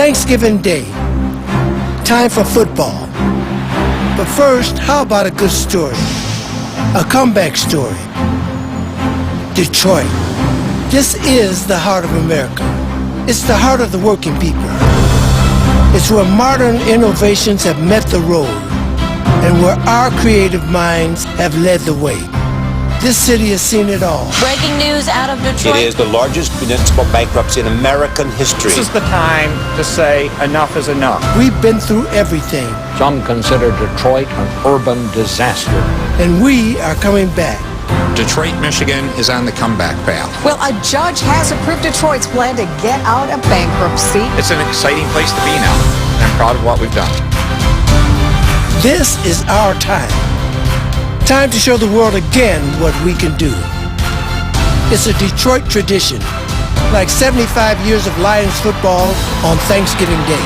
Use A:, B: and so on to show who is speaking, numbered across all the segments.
A: Thanksgiving Day. Time for football. But first, how about a good story? A comeback story. Detroit. This is the heart of America. It's the heart of the working people. It's where modern innovations have met the road and where our creative minds have led the way. This city has seen it all.
B: Breaking news out of Detroit.
C: It is the largest municipal bankruptcy in American history.
D: This is the time to say enough is enough.
A: We've been through everything.
E: Some consider Detroit an urban disaster.
A: And we are coming back.
F: Detroit, Michigan is on the comeback path.
G: Well, a judge has approved Detroit's plan to get out of bankruptcy.
F: It's an exciting place to be now. I'm proud of what we've done.
A: This is our time. Time to show the world again what we can do. It's a Detroit tradition, like 75 years of Lions football on Thanksgiving Day.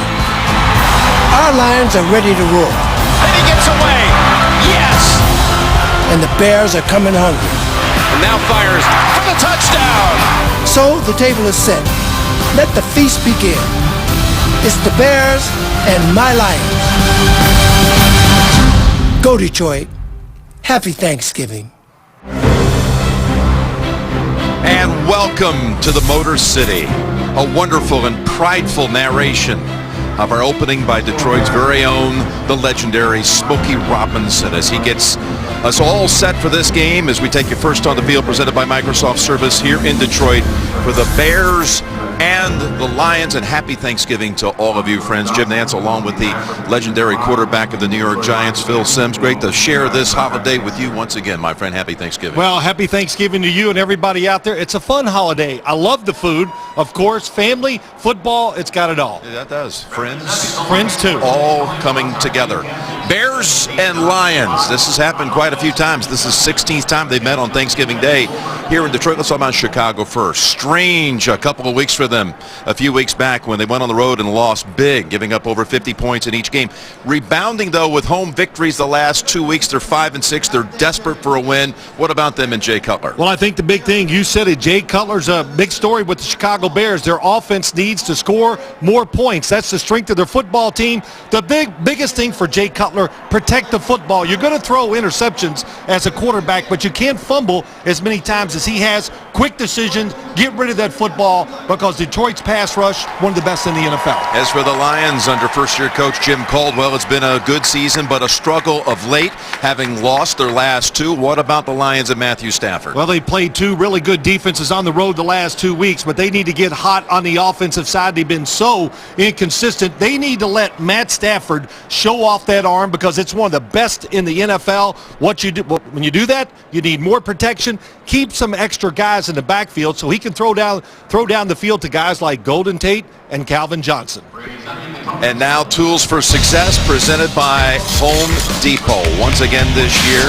A: Our Lions are ready to roar.
H: And he gets away. Yes!
A: And the Bears are coming hungry.
H: And now fires for the touchdown.
A: So the table is set. Let the feast begin. It's the Bears and my Lions. Go Detroit. Happy Thanksgiving.
I: And welcome to the Motor City. A wonderful and prideful narration of our opening by Detroit's very own, the legendary Smokey Robinson, as he gets us all set for this game as we take you first on the field, presented by Microsoft Service here in Detroit for the Bears and the Lions. And happy Thanksgiving to all of you, friends. Jim Nantz along with the legendary quarterback of the New York Giants, Phil Simms. Great to share this holiday with you once again, my friend. Happy Thanksgiving.
J: Well, happy Thanksgiving to you and everybody out there. It's a fun holiday. I love the food, of course. Family, football, it's got it all.
I: Yeah, that does. Friends.
J: Friends, too.
I: All coming together. Bears and Lions. This has happened quite a few times. This is 16th time they've met on Thanksgiving Day here in Detroit. Let's talk about Chicago first. Strange a couple of weeks for them a few weeks back when they went on the road and lost big, giving up over 50 points in each game. Rebounding, though, with home victories the last 2 weeks. They're 5-6. They're desperate for a win. What about them and Jay Cutler?
J: Well, I think the big thing, you said it, Jay Cutler's a big story with the Chicago Bears. Their offense needs to score more points. That's the strength of their football team. The biggest thing for Jay Cutler, protect the football. You're going to throw interceptions as a quarterback, but you can't fumble as many times as he has. Quick decisions, get rid of that football, because Detroit's pass rush, one of the best in the NFL.
I: As for the Lions, under first-year coach Jim Caldwell, it's been a good season, but a struggle of late, having lost their last two. What about the Lions and Matthew Stafford?
J: Well, they played two really good defenses on the road the last 2 weeks, but they need to get hot on the offensive side. They've been so inconsistent. They need to let Matt Stafford show off that arm, because it's one of the best in the NFL. When you do that, you need more protection. Keep some extra guys in the backfield so he can throw down the field to guys like Golden Tate and Calvin Johnson.
I: And now Tools for Success, presented by Home Depot. Once again this year,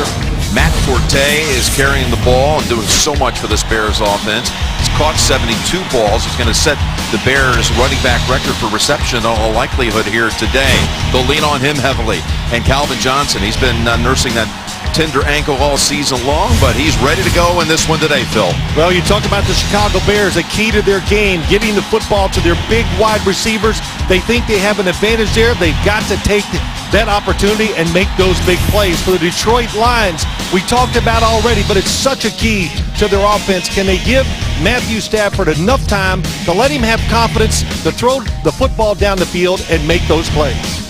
I: Matt Forte is carrying the ball and doing so much for this Bears offense. He's caught 72 balls. He's going to set the Bears running back record for reception in all likelihood here today. They'll lean on him heavily. And Calvin Johnson, he's been nursing that tender ankle all season long, but he's ready to go in this one today, Phil.
J: Well, you talk about the Chicago Bears, a key to their game, getting the football to their big wide receivers. They think they have an advantage there. They've got to take that opportunity and make those big plays. For the Detroit Lions, we talked about already, but it's such a key to their offense. Can they give Matthew Stafford enough time to let him have confidence to throw the football down the field and make those plays?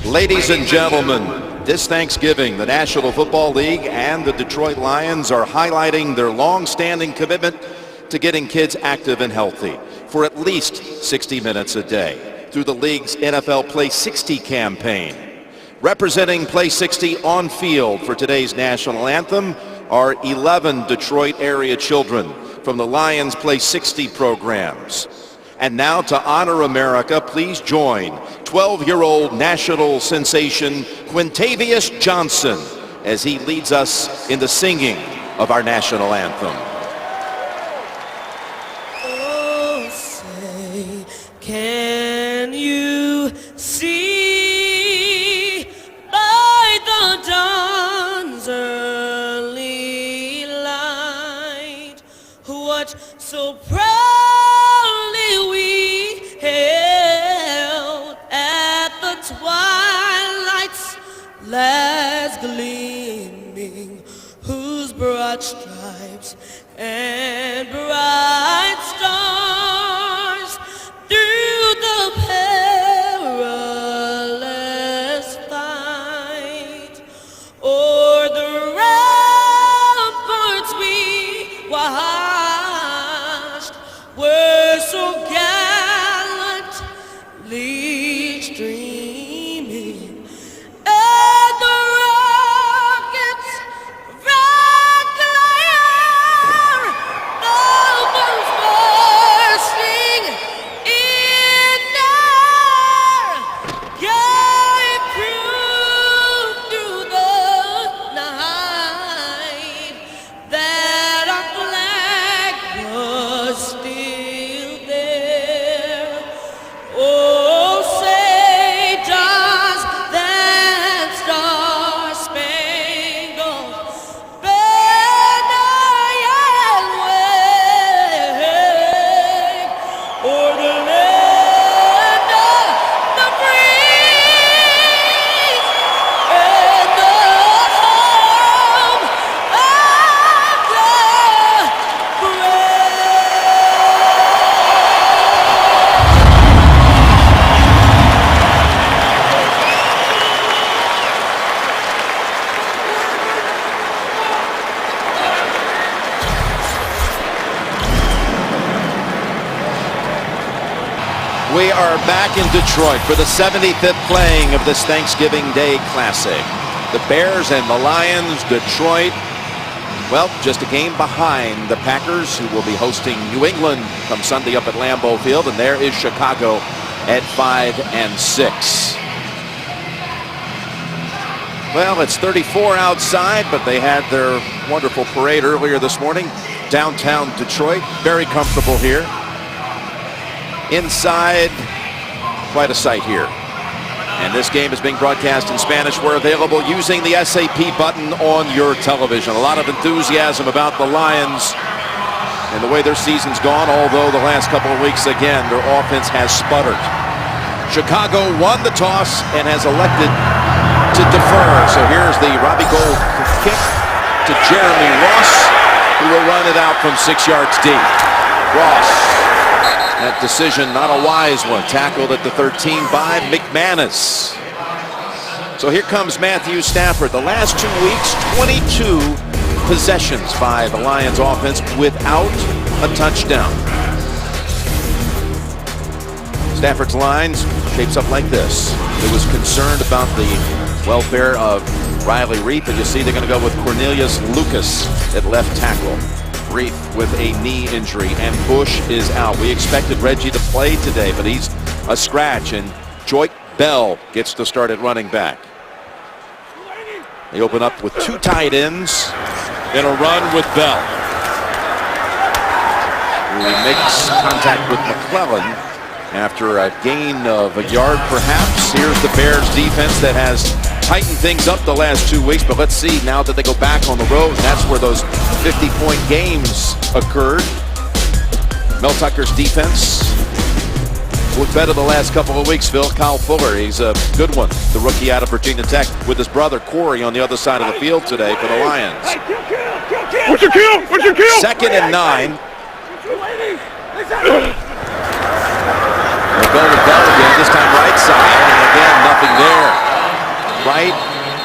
I: Ladies and gentlemen, this Thanksgiving, the National Football League and the Detroit Lions are highlighting their long-standing commitment to getting kids active and healthy for at least 60 minutes a day through the league's NFL Play 60 campaign. Representing Play 60 on field for today's national anthem are 11 Detroit area children from the Lions Play 60 programs. And now, to honor America, please join 12-year-old national sensation Quintavious Johnson as he leads us in the singing of our national anthem.
K: Oh, say, can you see by the dawn's early light what so proudly were so gallantly streaming, and the rockets red glare, thousands bursting in air, gave proof to the night that our flag was still there. Oh, say does that star-spangled banner yet wave o'er the land of the free and the home of the brave?
I: We are back in Detroit for the 75th playing of this Thanksgiving Day Classic. The Bears and the Lions, Detroit, well, just a game behind the Packers, who will be hosting New England come Sunday up at Lambeau Field, and there is Chicago at 5-6. Well, it's 34 outside, but they had their wonderful parade earlier this morning. Downtown Detroit, very comfortable here. Inside, quite a sight here. And this game is being broadcast in Spanish. We're available using the SAP button on your television. A lot of enthusiasm about the Lions and the way their season's gone, although the last couple of weeks, again, their offense has sputtered. Chicago won the toss and has elected to defer. So here's the Robbie Gould kick to Jeremy Ross, who will run it out from 6 yards deep. Ross. That decision, not a wise one. Tackled at the 13 by McManus. So here comes Matthew Stafford. The last 2 weeks, 22 possessions by the Lions offense without a touchdown. Stafford's lines shapes up like this. It was concerned about the welfare of Riley Reiff, and you see they're going to go with Cornelius Lucas at left tackle. Reiff with a knee injury, and Bush is out. We expected Reggie to play today, but he's a scratch, and Joyke Bell gets to start at running back. They open up with 2 tight ends in a run with Bell, who makes contact with McClellan after a gain of a yard perhaps. Here's the Bears defense that has tightened things up the last 2 weeks, but let's see now that they go back on the road. That's where those 50-point games occurred. Mel Tucker's defense looked better the last couple of weeks, Phil. Kyle Fuller, he's a good one. The rookie out of Virginia Tech with his brother Corey on the other side of the field today for the Lions.
B: What's your kill? What's your kill?
I: 2nd and 9. They go to Bell again, this time right side, and again, nothing there. Right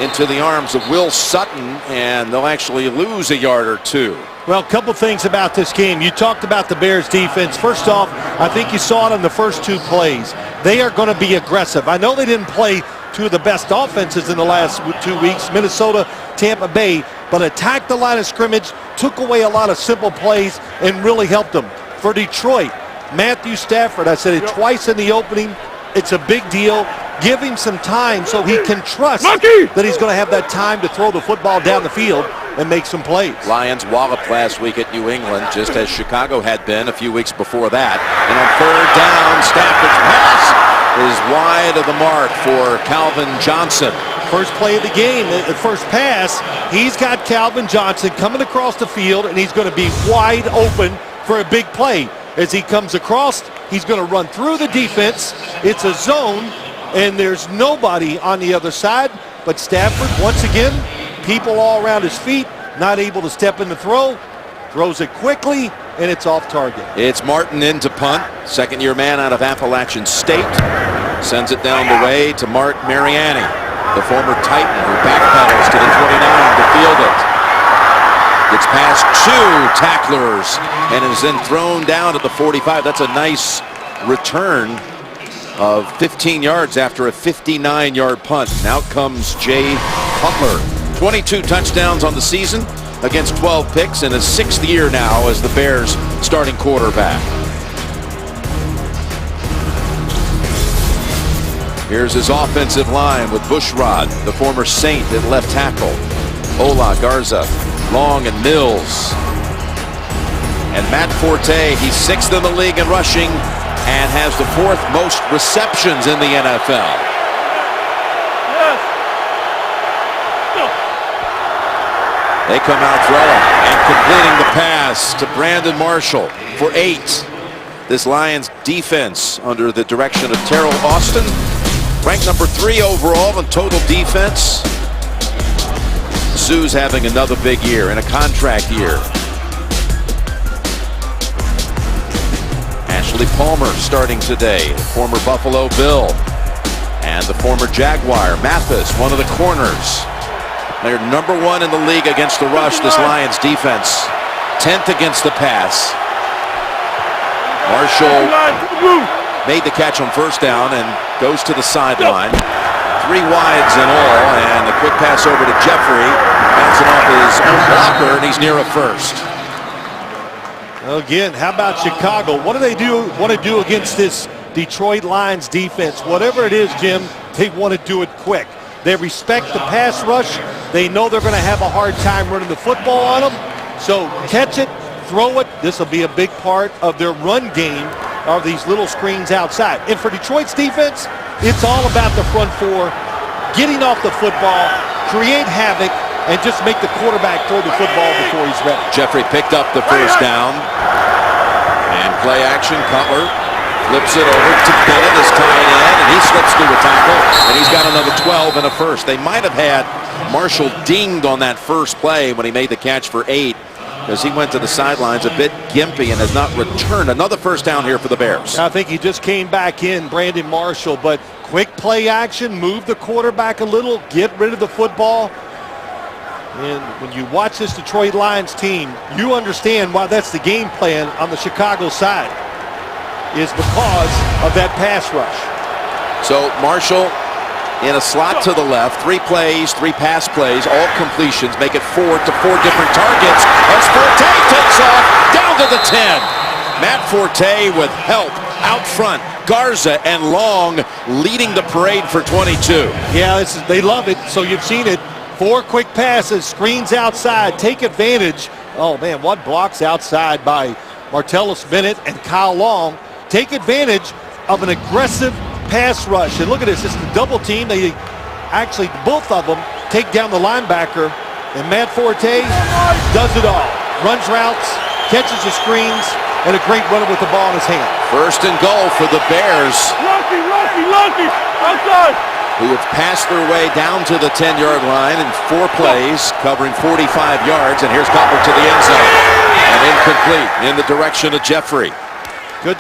I: into the arms of Will Sutton, and they'll actually lose a yard or 2.
J: Well, a couple things about this game. You talked about the Bears defense. First off, I think you saw it on the first 2 plays. They are going to be aggressive. I know they didn't play 2 of the best offenses in the last 2 weeks, Minnesota, Tampa Bay, but attacked the line of scrimmage, took away a lot of simple plays, and really helped them. For Detroit, Matthew Stafford, I said it twice in the opening, it's a big deal. Give him some time so he can trust that he's going to have that time to throw the football down the field and make some plays.
I: Lions walloped last week at New England, just as Chicago had been a few weeks before that. And on 3rd down, Stafford's pass is wide of the mark for Calvin Johnson.
J: First play of the game, the first pass, he's got Calvin Johnson coming across the field, and he's going to be wide open for a big play. As he comes across, he's going to run through the defense. It's a zone, and there's nobody on the other side. But Stafford, once again, people all around his feet, not able to step in the throw. Throws it quickly, and it's off target.
I: It's Martin in to punt. 2nd-year man out of Appalachian State. Sends it down the way to Mark Mariani, the former Titan who backpedals to the 29 to field it. Gets past 2 tacklers and is then thrown down at the 45. That's a nice return of 15 yards after a 59-yard punt. Now comes Jay Cutler. 22 touchdowns on the season against 12 picks in his 6th year now as the Bears starting quarterback. Here's his offensive line with Bushrod, the former Saint at left tackle. Ola, Garza, Long, and Mills. And Matt Forte, he's 6th in the league in rushing and has the 4th most receptions in the NFL. They come out throwing and completing the pass to Brandon Marshall for 8. This Lions defense under the direction of Terrell Austin, ranked number 3 overall in total defense. Sue's having another big year and a contract year. Ashley Palmer starting today, the former Buffalo Bill, and the former Jaguar. Mathis, one of the corners. They're number 1 in the league against the rush, this Lions defense. 10th against the pass. Marshall made the catch on first down and goes to the sideline. 3 wides in all, and a quick pass over to Jeffrey. Bouncing off his own blocker, and he's near a first.
J: Again, how about Chicago? What do they want to do against this Detroit Lions defense? Whatever it is, Jim, they want to do it quick. They respect the pass rush. They know they're going to have a hard time running the football on them. So catch it, throw it. This will be a big part of their run game, are these little screens outside. And for Detroit's defense, it's all about the front 4, getting off the football, create havoc, and just make the quarterback throw the football before he's ready.
I: Jeffrey picked up the first down. And play action, Cutler flips it over to Bennett, his tight end, and he slips through a tackle, and he's got another 12 and a first. They might have had Marshall dinged on that first play when he made the catch for 8, because he went to the sidelines a bit gimpy and has not returned. Another first down here for the Bears.
J: I think he just came back in, Brandon Marshall, but quick play action, move the quarterback a little, get rid of the football. And when you watch this Detroit Lions team, you understand why that's the game plan on the Chicago side, is because of that pass rush.
I: So Marshall in a slot to the left, 3 plays, 3 pass plays, all completions, make it 4 to 4 different targets as Forte takes off down to the 10. Matt Forte with help out front. Garza and Long leading the parade for 22.
J: Yeah, they love it. So you've seen it. 4 quick passes, screens outside, take advantage. Oh man, what blocks outside by Martellus Bennett and Kyle Long. Take advantage of an aggressive pass rush. And look at this, it's the double team. They actually, both of them, take down the linebacker. And Matt Forte does it all. Runs routes, catches the screens, and a great runner with the ball in his hand.
I: First and goal for the Bears.
B: Lucky, outside.
I: Who have passed their way down to the 10-yard line in 4 plays, covering 45 yards. And here's Cutler to the end zone. And incomplete in the direction of Jeffrey.
J: Good.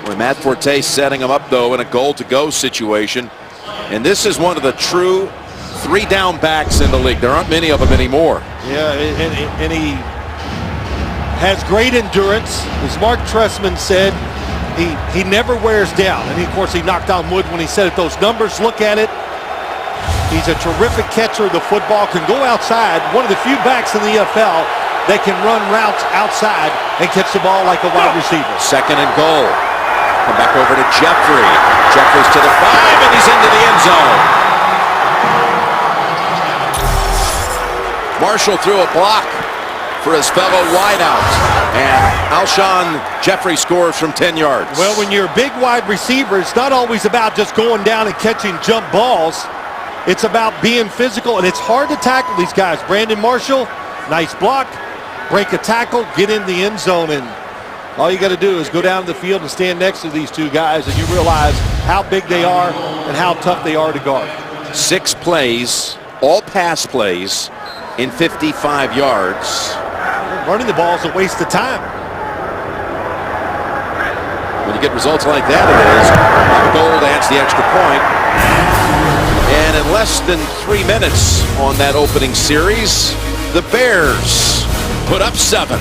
I: Well, Matt Forte setting him up, though, in a goal-to-go situation. And this is one of the true 3-down backs in the league. There aren't many of them anymore.
J: Yeah, and he has great endurance. As Mark Trestman said, he never wears down. And, of course, he knocked on wood when he said it. Those numbers, look at it. He's a terrific catcher of the football, can go outside. One of the few backs in the NFL that can run routes outside and catch the ball like a wide receiver.
I: Second and goal. Come back over to Jeffrey. Jeffrey's to the 5, and he's into the end zone. Marshall threw a block for his fellow wideout. And Alshon Jeffrey scores from 10 yards.
J: Well, when you're a big wide receiver, it's not always about just going down and catching jump balls. It's about being physical, and it's hard to tackle these guys. Brandon Marshall, nice block, break a tackle, get in the end zone, and all you got to do is go down the field and stand next to these 2 guys, and you realize how big they are and how tough they are to guard.
I: 6 plays, all pass plays in 55 yards.
J: Running the ball is a waste of time.
I: When you get results like that, it is. Gold adds the extra point. And in less than 3 minutes on that opening series, the Bears put up 7.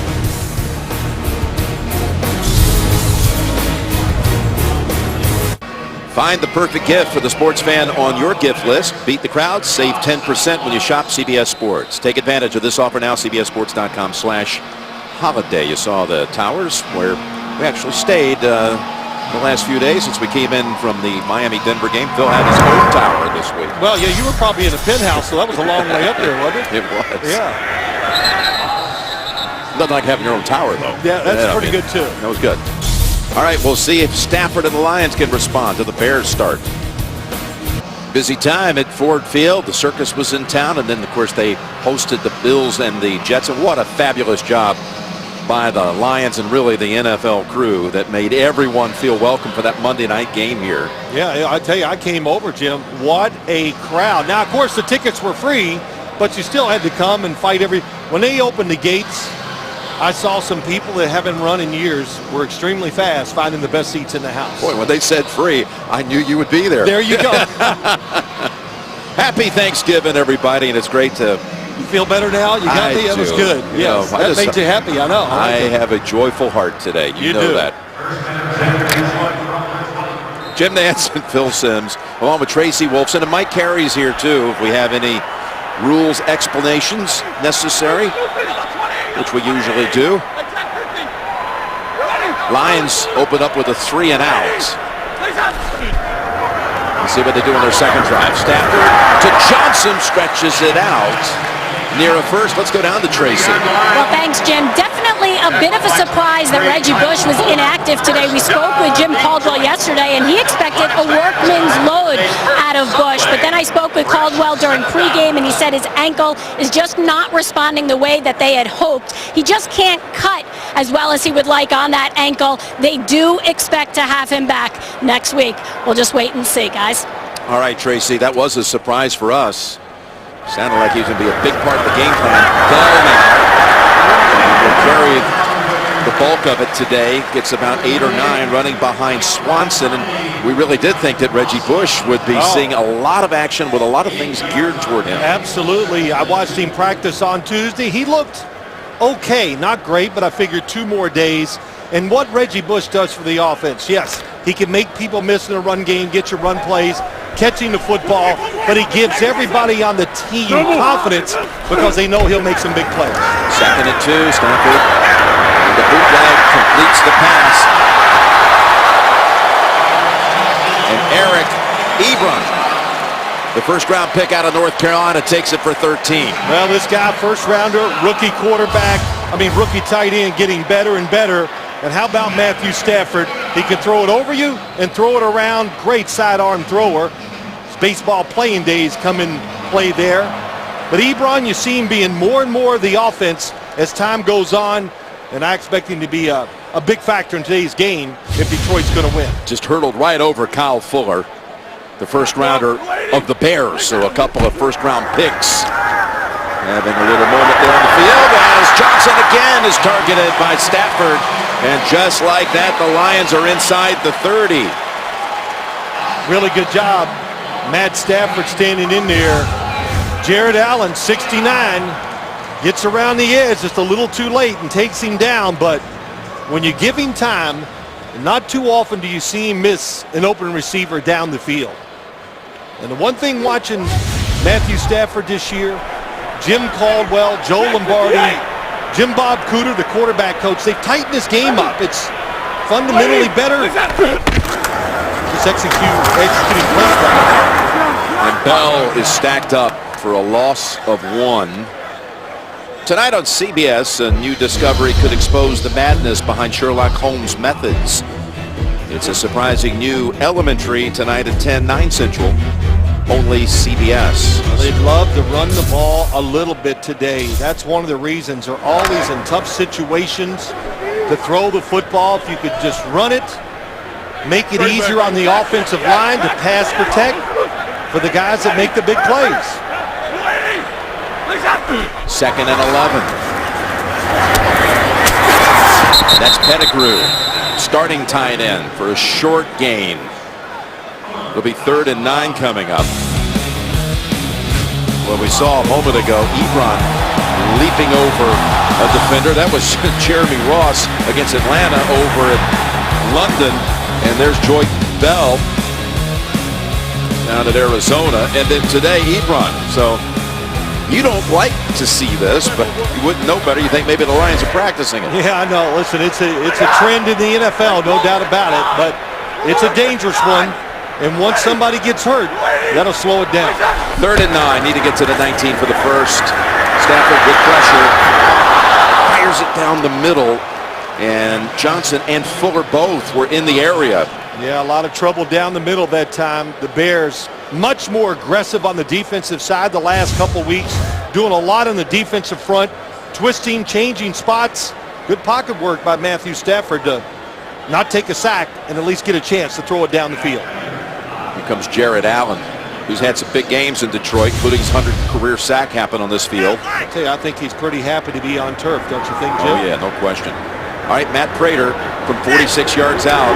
I: Find the perfect gift for the sports fan on your gift list. Beat the crowd. Save 10% when you shop CBS Sports. Take advantage of this offer now. CBSSports.com/holiday. You saw the towers where we actually stayed the last few days since we came in from the Miami-Denver game. Phil had his own tower this week.
J: Well, yeah, you were probably in a penthouse, so that was a long way up there, wasn't it?
I: It was.
J: Yeah.
I: Nothing like having your own tower, though.
J: Yeah, that's pretty good, too.
I: That was good. All right, we'll see if Stafford and the Lions can respond to the Bears start. Busy time at Ford Field. The circus was in town, and then, of course, they hosted the Bills and the Jets. And what a fabulous job by the Lions and really the NFL crew that made everyone feel welcome for that Monday night game here.
J: Yeah, I tell you, I came over, Jim. What a crowd. Now, of course, the tickets were free, but you still had to come and fight When they opened the gates, I saw some people that haven't run in years were extremely fast finding the best seats in the house.
I: Boy, when they said free, I knew you would be there.
J: There you go.
I: Happy Thanksgiving, everybody, and it's great to...
J: You feel better now? You got me? That was good. Yes, that made you happy, I know.
I: I have a joyful heart today. You know that. Jim Nance and Phil Simms, along with Tracy Wolfson, and Mike Carey's here, too, if we have any rules explanations necessary, which we usually do. Lions open up with a 3 and out. Let's see what they do on their second drive. Stafford to Johnson, stretches it out near a first. Let's go down to Tracy.
L: Well, thanks, Jim. Definitely a bit of a surprise that Reggie Bush was inactive today. We spoke with Jim Caldwell yesterday, and he expected a workman's load out of Bush. But then I spoke with Caldwell during pregame, and he said his ankle is just not responding the way that they had hoped. He just can't cut as well as he would like on that ankle. They do expect to have him back next week. We'll just wait and see, guys.
I: All right, Tracy, that was a surprise for us. Sounded like he was going to be a big part of the game plan. Bell now will carry the bulk of it today. Gets about 8 or 9 running behind Swanson. And we really did think that Reggie Bush would be seeing a lot of action with a lot of things geared toward him.
J: Absolutely. I watched him practice on Tuesday. He looked okay. Not great, but I figured 2 more days. And what Reggie Bush does for the offense, yes, he can make people miss in a run game, get your run plays, catching the football, but he gives everybody on the team confidence because they know he'll make some big plays.
I: 2nd and 2, Stafford. And the bootleg completes the pass. And Eric Ebron, the first-round pick out of North Carolina, takes it for 13.
J: Well, this guy, first-rounder, rookie tight end, getting better and better. And how about Matthew Stafford? He can throw it over you and throw it around. Great sidearm thrower. His baseball playing days come in play there. But Ebron, you see him being more and more of the offense as time goes on. And I expect him to be a big factor in today's game if Detroit's going to win.
I: Just hurtled right over Kyle Fuller, the first-rounder of the Bears. So a couple of first-round picks having a little moment there on the field as Johnson again is targeted by Stafford. And just like that, the Lions are inside the 30.
J: Really good job. Matt Stafford standing in there. Jared Allen, 69, gets around the edge just a little too late and takes him down. But when you give him time, not too often do you see him miss an open receiver down the field. And the one thing watching Matthew Stafford this year, Jim Caldwell, Joe Lombardi, Jim Bob Cooter, the quarterback coach, they've tightened this game up. It's fundamentally better. Just executing play style.
I: And Bell is stacked up for a loss of 1. Tonight on CBS, a new discovery could expose the madness behind Sherlock Holmes' methods. It's a surprising new Elementary tonight at 10, 9 Central. Only CBS.
J: They'd love to run the ball a little bit today. That's one of the reasons. They're always in tough situations to throw the football. If you could just run it, make it easier on the offensive line to pass protect for the guys that make the big plays.
I: 2nd and 11. That's Pettigrew, starting tight end for a short gain. It'll be 3rd and 9 coming up. Well, we saw a moment ago Ebron leaping over a defender. That was Jeremy Ross against Atlanta over at London. And there's Joy Bell down at Arizona. And then today, Ebron. So you don't like to see this, but you wouldn't know better. You think maybe the Lions are practicing it.
J: Yeah, I know. Listen, it's a trend in the NFL, no doubt about it. But it's a dangerous one. And once somebody gets hurt, that'll slow it down.
I: 3rd and 9. Need to get to the 19 for the first. Stafford, good pressure. Fires it down the middle. And Johnson and Fuller both were in the area.
J: Yeah, a lot of trouble down the middle that time. The Bears much more aggressive on the defensive side the last couple weeks. Doing a lot on the defensive front. Twisting, changing spots. Good pocket work by Matthew Stafford to not take a sack and at least get a chance to throw it down the field.
I: Here comes Jared Allen, who's had some big games in Detroit, including his 100th career sack happen on this field.
J: I tell you, I think he's pretty happy to be on turf, don't you think, Jim?
I: Oh, yeah, no question. All right, Matt Prater from 46 yards out.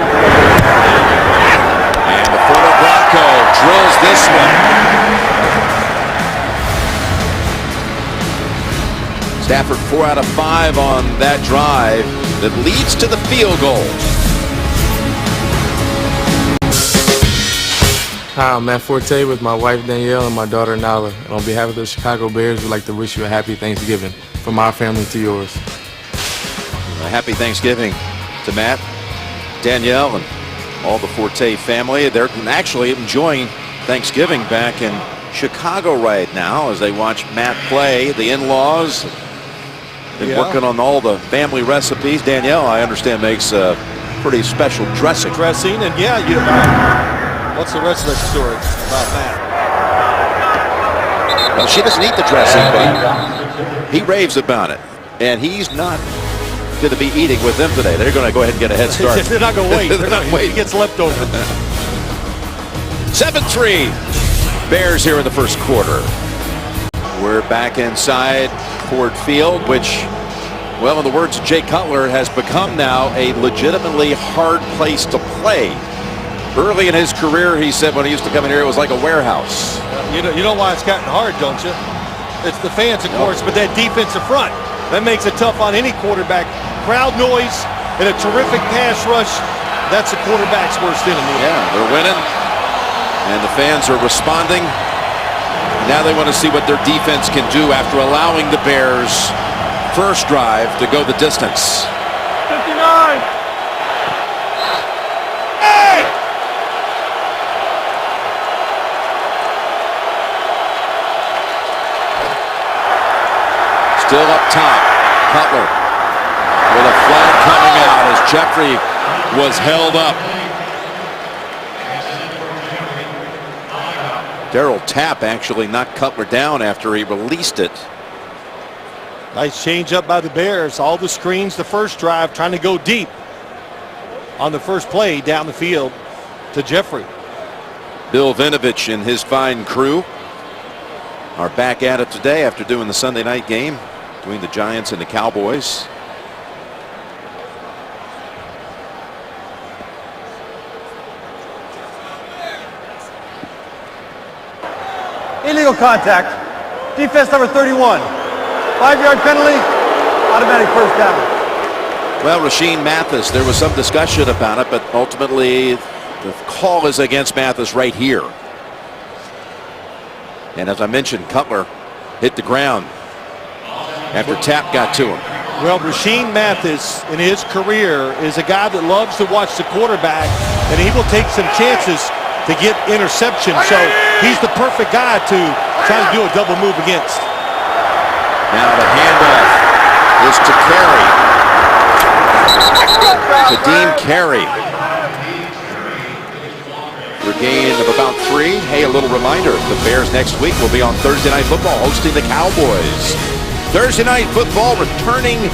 I: And the former Bronco drills this one. Stafford 4 out of 5 on that drive that leads to the field goal.
M: Hi, I'm Matt Forte with my wife Danielle and my daughter Nala. And on behalf of the Chicago Bears, we'd like to wish you a happy Thanksgiving from our family to yours.
I: A happy Thanksgiving to Matt, Danielle, and all the Forte family. They're actually enjoying Thanksgiving back in Chicago right now as they watch Matt play. The in-laws been working on all the family recipes. Danielle, I understand, makes a pretty special dressing.
J: And what's the rest of that story about that?
I: Well, she doesn't eat the dressing, but he raves about it. And he's not going to be eating with them today. They're going to go ahead and get a head start.
J: They're not going to wait.
I: They're not waiting.
J: He gets leftovers.
I: 7-3. Bears here in the first quarter. We're back inside Ford Field, which, well, in the words of Jay Cutler, has become now a legitimately hard place to play. Early in his career, he said when he used to come in here, it was like a warehouse.
J: You know why it's gotten hard, don't you? It's the fans, of course, but that defensive front. That makes it tough on any quarterback. Crowd noise and a terrific pass rush, that's the quarterback's worst enemy.
I: Yeah, they're winning, and the fans are responding. Now they want to see what their defense can do after allowing the Bears' first drive to go the distance.
B: 59.
I: Still up top, Cutler with a flag coming out as Jeffrey was held up. Darryl Tapp actually knocked Cutler down after he released it.
J: Nice change up by the Bears. All the screens the first drive, trying to go deep on the first play down the field to Jeffrey.
I: Bill Vinovich and his fine crew are back at it today after doing the Sunday night game between the Giants and the Cowboys.
B: Illegal contact. Defense number 31. 5-yard penalty. Automatic first down.
I: Well, Rashean Mathis, there was some discussion about it, but ultimately the call is against Mathis right here. And as I mentioned, Cutler hit the ground after Tapp got to him.
J: Well, Rashean Mathis in his career is a guy that loves to watch the quarterback, and he will take some chances to get interception. So he's the perfect guy to try to do a double move against.
I: Now the handoff is to Carey. To Dean Carey. For a gain of about 3. Hey, a little reminder, the Bears next week will be on Thursday Night Football hosting the Cowboys. Thursday Night Football returning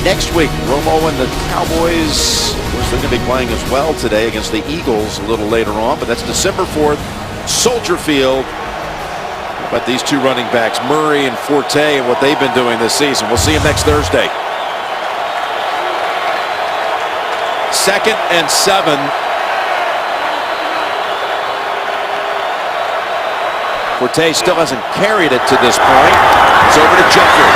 I: next week. Romo and the Cowboys, of course, they're going to be playing as well today against the Eagles a little later on, but that's December 4th, Soldier Field. But these two running backs, Murray and Forte, and what they've been doing this season. We'll see them next Thursday. 2nd and 7. Forte still hasn't carried it to this point. It's over to Jeffrey.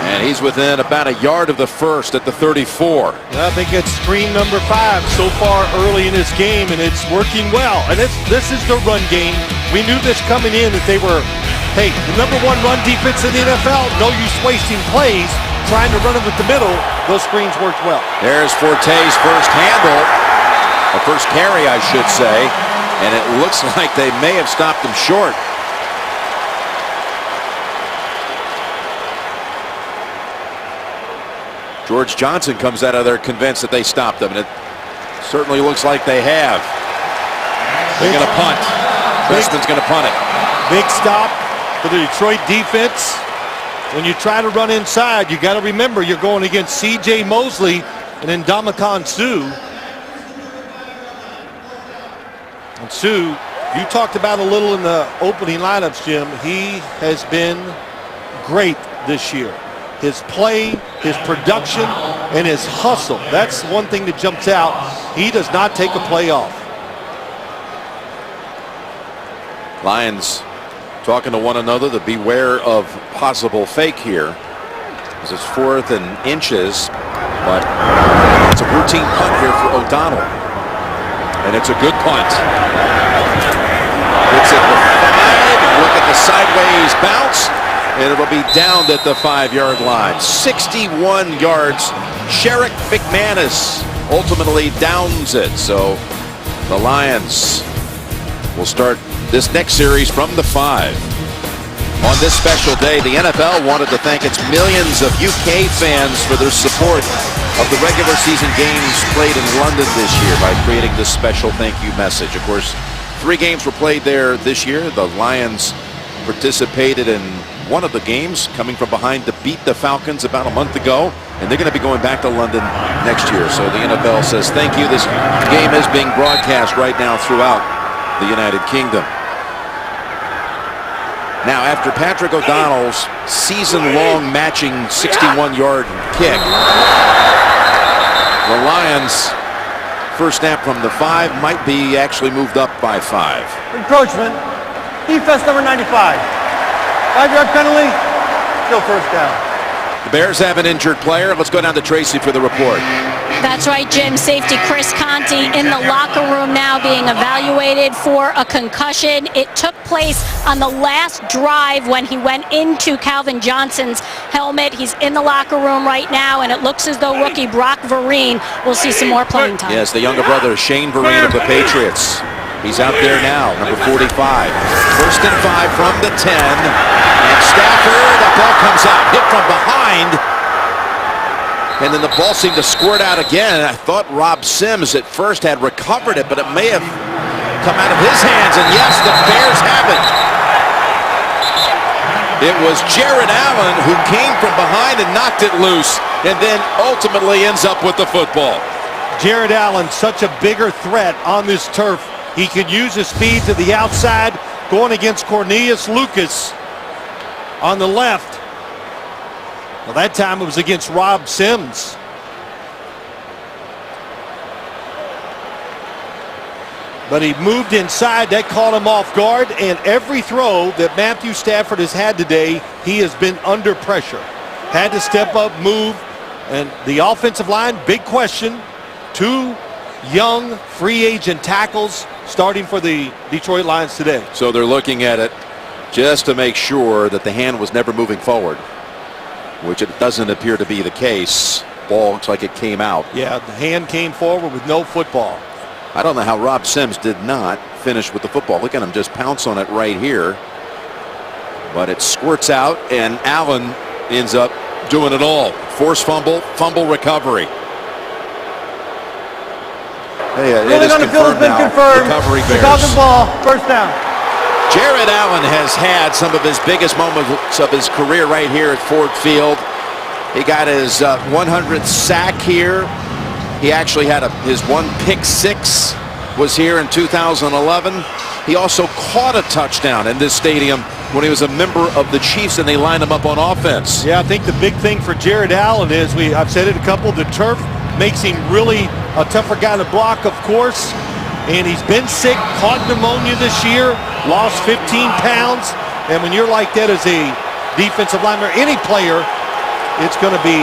I: And he's within about a yard of the first at the 34.
J: I think it's screen number 5 so far early in this game, and it's working well. And this is the run game. We knew this coming in that they were, hey, the number 1 run defense in the NFL. No use wasting plays trying to run them with the middle. Those screens worked well.
I: There's Forte's first handle, or first carry, I should say. And it looks like they may have stopped him short. George Johnson comes out of there convinced that they stopped him, and it certainly looks like they have. They're going to punt. Preston's going to punt it.
J: Big stop for the Detroit defense. When you try to run inside, you got to remember you're going against C.J. Mosley and Ndamukong Suh. And Suh, you talked about a little in the opening lineups, Jim. He has been great this year. His play, his production, and his hustle. That's one thing that jumps out. He does not take a play off.
I: Lions talking to one another to beware of possible fake here. As it's 4th and inches, but it's a routine punt here for O'Donnell. And it's a good punt. It's at the 5. Look at the sideways bounce. And it'll be downed at the 5-yard line. 61 yards. Sherrick McManus ultimately downs it. So the Lions will start this next series from the 5. On this special day, the NFL wanted to thank its millions of UK fans for their support of the regular season games played in London this year by creating this special thank you message. Of course, 3 games were played there this year. The Lions participated in one of the games, coming from behind to beat the Falcons about a month ago, and they're going to be going back to London next year. So the NFL says thank you. This game is being broadcast right now throughout the United Kingdom. Now, after Patrick O'Donnell's season-long matching 61-yard kick, the Lions' first snap from the 5 might be actually moved up by 5.
B: Encroachment. Defense number 95. 5-yard penalty. Still first down.
I: The Bears have an injured player. Let's go down to Tracy for the report.
L: That's right, Jim. Safety Chris Conti in the locker room now being evaluated for a concussion. It took place on the last drive when he went into Calvin Johnson's helmet. He's in the locker room right now, and it looks as though rookie Brock Vereen will see some more playing time.
I: Yes, the younger brother, Shane Vereen of the Patriots. He's out there now, number 45. First and 5 from the 10. And Stafford, that ball comes out, hit from behind. And then the ball seemed to squirt out again. I thought Rob Sims at first had recovered it, but it may have come out of his hands. And yes, the Bears have it. It was Jared Allen who came from behind and knocked it loose, and then ultimately ends up with the football.
J: Jared Allen, such a bigger threat on this turf. He could use his speed to the outside, going against Cornelius Lucas on the left. Well, that time it was against Rob Sims. But he moved inside. That caught him off guard. And every throw that Matthew Stafford has had today, he has been under pressure. Had to step up, move. And the offensive line, big question. 2 young free agent tackles starting for the Detroit Lions today.
I: So they're looking at it just to make sure that the hand was never moving forward, which it doesn't appear to be the case. Ball looks like it came out.
J: Yeah, the hand came forward with no football.
I: I don't know how Rob Sims did not finish with the football. Look at him just pounce on it right here. But it squirts out, and Allen ends up doing it all. Forced fumble, fumble recovery. Hey,
B: Ruling on the field has been confirmed.
I: Recovery Bears.
B: Falcon ball, first down.
I: Jared Allen has had some of his biggest moments of his career right here at Ford Field. He got his 100th sack here. He actually had his 1 pick 6 was here in 2011. He also caught a touchdown in this stadium when he was a member of the Chiefs and they lined him up on offense.
J: Yeah, I think the big thing for Jared Allen is, I've said it a couple, the turf makes him really a tougher guy to block, of course. And he's been sick, caught pneumonia this year, lost 15 pounds. And when you're like that as a defensive lineman, any player, it's going to be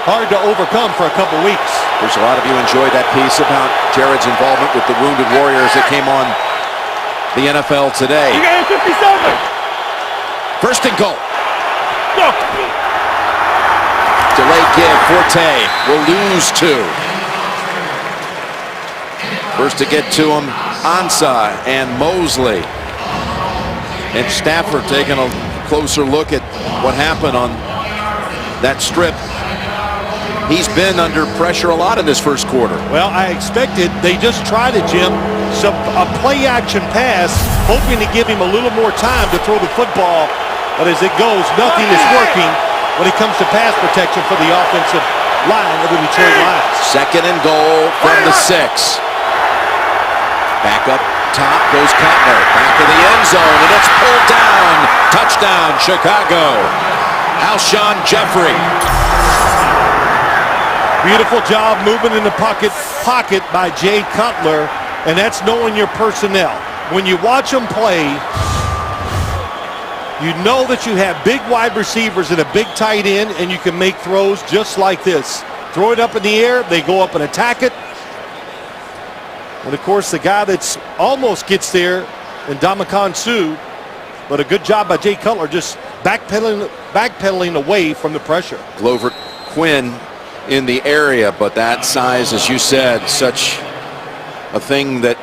J: hard to overcome for a couple weeks.
I: There's a lot of you enjoyed that piece about Jared's involvement with the Wounded Warriors that came on the NFL Today.
B: You got 57.
I: First and goal.
B: Go.
I: Delayed give. Forte will lose 2. First to get to him, Ansah and Mosley. And Stafford taking a closer look at what happened on that strip. He's been under pressure a lot in this first quarter.
J: Well, I expected they just tried it, Jim. A play-action pass, hoping to give him a little more time to throw the football. But as it goes, nothing is working when it comes to pass protection for the offensive line of the Detroit Lions.
I: Second and goal from the 6. Back up top goes Cutler. Back to the end zone, and it's pulled down. Touchdown, Chicago. Alshon Jeffrey.
J: Beautiful job moving in the pocket by Jay Cutler, and that's knowing your personnel. When you watch them play, you know that you have big wide receivers and a big tight end, and you can make throws just like this. Throw it up in the air, they go up and attack it. And of course, the guy that's almost gets there, and Ndamukong Suh, but a good job by Jay Cutler, just backpedaling away from the pressure.
I: Glover Quinn in the area, but that size, as you said, such a thing that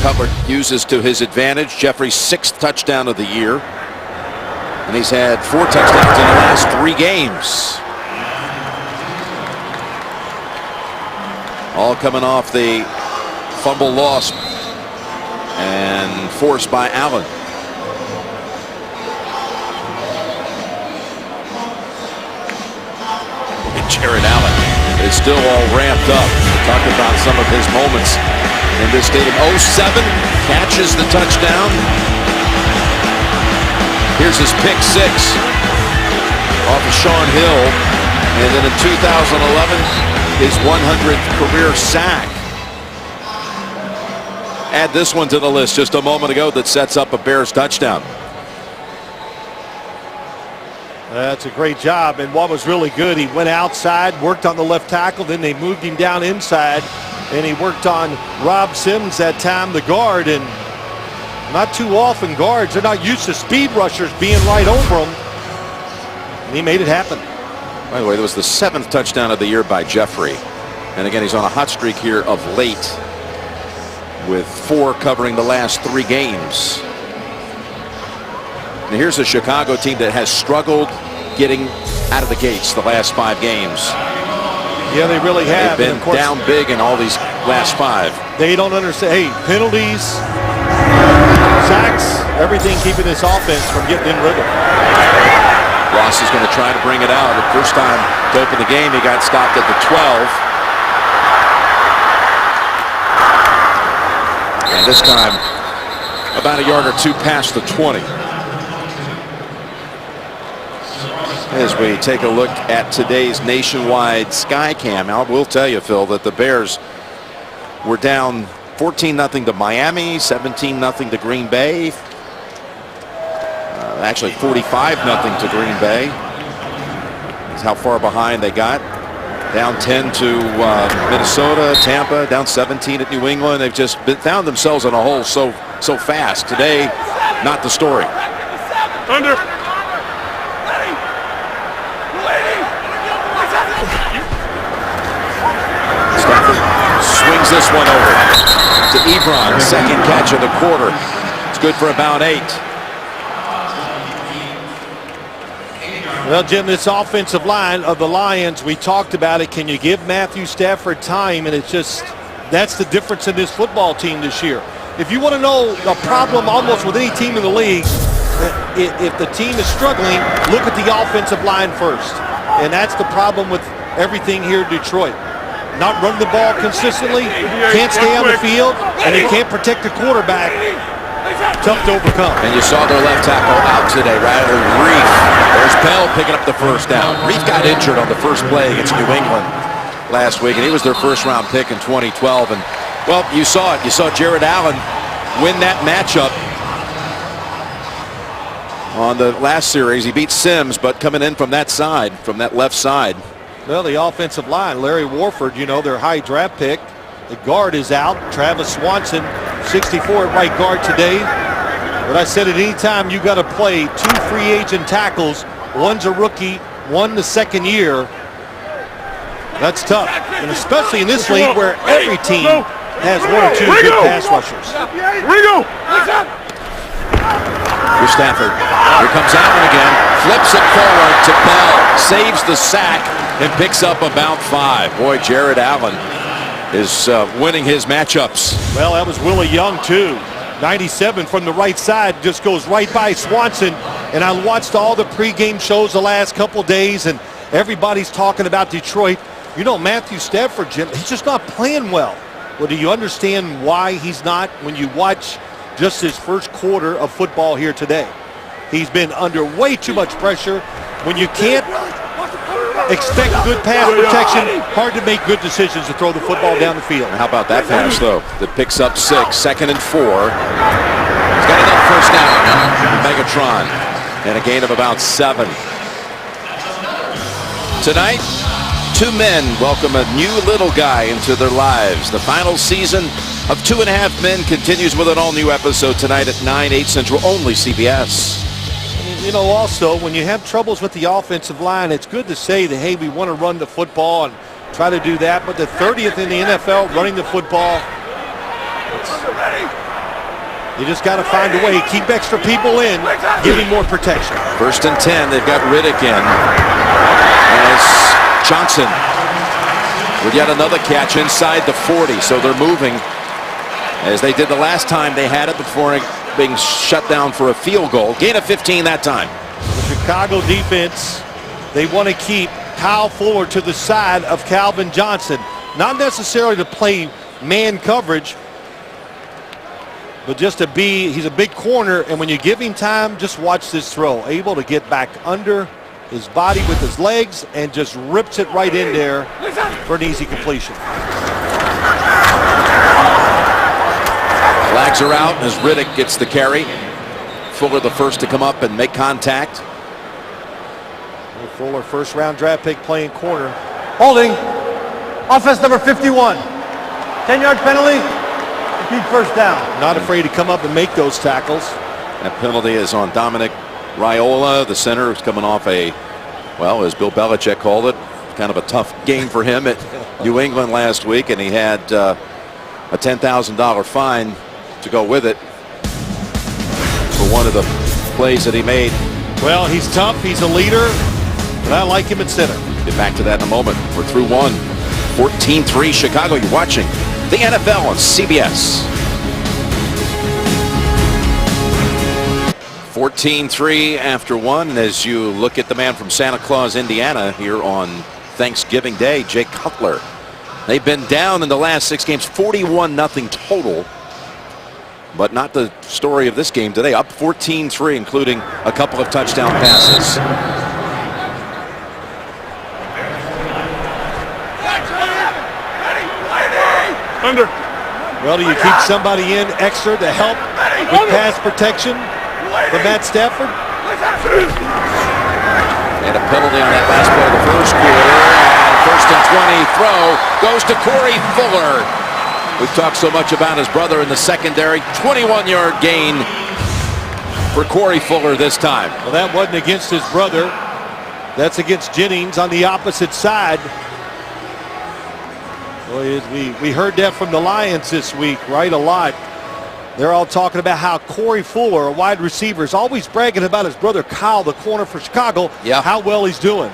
I: Cutler uses to his advantage. Jeffrey's 6th touchdown of the year, and he's had 4 touchdowns in the last 3 games. All coming off the fumble loss and forced by Allen. And Jared Allen is still all ramped up. We talked about some of his moments in this stadium. 07 catches the touchdown. Here's his pick 6 off of Sean Hill. And then in 2011, his 100th career sack. Add this one to the list just a moment ago that sets up a Bears touchdown.
J: That's a great job, and what was really good, he went outside, worked on the left tackle, then they moved him down inside, and he worked on Rob Sims that time, the guard, and not too often guards, they're not used to speed rushers being right over them, and he made it happen.
I: By the way, that was the 7th touchdown of the year by Jeffrey, and again, he's on a hot streak here of late, with 4 covering the last 3 games. And here's a Chicago team that has struggled getting out of the gates the last 5 games.
J: Yeah, they really have.
I: They've been down big in all these last 5.
J: They don't understand. Hey, penalties, sacks, everything keeping this offense from getting in rhythm.
I: Ross is going to try to bring it out. The first time to open the game, he got stopped at the 12. And this time, about a yard or 2 past the 20. As we take a look at today's nationwide Skycam, I will tell you, Phil, that the Bears were down 14-0 to Miami, 17-0 to Green Bay. Actually 45-0 to Green Bay. That's how far behind they got. Down 10 to Minnesota, Tampa, down 17 at New England. They've just found themselves in a hole so fast. Today, not the story.
B: Under.
I: Stafford swings this one over to Ebron. 2nd catch of the quarter. It's good for about 8.
J: Well, Jim, this offensive line of the Lions, we talked about it. Can you give Matthew Stafford time? And it's just, that's the difference in this football team this year. If you want to know a problem almost with any team in the league, if the team is struggling, look at the offensive line first. And that's the problem with everything here in Detroit. Not running the ball consistently, can't stay on the field, and you can't protect the quarterback. Tough to overcome.
I: And you saw their left tackle out today, rather Reef. There's Bell picking up the first down. Reef got injured on the first play against New England last week, and he was their first-round pick in 2012. And Well, you saw it. You saw Jared Allen win that matchup on the last series. He beat Sims, but coming in from that side, from that left side.
J: Well, the offensive line, Larry Warford, you know, their high draft pick. The guard is out. Travis Swanson, 64 at right guard today. But I said at any time you got to play 2 free agent tackles. One's a rookie, one the second year. That's tough, and especially in this league where every team has 1 or 2 good pass rushers.
I: Here's Stafford. Here comes Allen again. Flips it forward to Bell. Saves the sack and picks up about 5. Boy, Jared Allen is winning his matchups.
J: Well, that was Willie Young, too. 97 from the right side, just goes right by Swanson. And I watched all the pregame shows the last couple days, and everybody's talking about Detroit. You know, Matthew Stafford, Jim, he's just not playing well. Well, do you understand why he's not when you watch just his first quarter of football here today? He's been under way too much pressure. When you can't expect good pass protection, hard to make good decisions to throw the football down the field.
I: How about that pass, though, that picks up 6, 2nd and 4. He's got enough first down. Megatron, and a gain of about 7. Tonight, 2 men welcome a new little guy into their lives. The final season of 2.5 Men continues with an all-new episode tonight at 9, 8 Central, only CBS.
J: You know, also, when you have troubles with the offensive line, it's good to say that, hey, we want to run the football and try to do that. But the 30th in the NFL running the football, you just got to find a way. Keep extra people in, give him more protection.
I: 1st and 10, they've got Riddick in. As Johnson with yet another catch inside the 40. So they're moving as they did the last time they had it before being shut down for a field goal. Gain of 15 that time.
J: The Chicago defense, they want to keep Kyle Fuller to the side of Calvin Johnson. Not necessarily to play man coverage, but just to be, he's a big corner, and when you give him time, just watch this throw. Able to get back under his body with his legs and just rips it right in there for an easy completion.
I: Flags are out as Riddick gets the carry. Fuller the first to come up and make contact.
J: Fuller, first round draft pick, playing corner.
B: Holding. Offense number 51. 10-yard penalty. Repeat first down.
J: Not afraid to come up and make those tackles.
I: That penalty is on Dominic Raiola, the center, who's coming off a, well, as Bill Belichick called it, kind of a tough game for him at New England last week, and he had a $10,000 fine to go with it for one of the plays that he made.
J: Well, he's tough, he's a leader, but I like him at center.
I: Get back to that in a moment. We're through 1. 14-3 Chicago. You're watching the NFL on CBS. 14-3 after 1 as you look at the man from Santa Claus, Indiana here on Thanksgiving Day, Jay Cutler. They've been down in the last 6 games, 41-0 total. But not the story of this game today. Up 14-3, including a couple of touchdown passes.
J: Under. Well, do you keep somebody in extra to help with pass protection for Matt Stafford?
I: And a penalty on that last play of the first quarter. And 1st and 20 throw goes to Corey Fuller. We've talked so much about his brother in the secondary. 21-yard gain for Corey Fuller this time.
J: Well, that wasn't against his brother. That's against Jennings on the opposite side. Well, we heard that from the Lions this week, right? A lot. They're all talking about how Corey Fuller, a wide receiver, is always bragging about his brother Kyle, the corner for Chicago, how well he's doing.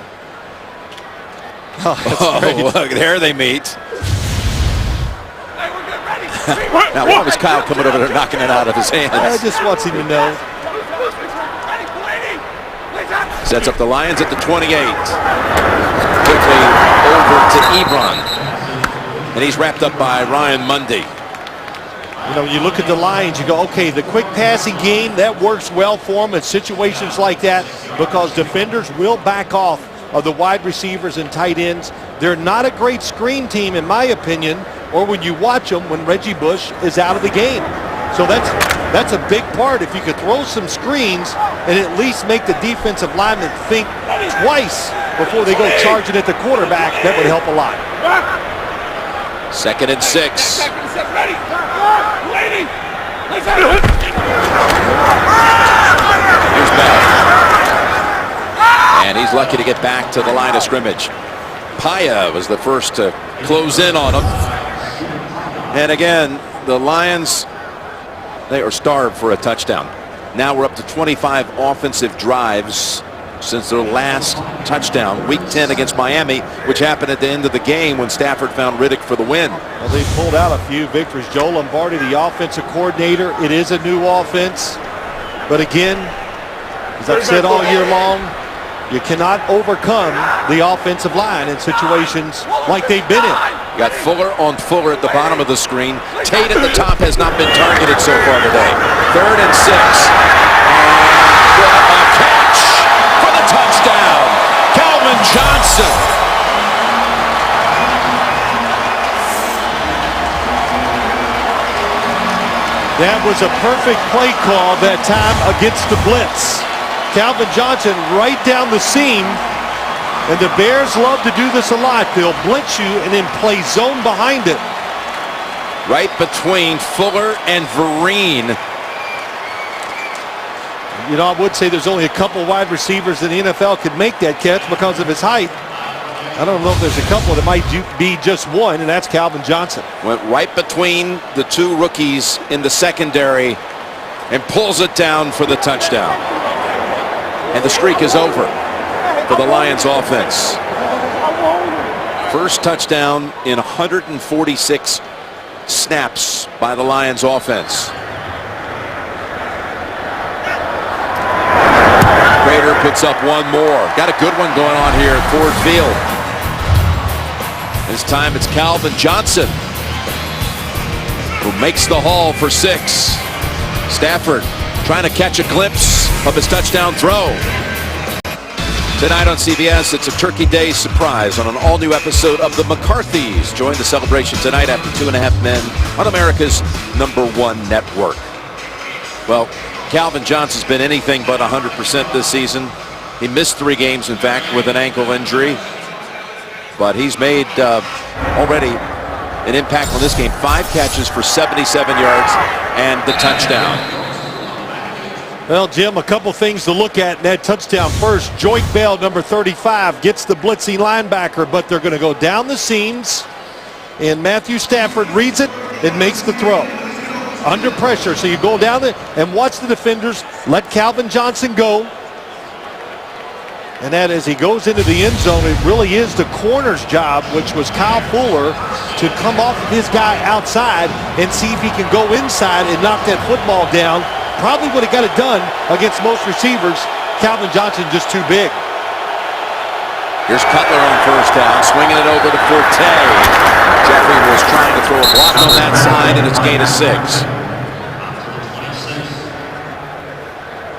I: Oh, look, there they meet. Now, why was Kyle coming over there knocking it out of his hands?
J: I just want him to know.
I: Sets up the Lions at the 28. Quickly over to Ebron. And he's wrapped up by Ryan Mundy.
J: You know, you look at the Lions, you go, okay, the quick passing game, that works well for them in situations like that because defenders will back off of the wide receivers and tight ends. They're not a great screen team, in my opinion, or when you watch them when Reggie Bush is out of the game. So that's a big part. If you could throw some screens and at least make the defensive linemen think twice before they go charging at the quarterback, that would help a lot.
I: 2nd and 6. Here's Bell. And he's lucky to get back to the line of scrimmage. Paya was the first to close in on him. And again, the Lions, they are starved for a touchdown. Now we're up to 25 offensive drives since their last touchdown, Week 10 against Miami, which happened at the end of the game when Stafford found Riddick for the win.
J: Well, they pulled out a few victories. Joe Lombardi, the offensive coordinator. It is a new offense. But again, as I've said all year long, you cannot overcome the offensive line in situations like they've been in.
I: Got Fuller on Fuller at the bottom of the screen. Tate at the top has not been targeted so far today. 3rd and 6. And what a catch for the touchdown. Calvin Johnson.
J: That was a perfect play call that time against the blitz. Calvin Johnson right down the seam, and the Bears love to do this a lot. They'll blitz you and then play zone behind it.
I: Right between Fuller and Vereen.
J: You know, I would say there's only a couple wide receivers in the NFL could make that catch because of his height. I don't know if there's a couple that might be just one, and that's Calvin Johnson.
I: Went right between the two rookies in the secondary and pulls it down for the touchdown. And the streak is over for the Lions offense. First touchdown in 146 snaps by the Lions offense. Prater puts up one more. Got a good one going on here at Ford Field. This time it's Calvin Johnson who makes the haul for 6. Stafford trying to catch a glimpse of his touchdown throw. Tonight on CBS, it's a Turkey Day surprise on an all-new episode of The McCarthys. Join the celebration tonight after 2.5 Men on America's #1 network. Well, Calvin Johnson's been anything but 100% this season. He missed 3 games, in fact, with an ankle injury. But he's made already an impact on this game. 5 catches for 77 yards and the touchdown.
J: Well, Jim, a couple things to look at in that touchdown. First, Joique Bell, number 35, gets the blitzing linebacker, but they're going to go down the seams, and Matthew Stafford reads it and makes the throw. Under pressure, so you go down there and watch the defenders let Calvin Johnson go. And that as he goes into the end zone, it really is the corner's job, which was Kyle Fuller, to come off of his guy outside and see if he can go inside and knock that football down. Probably would have got it done against most receivers. Calvin Johnson just too big.
I: Here's Cutler on first down, swinging it over to Forte. Jeffrey was trying to throw a block on that side, and it's gain of 6.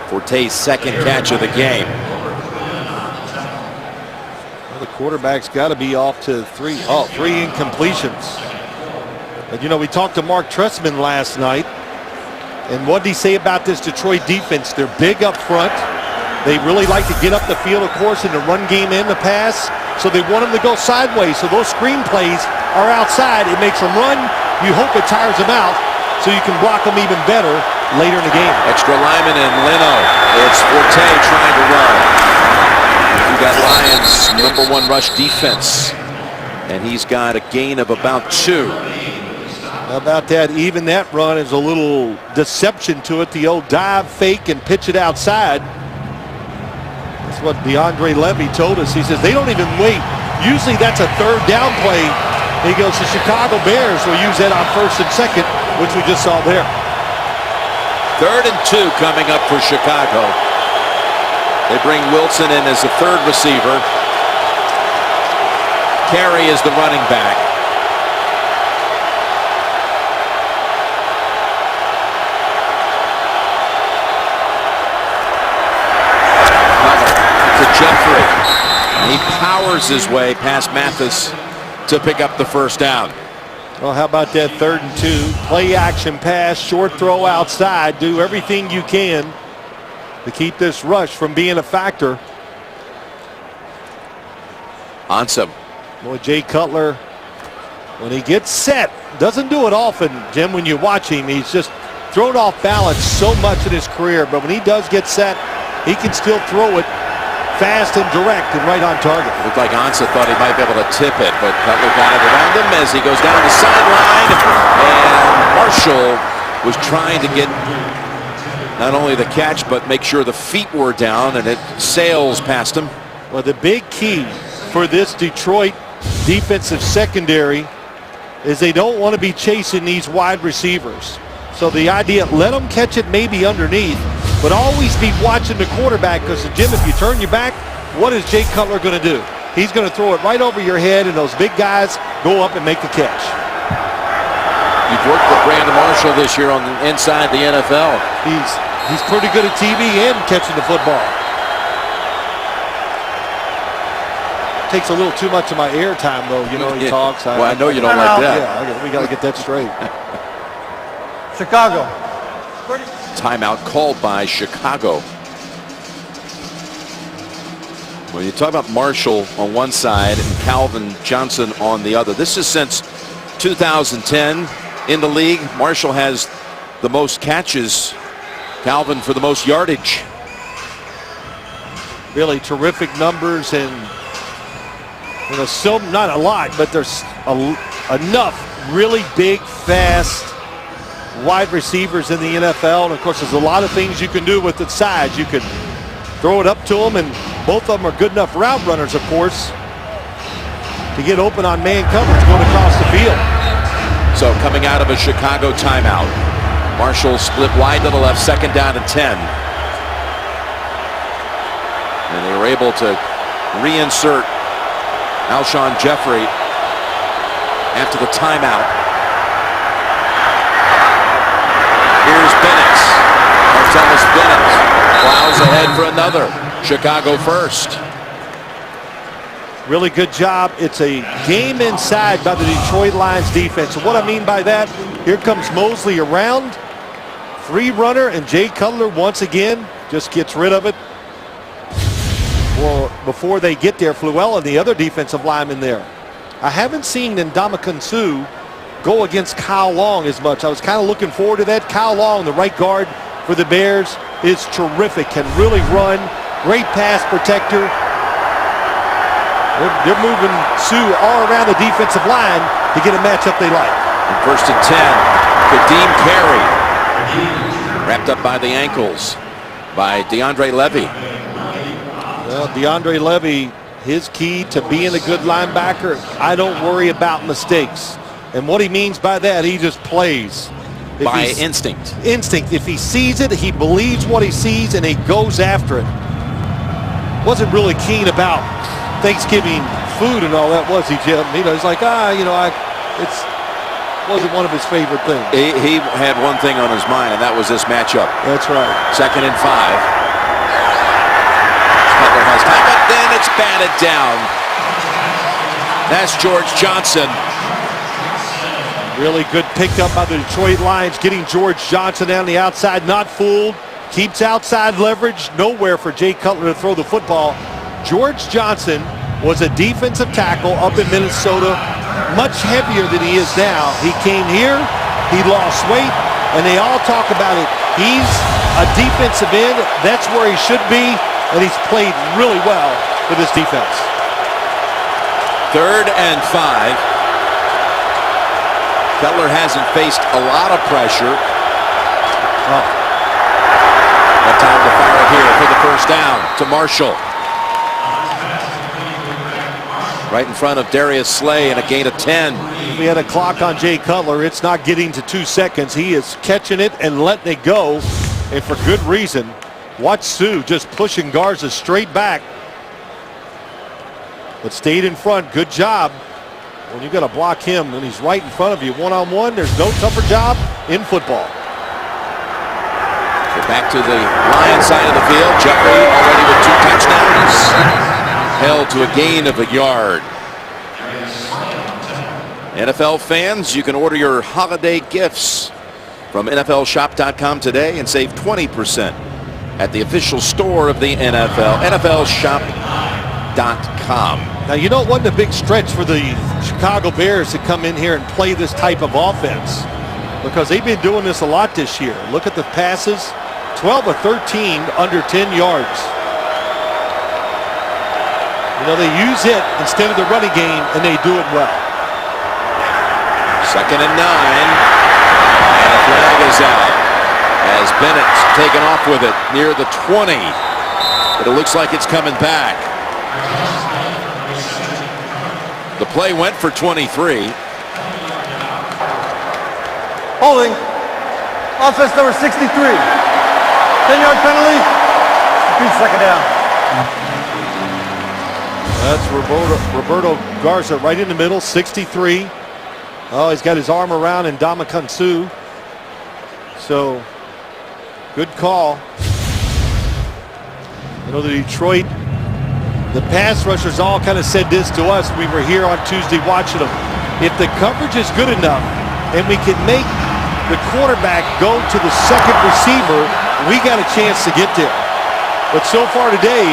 I: Forte's second catch of the game.
J: Well, the quarterback's got to be off to 3 incompletions. And you know, we talked to Mark Trestman last night, and what did he say about this Detroit defense? They're big up front. They really like to get up the field, of course, in the run game and the pass. So they want them to go sideways. So those screen plays are outside. It makes them run. You hope it tires them out so you can block them even better later in the game.
I: Extra lineman and Leno. It's Forte trying to run. You got Lions' #1 rush defense. And he's got a gain of about 2.
J: How about that? Even that run is a little deception to it. The old dive, fake, and pitch it outside. That's what DeAndre Levy told us. He says they don't even wait. Usually that's a 3rd down play. He goes, the Chicago Bears will use that on 1st and 2nd, which we just saw there.
I: 3rd and 2 coming up for Chicago. They bring Wilson in as the 3rd receiver. Carey is the running back. Jeffrey. He powers his way past Mathis to pick up the first down.
J: Well, how about that 3rd and 2? Play action pass, short throw outside. Do everything you can to keep this rush from being a factor.
I: Ansah.
J: Boy, Jay Cutler, when he gets set, doesn't do it often, Jim, when you watch him. He's just thrown off balance so much in his career. But when he does get set, he can still throw it fast and direct and right on target.
I: Looked like Ansah thought he might be able to tip it, but Cutler got it around him as he goes down the sideline. And Marshall was trying to get not only the catch, but make sure the feet were down, and it sails past him.
J: Well, the big key for this Detroit defensive secondary is they don't want to be chasing these wide receivers. So the idea, let them catch it maybe underneath, but always be watching the quarterback, because, Jim, if you turn your back, what is Jay Cutler going to do? He's going to throw it right over your head, and those big guys go up and make the catch.
I: You've worked with Brandon Marshall this year on the inside the NFL.
J: He's pretty good at TV and catching the football. Takes a little too much of my airtime, though. You know, he talks.
I: Well, I know you don't like that.
J: Yeah, we got to get that straight.
B: Chicago.
I: Timeout called by Chicago. When you talk about Marshall on one side and Calvin Johnson on the other, this is since 2010 in the league. Marshall has the most catches, Calvin for the most yardage.
J: Really terrific numbers, and so not a lot, but there's enough really big, fast wide receivers in the NFL. And of course, there's a lot of things you can do with the size. You can throw it up to them, and both of them are good enough route runners, of course, to get open on man coverage going across the field.
I: So coming out of a Chicago timeout, Marshall split wide to the left, 2nd down and 10. And they were able to reinsert Alshon Jeffrey after the timeout. Here's Bennett. Martellus Bennett plows ahead for another Chicago first.
J: Really good job. It's a game inside by the Detroit Lions defense. And what I mean by that, here comes Mosley around. Free runner, and Jay Cutler once again just gets rid of it. Well, before they get there, Fluella, the other defensive lineman there. I haven't seen Ndamukong Suh go against Kyle Long as much. I was kind of looking forward to that. Kyle Long, the right guard for the Bears, is terrific. Can really run. Great pass protector. They're moving Suh all around the defensive line to get a matchup they like.
I: And 1st and 10. Kadeem Carey. Wrapped up by the ankles by DeAndre Levy.
J: Well, DeAndre Levy, his key to being a good linebacker, I don't worry about mistakes. And what he means by that, he just plays.
I: By instinct.
J: Instinct. If he sees it, he believes what he sees, and he goes after it. Wasn't really keen about Thanksgiving food and all that, was he, Jim? He's like, it wasn't one of his favorite things.
I: He had one thing on his mind, and that was this matchup.
J: That's right.
I: 2nd and 5. Cutler has time, but then it's batted down. That's George Johnson.
J: Really good pickup by the Detroit Lions, getting George Johnson down the outside, not fooled. Keeps outside leverage, nowhere for Jay Cutler to throw the football. George Johnson was a defensive tackle up in Minnesota, much heavier than he is now. He came here, he lost weight, and they all talk about it. He's a defensive end. That's where he should be, and he's played really well for this defense.
I: 3rd and 5. Cutler hasn't faced a lot of pressure. Got time to fire it here for the 1st down to Marshall. Right in front of Darius Slay and a gain of 10.
J: We had a clock on Jay Cutler. It's not getting to 2 seconds. He is catching it and letting it go, and for good reason. Watch Suh just pushing Garza straight back, but stayed in front. Good job. When you got to block him and he's right in front of you one-on-one, there's no tougher job in football.
I: So back to the Lions side of the field. Jeffrey already with 2 touchdowns. Held to a gain of a yard. NFL fans, you can order your holiday gifts from NFLshop.com today and save 20% at the official store of the NFL, NFLshop.com.
J: Now, you know, it wasn't a big stretch for the Chicago Bears to come in here and play this type of offense because they've been doing this a lot this year. Look at the passes, 12 of 13 under 10 yards. You know, they use it instead of the running game, and they do it well.
I: 2nd and 9, and the flag is out as Bennett's taken off with it near the 20, but it looks like it's coming back. The play went for 23.
B: Holding. Offense number 63. 10-yard penalty. Repeat 2nd down.
J: That's Roberto Garza right in the middle, 63. Oh, he's got his arm around Ndamukong Suh. So, good call. You know, the Detroit, the pass rushers all kind of said this to us. We were here on Tuesday watching them. If the coverage is good enough and we can make the quarterback go to the second receiver, we got a chance to get there. But so far today,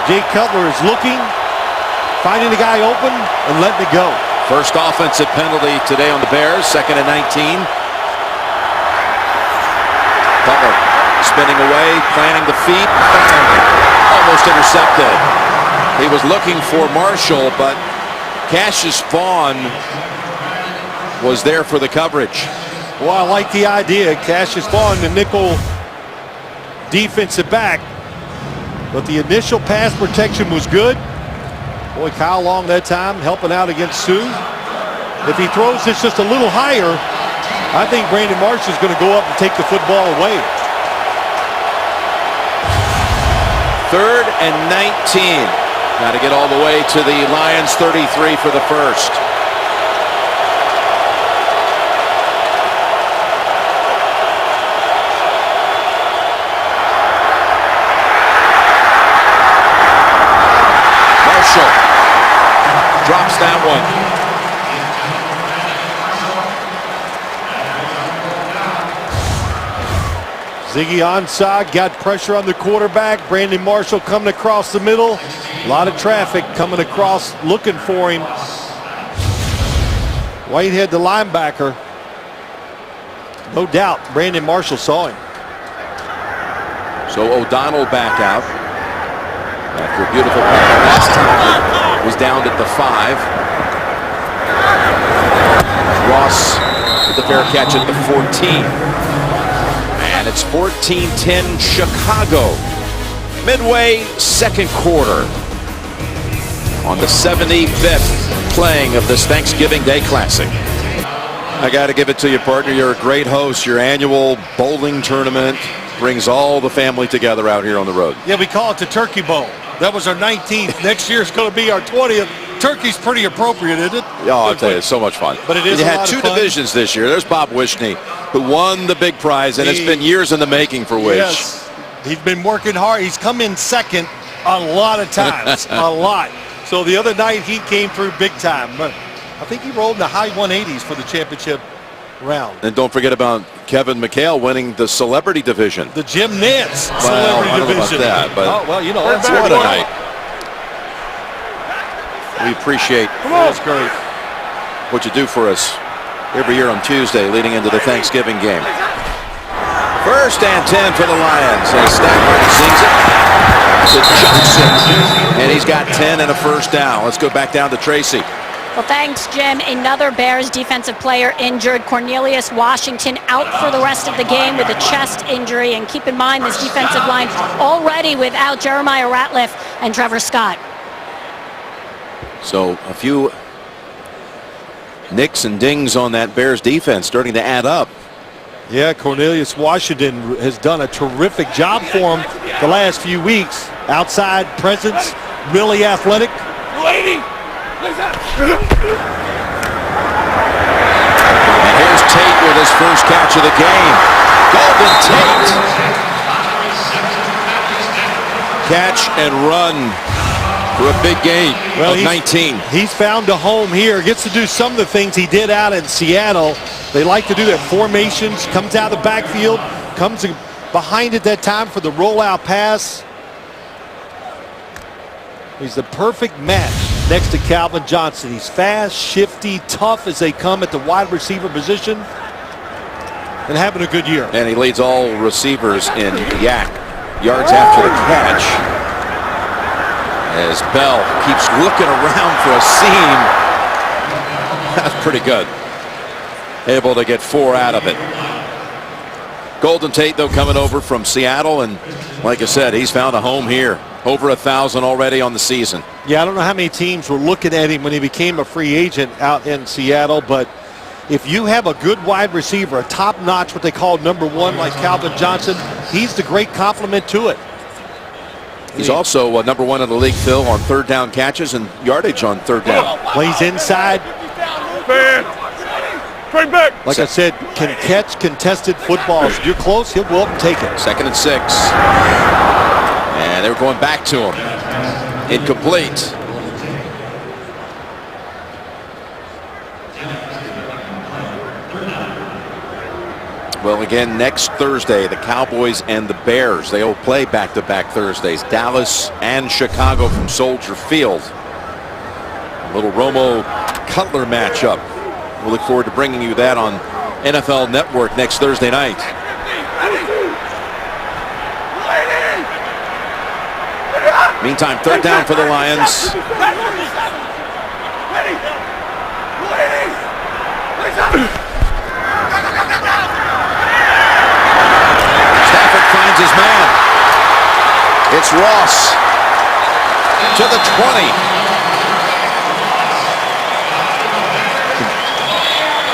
J: Jay Cutler is looking, finding the guy open, and letting it go.
I: First offensive penalty today on the Bears, 2nd and 19. Cutler spinning away, planting the feet, almost intercepted. He was looking for Marshall, but Cassius Vaughn was there for the coverage.
J: Well, I like the idea. Cassius Vaughn, the nickel defensive back. But the initial pass protection was good. Boy, Kyle Long that time helping out against Suh. If he throws this just a little higher, I think Brandon Marshall is going to go up and take the football away.
I: 3rd and 19. Got to get all the way to the Lions 33 for the first. Marshall drops that one.
J: Ziggy Ansah got pressure on the quarterback. Brandon Marshall coming across the middle. A lot of traffic coming across looking for him. Whitehead, the linebacker. No doubt Brandon Marshall saw him.
I: So O'Donnell back out. After a beautiful play last time, was down at the 5. Ross with the fair catch at the 14. And it's 14-10 Chicago. Midway, 2nd quarter. On the 75th playing of this Thanksgiving Day Classic. I got to give it to you, partner. You're a great host. Your annual bowling tournament brings all the family together out here on the road.
J: Yeah, we call it the Turkey Bowl. That was our 19th. Next year's going to be our 20th. Turkey's pretty appropriate, isn't it?
I: Yeah, I'll tell you, it's so much fun.
J: But it is
I: You
J: a
I: had
J: lot of
I: 2
J: fun.
I: divisions this year. There's Bob Wishney, who won the big prize, and it's been years in the making for Wish.
J: Yes, he's been working hard. He's come in second a lot of times, a lot. So the other night he came through big time. But I think he rolled in the high 180s for the championship round.
I: And don't forget about Kevin McHale winning the celebrity division.
J: The Jim Nantz
I: Well,
J: celebrity
I: I don't know about
J: division.
I: that, but
J: oh, well, you know, that's
I: what a night. We appreciate
J: great
I: what you do for us every year on Tuesday leading into the Thanksgiving game. 1st and 10 for the Lions. And Stafford sings it to Johnson, and he's got 10 and a first down. Let's go back down to Tracy.
L: Well, thanks, Jim. Another Bears defensive player injured. Cornelius Washington out for the rest of the game with a chest injury. And keep in mind, this defensive line already without Jeremiah Ratliff and Trevor Scott.
I: So a few nicks and dings on that Bears defense starting to add up.
J: Yeah, Cornelius Washington has done a terrific job for him the last few weeks. Outside presence, really athletic.
K: Lady!
I: And here's Tate with his first catch of the game. Golden Tate. Catch and run for a big gain of 19.
J: He's found a home here. Gets to do some of the things he did out in Seattle. They like to do that formations, comes out of the backfield, comes behind at that time for the rollout pass. He's the perfect match next to Calvin Johnson. He's fast, shifty, tough as they come at the wide receiver position, and having a good year.
I: And he leads all receivers in YAC yards after the catch, as Bell keeps looking around for a seam. That's pretty good. Able to get 4 out of it. Golden Tate, though, coming over from Seattle, and like I said, he's found a home here. Over 1,000 already on the season.
J: Yeah, I don't know how many teams were looking at him when he became a free agent out in Seattle, but if you have a good wide receiver, a top-notch, what they call #1, like Calvin Johnson, he's the great complement to it.
I: He's also #1 in the league, Phil, on 3rd down catches and yardage on 3rd down.
J: Plays inside. Like I said, can catch contested footballs. If you're close, he'll go up and take it.
I: 2nd and 6. And they're going back to him. Incomplete. Well, again, next Thursday, the Cowboys and the Bears. They will play back-to-back Thursdays. Dallas and Chicago from Soldier Field. A little Romo Cutler matchup. We'll look forward to bringing you that on NFL Network next Thursday night. Meantime, 3rd down for the Lions. Stafford finds his man. It's Ross to the 20.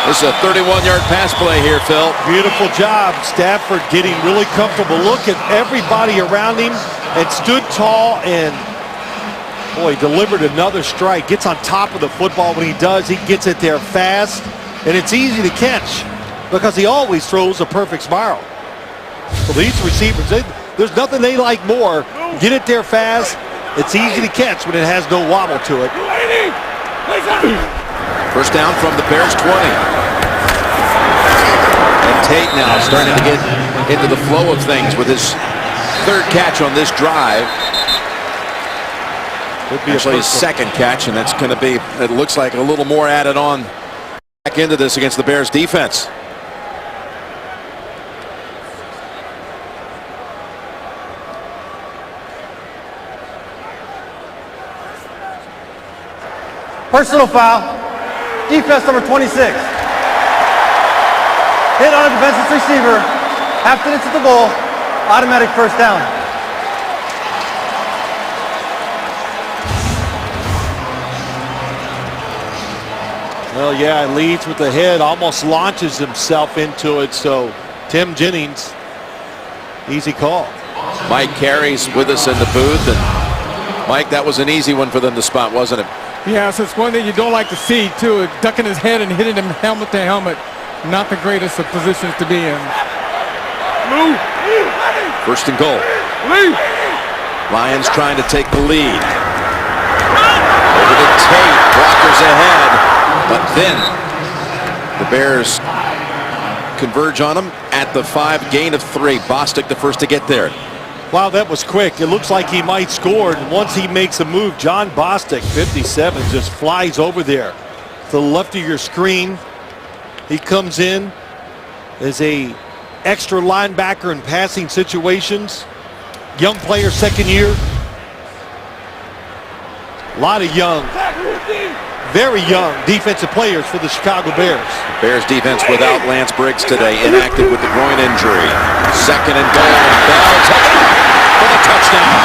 I: This is a 31-yard pass play here, Phil.
J: Beautiful job. Stafford getting really comfortable. Look at everybody around him and stood tall, and boy, delivered another strike. Gets on top of the football. When he does, he gets it there fast, and it's easy to catch because he always throws a perfect spiral. So these receivers, there's nothing they like more. Get it there fast. It's easy to catch when it has no wobble to it.
I: First down from the Bears 20. And Tate now starting to get into the flow of things with his 3rd catch on this drive. Could be actually his 2nd catch, and that's going to be, it looks like, a little more added on back into this against the Bears defense.
B: Personal foul. Defense number 26. Hit on a defenseless receiver. After it's at the goal. Automatic 1st down.
J: Well, yeah, leads with the head, almost launches himself into it. So Tim Jennings, easy call.
I: Mike Carey's with us in the booth, and Mike, that was an easy one for them to spot, wasn't it?
N: Yeah, so it's one that you don't like to see, too. Ducking his head and hitting him helmet to helmet. Not the greatest of positions to be in.
I: 1st and goal. Lions trying to take the lead. Over to Tate. Blockers ahead. But then the Bears converge on him at the 5, gain of 3. Bostic the first to get there.
J: Wow, that was quick. It looks like he might score. And once he makes a move, John Bostic, 57, just flies over there to the left of your screen. He comes in as a extra linebacker in passing situations. Young player, 2nd year. A lot of young, very young defensive players for the Chicago Bears.
I: Bears defense without Lance Briggs today, inactive with the groin injury. 2nd and goal, and Bell taken off for the touchdown.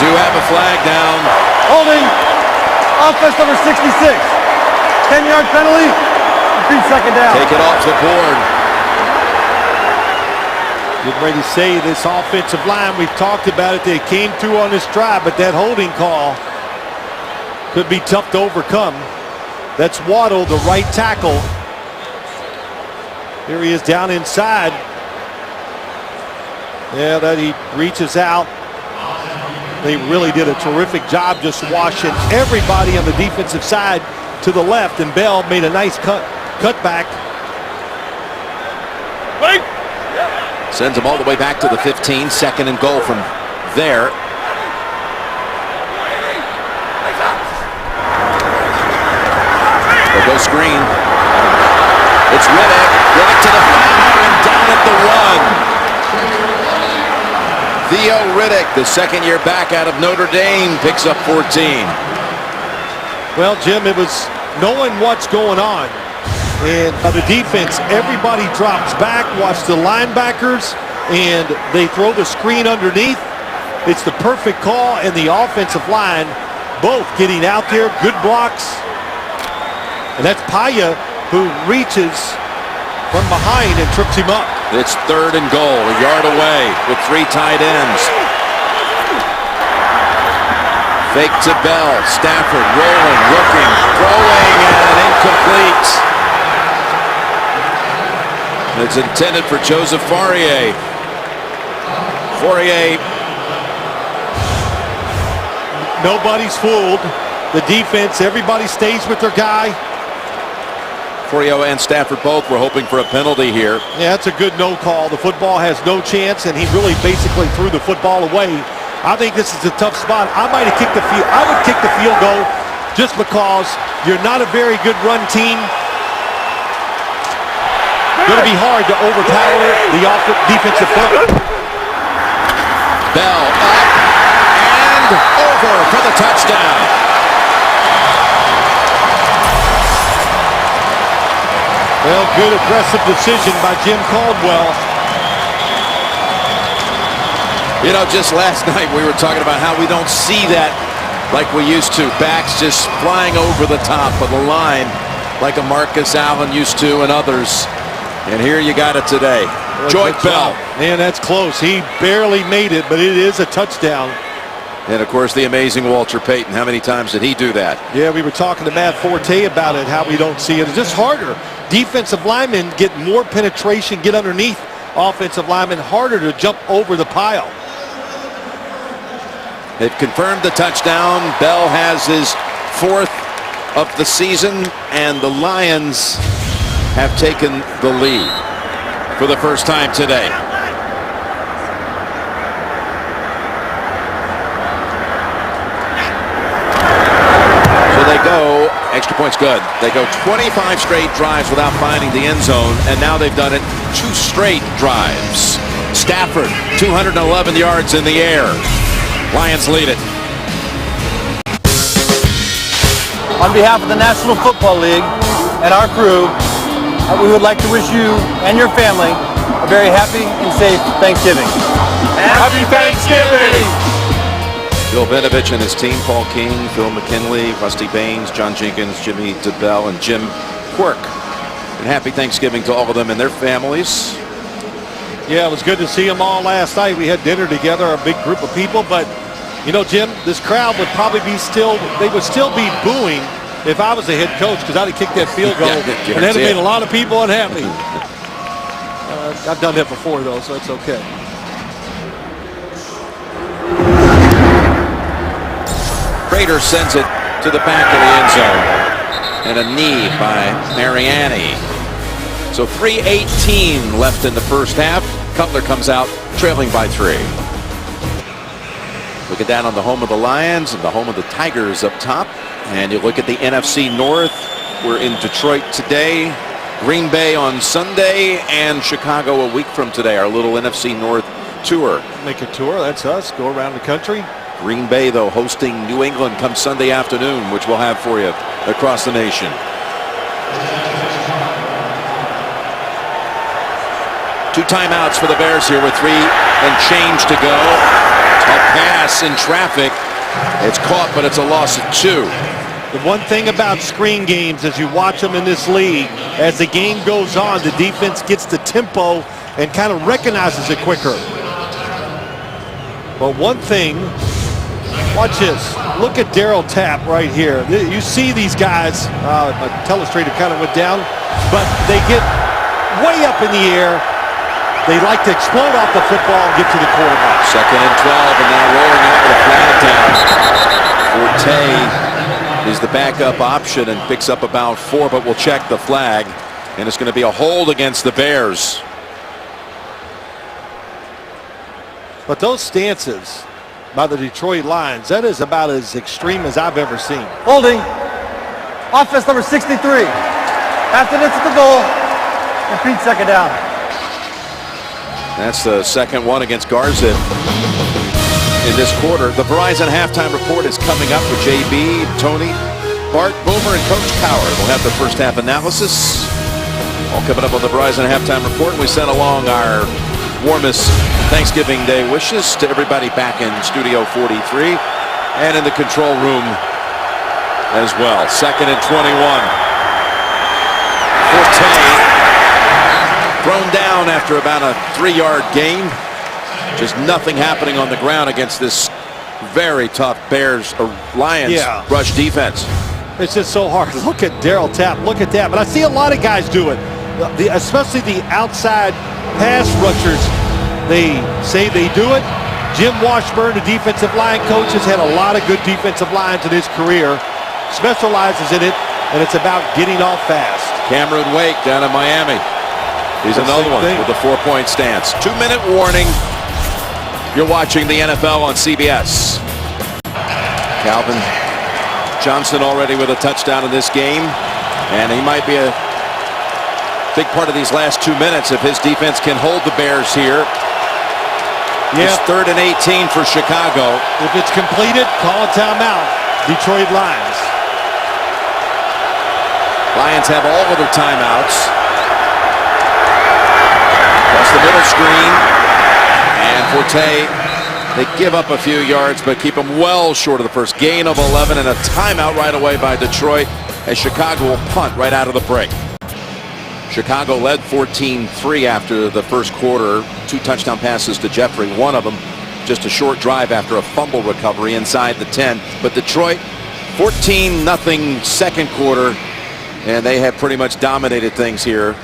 I: Do have a flag down.
B: Holding. Offense number 66. 10-yard penalty. Repeat 2nd down.
I: Take it off the board.
J: Getting ready to say this offensive line, we've talked about it, they came through on this drive, but that holding call could be tough to overcome. That's Waddle, the right tackle. Here he is down inside. Yeah, that he reaches out, They really did a terrific job just washing everybody on the defensive side to the left, and Bell made a nice cut back.
I: Sends them all the way back to the 15. 2nd and goal from there. They'll go screen. It's Riddick. Riddick to the 5 and down at the 1. Theo Riddick, the second-year back out of Notre Dame, picks up 14.
J: Well, Jim, it was knowing what's going on. And the defense, everybody drops back, watch the linebackers, and they throw the screen underneath. It's the perfect call, and the offensive line both getting out there, good blocks. And that's Paya who reaches from behind and trips him up.
I: It's 3rd and goal, a yard away with 3 tight ends. Fake to Bell. Stafford rolling, looking, throwing, and incomplete. It's intended for Joseph Fourier. Fourier.
J: Nobody's fooled. The defense, everybody stays with their guy.
I: Fourier and Stafford both were hoping for a penalty here.
J: Yeah, that's a good no call. The football has no chance, and he really basically threw the football away. I think this is a tough spot. I might have kicked the field. I would kick the field goal just because you're not a very good run team. Going to be hard to overpower the defensive front.
I: Bell up and over for the touchdown.
J: Well, good aggressive decision by Jim Caldwell.
I: You know, just last night we were talking about how we don't see that like we used to. Backs just flying over the top of the line like a Marcus Allen used to and others. And here you got it today. Joique Bell.
J: Man, that's close. He barely made it, but it is a touchdown.
I: And, of course, the amazing Walter Payton. How many times did he do that?
J: Yeah, we were talking to Matt Forte about it, how we don't see it. It's just harder. Defensive linemen get more penetration, get underneath offensive linemen, harder to jump over the pile.
I: They've confirmed the touchdown. Bell has his 4th of the season, and the Lions have taken the lead for the first time today. So they go, extra points good. They go 25 straight drives without finding the end zone, and now they've done it 2 straight drives. Stafford, 211 yards in the air. Lions lead it.
B: On behalf of the National Football League and our crew, we would like to wish you and your family a very happy and safe Thanksgiving.
H: Happy Thanksgiving!
I: Bill Vinovich and his team, Paul King, Phil McKinley, Rusty Baines, John Jenkins, Jimmy DeBell, and Jim Quirk. And happy Thanksgiving to all of them and their families.
J: Yeah, it was good to see them all last night. We had dinner together, a big group of people. But, you know, Jim, this crowd would probably be they would still be booing if I was the head coach, because I'd have kicked that field goal. And that'd have made a lot of people unhappy. I've done that before, though, so it's okay.
I: Prater sends it to the back of the end zone. And a knee by Mariani. So 3:18 left in the first half. Cutler comes out trailing by 3. Look at that on the home of the Lions and the home of the Tigers up top. And you look at the NFC North. We're in Detroit today, Green Bay on Sunday, and Chicago a week from today. Our little NFC North tour.
J: Make a tour, that's us. Go around the country.
I: Green Bay, though, hosting New England come Sunday afternoon, which we'll have for you across the nation. 2 timeouts for the Bears here with 3 and change to go. A pass in traffic. It's caught, but it's a loss of 2.
J: The one thing about screen games, as you watch them in this league, as the game goes on, the defense gets the tempo and kind of recognizes it quicker. But one thing, watch this. Look at Darryl Tapp right here. You see these guys, my telestrator kind of went down, but they get way up in the air, They like to explode off the football and get to the quarterback.
I: 2nd and 12, and now rolling out with a flag down. Forte is the backup option and picks up about 4, but we'll check the flag. And it's going to be a hold against the Bears.
J: But those stances by the Detroit Lions, that is about as extreme as I've ever seen.
B: Holding. Offense number 63. After this is the goal. Repeat 2nd down.
I: That's the second one against Garza in this quarter. The Verizon halftime report is coming up with JB, Tony, Bart, Boomer, and Coach Cowher. We'll have the first half analysis. All coming up on the Verizon halftime report. We sent along our warmest Thanksgiving Day wishes to everybody back in Studio 43 and in the control room as well. 2nd and 21. Forte thrown down after about a 3-yard gain. Just nothing happening on the ground against this very tough Lions rush defense.
J: It's just so hard. Look at Darryl Tapp. Look at that. But I see a lot of guys do it, especially the outside pass rushers. They say they do it. Jim Washburn, the defensive line coach, has had a lot of good defensive lines in his career. Specializes in it, and it's about getting off fast.
I: Cameron Wake down in Miami. He's another one with a 4-point stance. 2-minute warning. You're watching the NFL on CBS. Calvin Johnson already with a touchdown in this game, and he might be a big part of these last 2 minutes if his defense can hold the Bears here. It's 3rd and 18 for Chicago.
J: If it's completed, call a timeout. Detroit Lions.
I: Lions have all of their timeouts. Across the middle screen, and Forte, they give up a few yards but keep them well short of the first. Gain of 11 and a timeout right away by Detroit as Chicago will punt right out of the break. Chicago led 14-3 after the first quarter. 2 touchdown passes to Jeffrey, one of them just a short drive after a fumble recovery inside the 10. But Detroit 14-0 second quarter, and they have pretty much dominated things here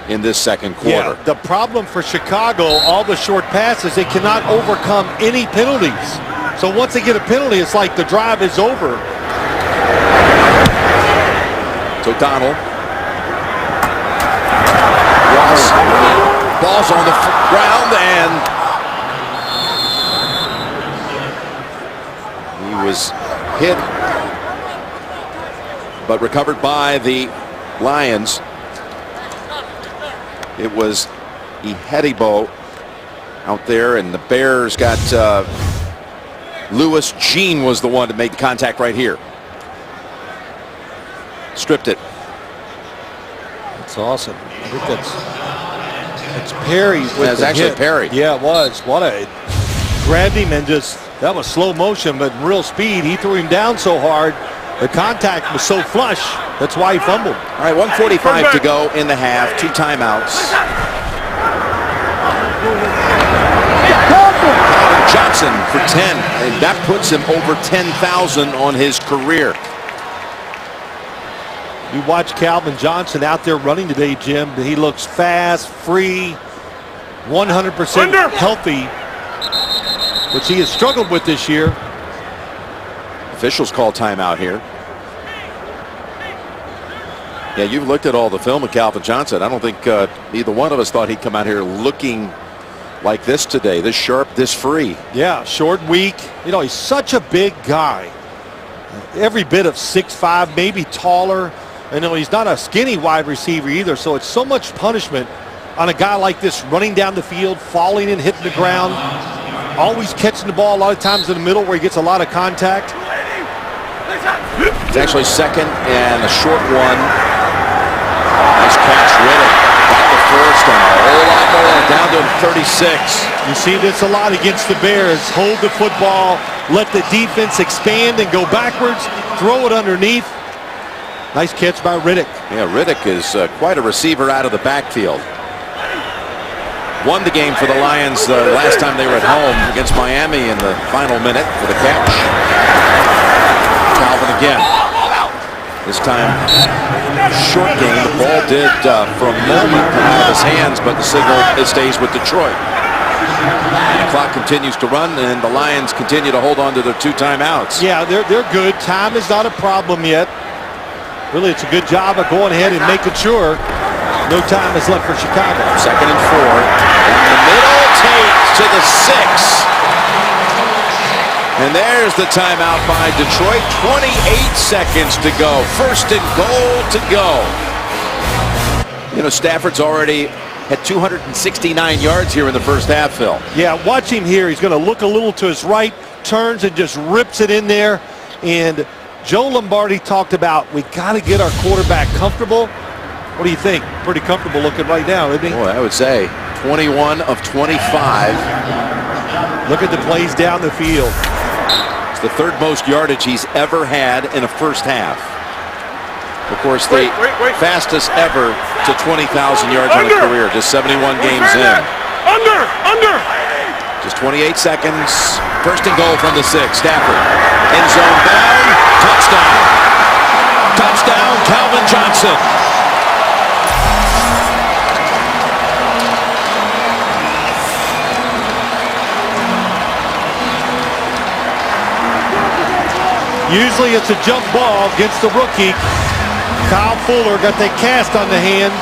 I: in this second quarter.
J: Yeah, the problem for Chicago, all the short passes, they cannot overcome any penalties. So once they get a penalty, it's like the drive is over.
I: So Donald. Ross. Ball's on the ground, and he was hit, but recovered by the Lions. It was Ihedibo out there, and the Bears got Lewis. Jean was the one to make the contact right here. Stripped it.
J: That's awesome. I think that's Perry.
I: That's actually Perry.
J: Yeah, it was. What a grabbed him and just, that was slow motion, but in real speed. He threw him down so hard. The contact was so flush. That's why he fumbled.
I: All right, 1:45 to go in the half. 2 timeouts. Calvin Johnson for 10, and that puts him over 10,000 on his career.
J: You watch Calvin Johnson out there running today, Jim. He looks fast, free, 100% healthy, which he has struggled with this year.
I: Officials call timeout here. Yeah, you've looked at all the film of Calvin Johnson. I don't think either one of us thought he'd come out here looking like this today, this sharp, this free.
J: Yeah, short, weak. You know, he's such a big guy. Every bit of 6'5", maybe taller. You know, he's not a skinny wide receiver either, so it's so much punishment on a guy like this running down the field, falling and hitting the ground, always catching the ball a lot of times in the middle where he gets a lot of contact.
I: It's actually second and a short one. Nice catch, Riddick. Got the first and a whole lot more, down to 36.
J: You see this a lot against the Bears. Hold the football, let the defense expand and go backwards, throw it underneath. Nice catch by Riddick.
I: Yeah, Riddick is quite a receiver out of the backfield. Won the game for the Lions last time they were at home against Miami in the final minute for the catch. Calvin again. This time short game. The ball did, for a moment, come out of his hands, but the signal, it stays with Detroit. The clock continues to run, and the Lions continue to hold on to their 2 timeouts.
J: Yeah, they're good. Time is not a problem yet. Really, it's a good job of going ahead and making sure no time is left for Chicago.
I: 2nd and 4. In the middle, Tate to the 6. And there's the timeout by Detroit. 28 seconds to go. 1st and goal to go. You know, Stafford's already had 269 yards here in the first half, Phil.
J: Yeah, watch him here. He's going to look a little to his right, turns and just rips it in there. And Joe Lombardi talked about, we got to get our quarterback comfortable. What do you think? Pretty comfortable looking right now, isn't he?
I: Boy, I would say 21 of 25.
J: Look at the plays down the field.
I: It's the 3rd most yardage he's ever had in a first half. Of course, the fastest ever to 20,000 yards in a career, just 71 games in.
H: Under!
I: Just 28 seconds. 1st and goal from the 6. Stafford. End zone bound. Touchdown. Touchdown, Calvin Johnson.
J: Usually it's a jump ball against the rookie. Kyle Fuller got that cast on the hand.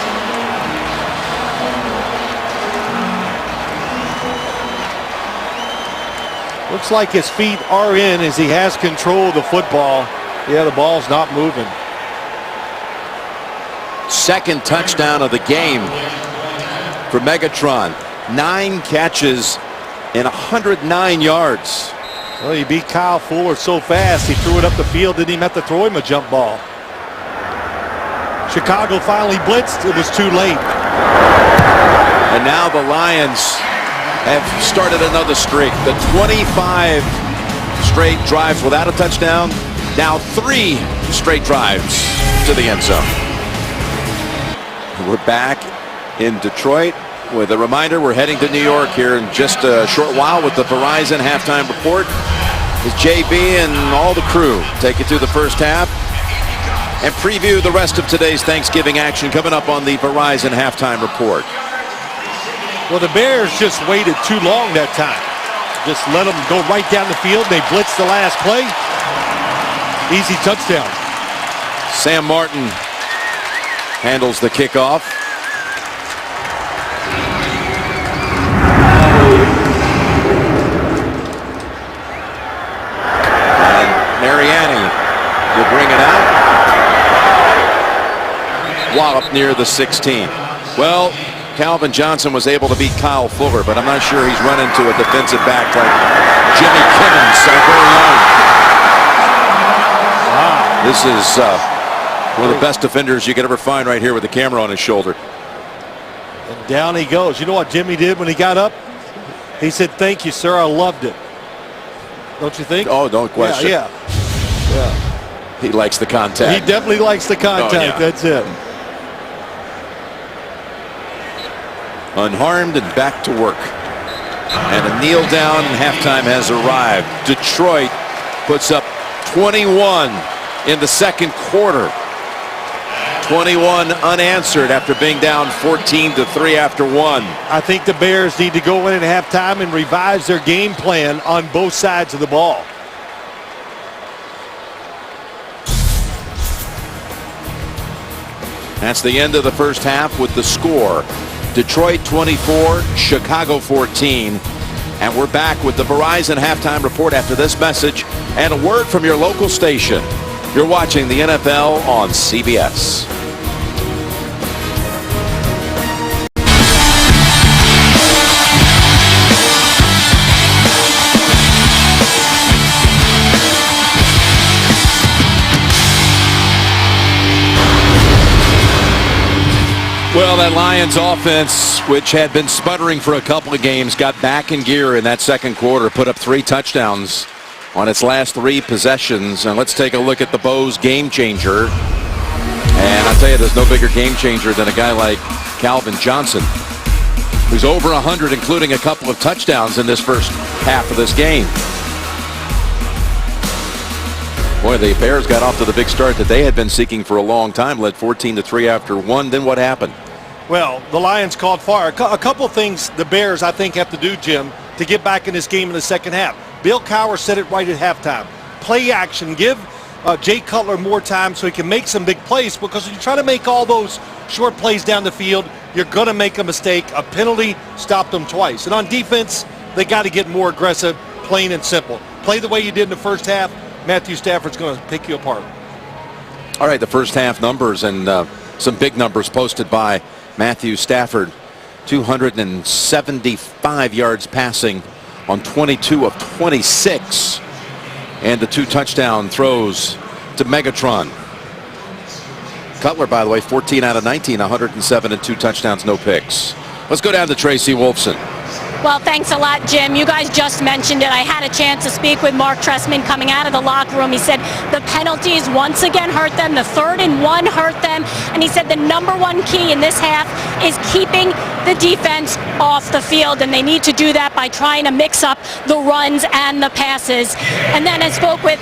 J: Looks like his feet are in as he has control of the football. Yeah, the ball's not moving.
I: 2nd touchdown of the game for Megatron. 9 catches and 109 yards.
J: Well, he beat Kyle Fuller so fast, he threw it up the field, didn't even have to throw him a jump ball. Chicago finally blitzed, it was too late.
I: And now the Lions have started another streak. The 25 straight drives without a touchdown. Now 3 straight drives to the end zone. We're back in Detroit with a reminder we're heading to New York here in just a short while with the Verizon halftime report. With JB and all the crew take you through the first half and preview the rest of today's Thanksgiving action coming up on the Verizon halftime report.
J: Well, the Bears just waited too long that time. Just let them go right down the field. They blitzed the last play. Easy touchdown.
I: Sam Martin handles the kickoff. And Mariani will bring it out. Wallop near the 16. Well, Calvin Johnson was able to beat Kyle Fuller, but I'm not sure he's run into a defensive back like Jimmy Kimmons, our very own. Wow. This is one of the best defenders you could ever find right here with the camera on his shoulder.
J: And down he goes. You know what Jimmy did when he got up? He said, "Thank you, sir. I loved it." Don't you think?
I: Oh, don't question.
J: Yeah.
I: He likes the contact.
J: He definitely likes the contact.
I: Oh, yeah.
J: That's it.
I: Unharmed and back to work. And a kneel down and halftime has arrived. Detroit puts up 21 in the second quarter. 21 unanswered after being down 14-3 after 1.
J: I think the Bears need to go in at halftime and revise their game plan on both sides of the ball.
I: That's the end of the first half with the score. Detroit 24, Chicago 14. And we're back with the Verizon halftime report after this message and a word from your local station. You're watching the NFL on CBS. Well, that Lions offense, which had been sputtering for a couple of games, got back in gear in that second quarter, put up 3 touchdowns on its last 3 possessions. And let's take a look at the Bows game changer. And I'll tell you, there's no bigger game changer than a guy like Calvin Johnson, who's over 100, including a couple of touchdowns in this first half of this game. Boy, the Bears got off to the big start that they had been seeking for a long time, led 14-3 after one. Then what happened?
J: Well, the Lions caught fire. A couple things the Bears, I think, have to do, Jim, to get back in this game in the second half. Bill Cowher said it right at halftime. Play action. Give Jay Cutler more time so he can make some big plays, because when you try to make all those short plays down the field, you're going to make a mistake. A penalty stopped them twice. And on defense, they got to get more aggressive, plain and simple. Play the way you did in the first half. Matthew Stafford's going to pick you apart.
I: All right, the first half numbers and some big numbers posted by Matthew Stafford. 275 yards passing on 22 of 26. And the 2 touchdown throws to Megatron. Cutler, by the way, 14 out of 19, 107 and 2 touchdowns, no picks. Let's go down to Tracy Wolfson.
L: Well, thanks a lot, Jim. You guys just mentioned it. I had a chance to speak with Mark Trestman coming out of the locker room. He said the penalties once again hurt them. The 3rd and 1 hurt them. And he said the #1 key in this half is keeping the defense off the field. And they need to do that by trying to mix up the runs and the passes. And then I spoke with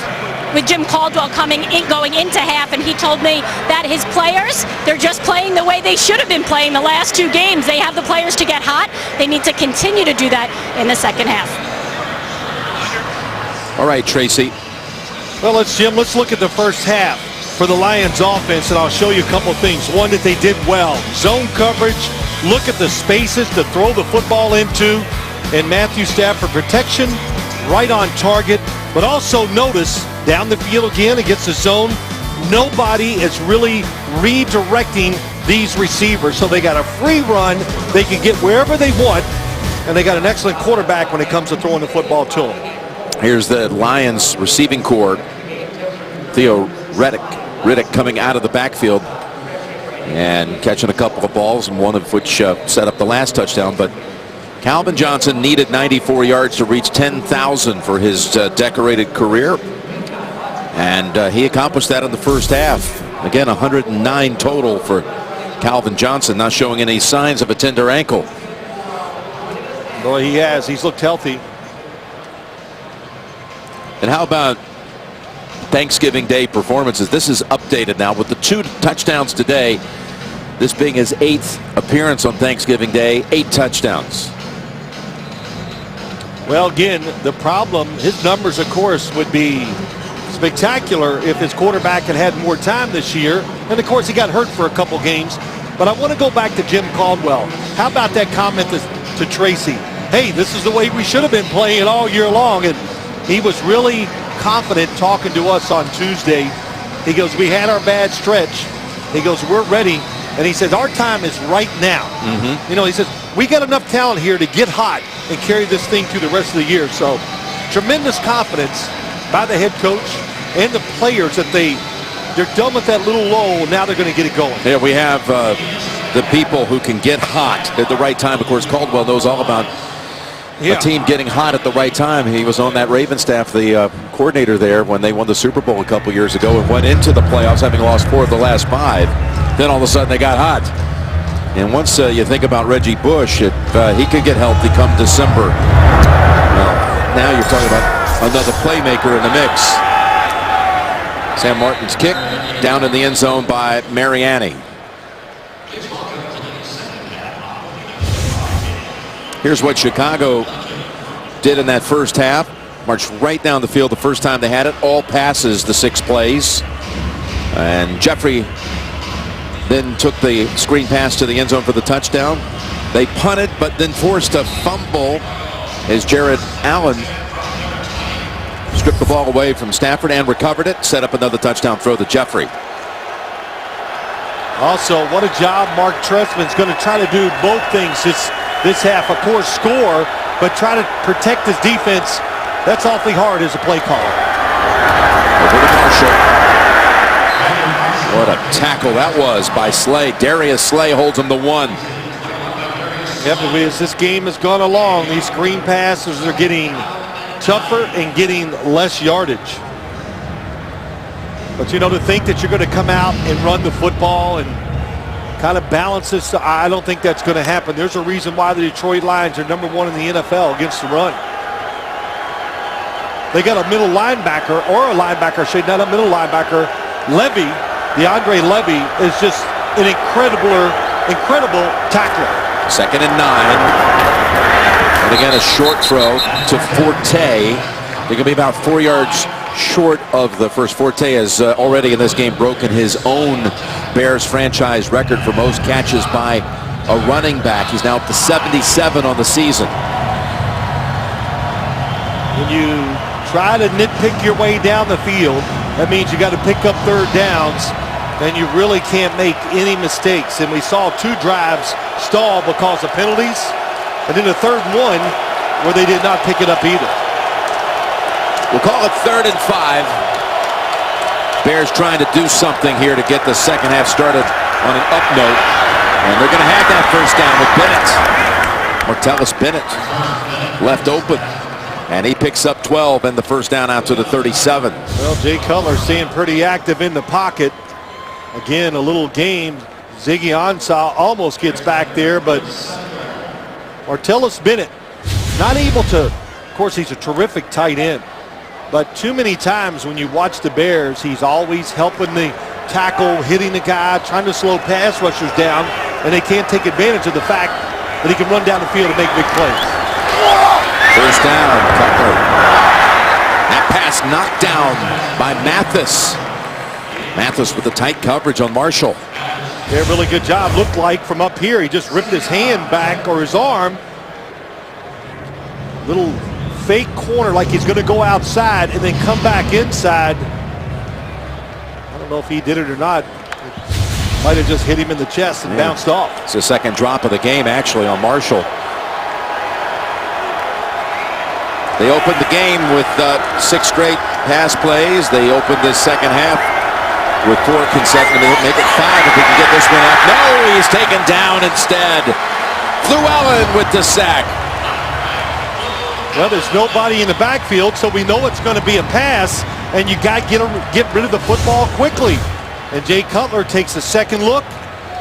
L: Jim Caldwell going into half, and he told me that his players, they're just playing the way they should have been playing the last 2 games. They have the players to get hot. They need to continue to do that in the second half.
I: All right, Tracy.
J: Well, Jim, let's look at the first half for the Lions offense, and I'll show you a couple of things. One, that they did well. Zone coverage, look at the spaces to throw the football into, and Matthew Stafford protection right on target. But also notice down the field again against the zone, nobody is really redirecting these receivers. So they got a free run. They can get wherever they want, and they got an excellent quarterback when it comes to throwing the football to them.
I: Here's the Lions receiving corps. Theo Riddick coming out of the backfield and catching a couple of balls, and one of which set up the last touchdown. But Calvin Johnson needed 94 yards to reach 10,000 for his decorated career. And he accomplished that in the first half. Again, 109 total for Calvin Johnson, not showing any signs of a tender ankle.
J: Boy, he has. He's looked healthy.
I: And how about Thanksgiving Day performances? This is updated now with the 2 touchdowns today. This being his 8th appearance on Thanksgiving Day, 8 touchdowns.
J: Well, again, the problem, his numbers, of course, would be spectacular if his quarterback had more time this year. And, of course, he got hurt for a couple games. But I want to go back to Jim Caldwell. How about that comment to Tracy? Hey, this is the way we should have been playing all year long. And he was really confident talking to us on Tuesday. He goes, we had our bad stretch. He goes, we're ready. And he says, our time is right now. You know, he says, we got enough talent here to get hot and carry this thing through the rest of the year. So tremendous confidence by the head coach and the players that they're done with that little lull. Now they're going to get it going.
I: Yeah, we have the people who can get hot at the right time. Of course, Caldwell knows all about a team getting hot at the right time. He was on that Ravens staff, the coordinator there, when they won the Super Bowl a couple years ago and went into the playoffs having lost 4 of the last 5. Then all of a sudden they got hot. And once you think about Reggie Bush, he could get healthy come December. Well, now you're talking about another playmaker in the mix. Sam Martin's kick down in the end zone by Mariani. Here's what Chicago did in that first half. Marched right down the field the first time they had it. All passes the 6 plays. And Jeffrey then took the screen pass to the end zone for the touchdown. They punted, but then forced a fumble as Jared Allen stripped the ball away from Stafford and recovered it. Set up another touchdown throw to Jeffrey.
J: Also, what a job Mark Trestman's going to try to do both things this half. Of course, score, but try to protect his defense. That's awfully hard as a play caller.
I: Over to Marshall. What a tackle that was by Slay. Darius Slay holds him to 1.
J: Yep, as this game has gone along, these screen passes are getting tougher and getting less yardage. But, you know, to think that you're going to come out and run the football and kind of balance this, I don't think that's going to happen. There's a reason why the Detroit Lions are #1 in the NFL against the run. They got a middle linebacker, or a linebacker, not a middle linebacker. Levy, DeAndre Levy, is just an incredible tackler.
I: 2nd and 9. And again, a short throw to Forte. They're going to be about 4 yards short of the first. Forte has already in this game broken his own Bears franchise record for most catches by a running back. He's now up to 77 on the season.
J: When you try to nitpick your way down the field, that means you got to pick up third downs, and you really can't make any mistakes. And we saw 2 drives stall because of penalties, and then the third one where they did not pick it up either.
I: We'll call it 3rd and 5. Bears trying to do something here to get the second half started on an up note. And they're going to have that first down with Bennett. Martellus Bennett left open. And he picks up 12 and the first down out to the 37.
J: Well, Jay Cutler staying pretty active in the pocket. Again, a little game. Ziggy Ansah almost gets back there, but Martellus Bennett not able to. Of course, he's a terrific tight end. But too many times when you watch the Bears, he's always helping the tackle, hitting the guy, trying to slow pass rushers down, and they can't take advantage of the fact that he can run down the field and make big plays.
I: First down, Cutler. That pass knocked down by Mathis. Mathis with the tight coverage on Marshall.
J: Yeah, really good job. Looked like from up here, he just ripped his hand back or his arm. Little fake corner like he's going to go outside and then come back inside. I don't know if he did it or not. It might have just hit him in the chest and bounced off.
I: It's the second drop of the game actually on Marshall. They opened the game with 6 straight pass plays. They opened this second half with 4 consecutive. Make it 5 if he can get this one up. No, he's taken down instead. Llewellyn with the sack.
J: Well, there's nobody in the backfield, so we know it's going to be a pass, and you got to get rid of the football quickly. And Jay Cutler takes a second look,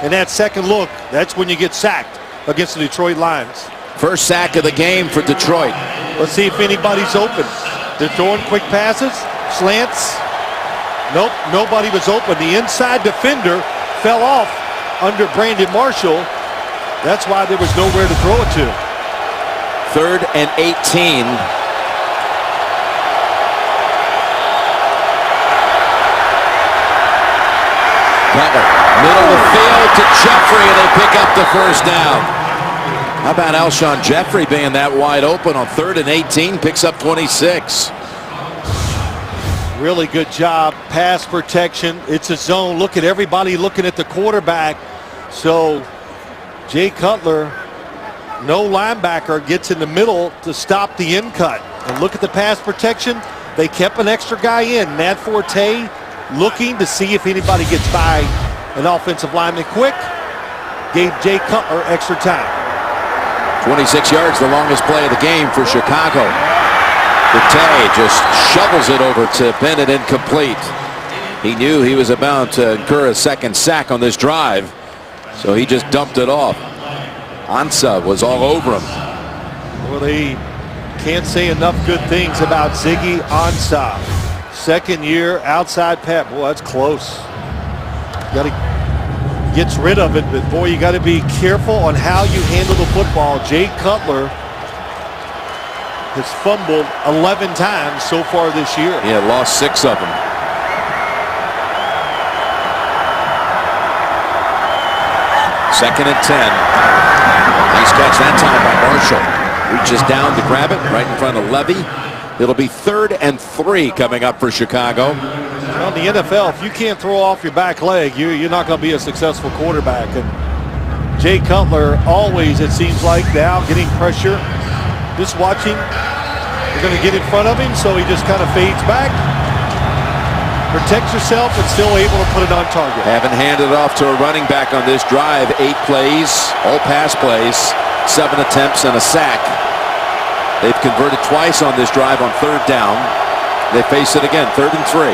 J: and that second look, that's when you get sacked against the Detroit Lions.
I: First sack of the game for Detroit.
J: Let's see if anybody's open. They're throwing quick passes, slants. Nope, nobody was open. The inside defender fell off under Brandon Marshall. That's why there was nowhere to throw it to.
I: 3rd and 18. Cutler, middle of the field to Jeffrey, and they pick up the first down. How about Alshon Jeffrey being that wide open on 3rd and 18, picks up 26.
J: Really good job, pass protection. It's a zone. Look at everybody looking at the quarterback. So Jay Cutler, no linebacker, gets in the middle to stop the in cut. And look at the pass protection. They kept an extra guy in. Matt Forte looking to see if anybody gets by an offensive lineman quick. Gave Jay Cutler extra time.
I: 26 yards, the longest play of the game for Chicago. Forte just shovels it over to Bennett, incomplete. He knew he was about to incur a second sack on this drive, so he just dumped it off. Ansah was all over him.
J: Well, they can't say enough good things about Ziggy Ansah. Second year outside pat. Boy, that's close. Got to gets rid of it, but boy, you got to be careful on how you handle the football. Jay Cutler has fumbled 11 times so far this year.
I: Yeah, lost 6 of them. Second and 10. Nice catch that time by Marshall. Reaches down to grab it right in front of Levy. It'll be 3rd and 3 coming up for Chicago.
J: Well, in the NFL, if you can't throw off your back leg, you're not going to be a successful quarterback. And Jay Cutler always, it seems like, now getting pressure. Just watching. They're going to get in front of him, so he just kind of fades back. Protects yourself and still able to put it on target.
I: Haven't handed it off to a running back on this drive. 8 plays, all pass plays, 7 attempts and a sack. They've converted twice on this drive on 3rd down. They face it again, 3rd and 3.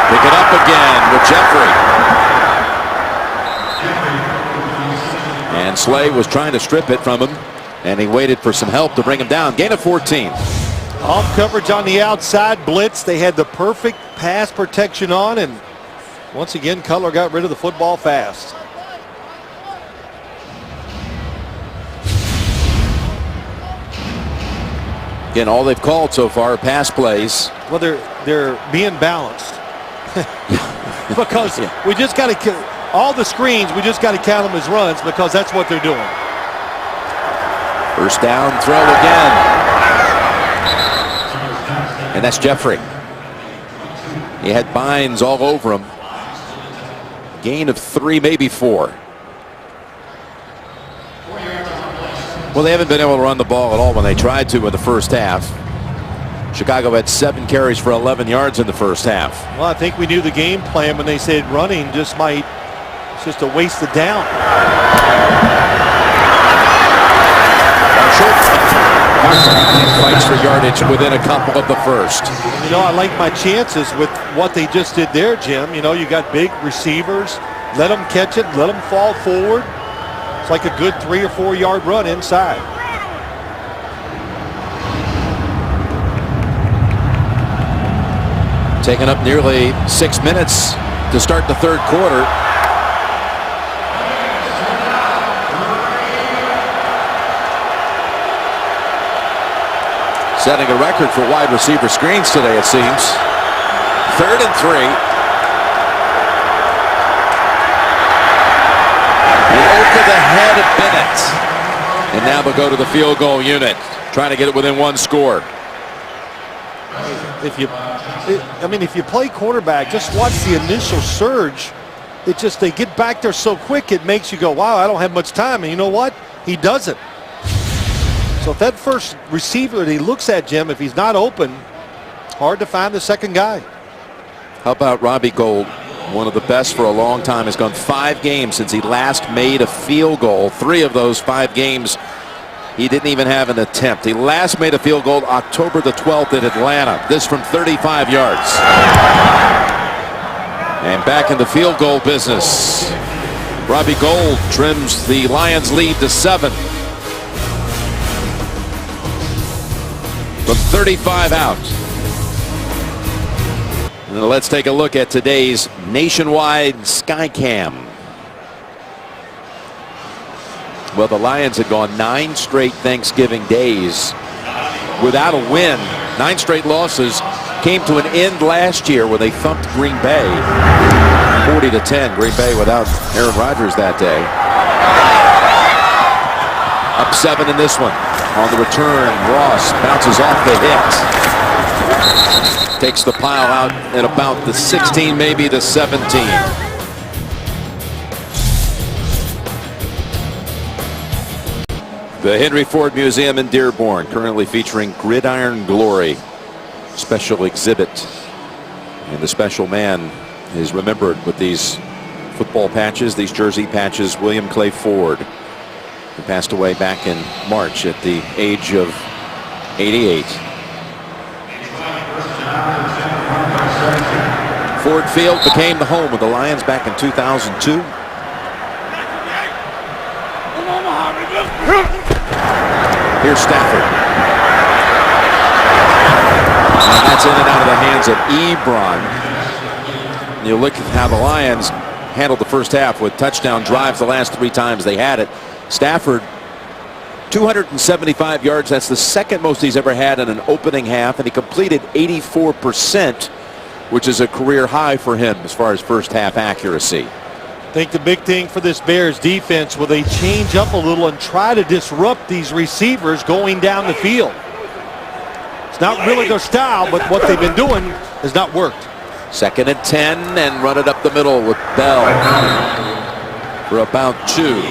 I: Pick it up again with Jeffrey. And Slay was trying to strip it from him. And he waited for some help to bring him down. Gain of 14.
J: Off coverage on the outside, blitz. They had the perfect pass protection on, and once again, Cutler got rid of the football fast.
I: Again, all they've called so far are pass plays.
J: Well, they're being balanced because we just got to all the screens. We just got to count them as runs because that's what they're doing.
I: First down, throw again, and that's Jeffrey. He had Bynes all over him. Gain of 3, maybe 4. Well, they haven't been able to run the ball at all when they tried to in the first half. Chicago had 7 carries for 11 yards in the first half.
J: Well, I think we knew the game plan when they said running it's just a waste of down.
I: Marshall fights for yardage within a couple of the first.
J: You know, I like my chances with what they just did there, Jim. You know, you got big receivers. Let them catch it. Let them fall forward. It's like a good 3 or 4 yard run inside.
I: Taking up nearly 6 minutes to start the third quarter. Setting a record for wide receiver screens today, it seems. 3rd and 3. To the head of Bennett. And now they'll go to the field goal unit, trying to get it within 1 score.
J: If you play quarterback, just watch the initial surge. They get back there so quick, it makes you go, wow, I don't have much time. And you know what? He doesn't. So if that first receiver that he looks at, Jim, if he's not open, hard to find the second guy.
I: How about Robbie Gould? One of the best for a long time. Has gone 5 games since he last made a field goal. 3 of those 5 games, he didn't even have an attempt. He last made a field goal October the 12th in Atlanta. This from 35 yards. And back in the field goal business. Robbie Gould trims the Lions lead to 7. From 35 out. And let's take a look at today's nationwide Skycam. Well, the Lions had gone 9 straight Thanksgiving days without a win. 9 straight losses came to an end last year when they thumped Green Bay 40-10. Green Bay without Aaron Rodgers that day. Up 7 in this one. On the return, Ross bounces off the hit. Takes the pile out at about the 16, maybe the 17. The Henry Ford Museum in Dearborn, currently featuring Gridiron Glory special exhibit. And the special man is remembered with these football patches, these jersey patches, William Clay Ford, who passed away back in March at the age of 88. Ford Field became the home of the Lions back in 2002. Here's Stafford. And that's in and out of the hands of Ebron. You look at how the Lions handled the first half with touchdown drives the last 3 times they had it. Stafford, 275 yards. That's the second most he's ever had in an opening half, and he completed 84%, which is a career high for him as far as first half accuracy.
J: I think the big thing for this Bears defense will they change up a little and try to disrupt these receivers going down the field. It's not really their style, but what they've been doing has not worked.
I: 2nd and 10, and run it up the middle with Bell for about 2.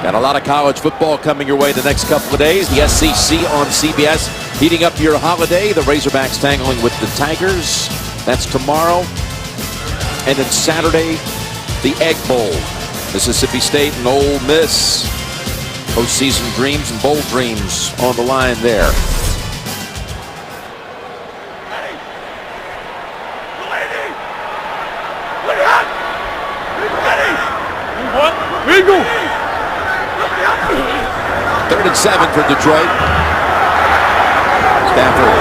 I: Got a lot of college football coming your way the next couple of days. The SEC on CBS heating up to your holiday. The Razorbacks tangling with the Tigers. That's tomorrow. And then Saturday, the Egg Bowl. Mississippi State and Ole Miss. Postseason dreams and bowl dreams on the line there. and 7 for Detroit. Stafford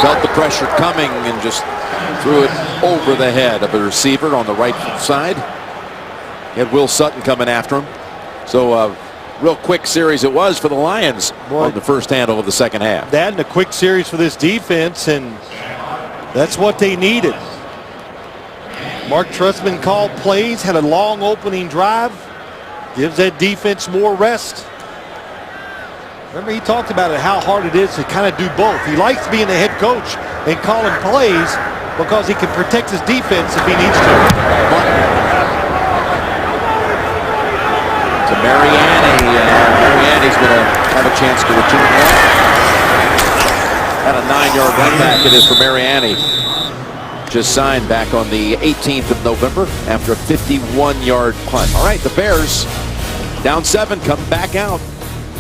I: felt the pressure coming and just threw it over the head of the receiver on the right side. He had Will Sutton coming after him. So a real quick series it was for the Lions on the first handle of the second half.
J: That and a quick series for this defense, and that's what they needed. Mark Trestman called plays, had a long opening drive, gives that defense more rest. Remember, he talked about it, how hard it is to kind of do both. He likes being the head coach and calling plays because he can protect his defense if he needs to.
I: To Mariani, Mariani's going to have a chance to return that. At a 9-yard run back it is for Mariani. Just signed back on the 18th of November after a 51-yard punt. All right, the Bears down 7, come back out.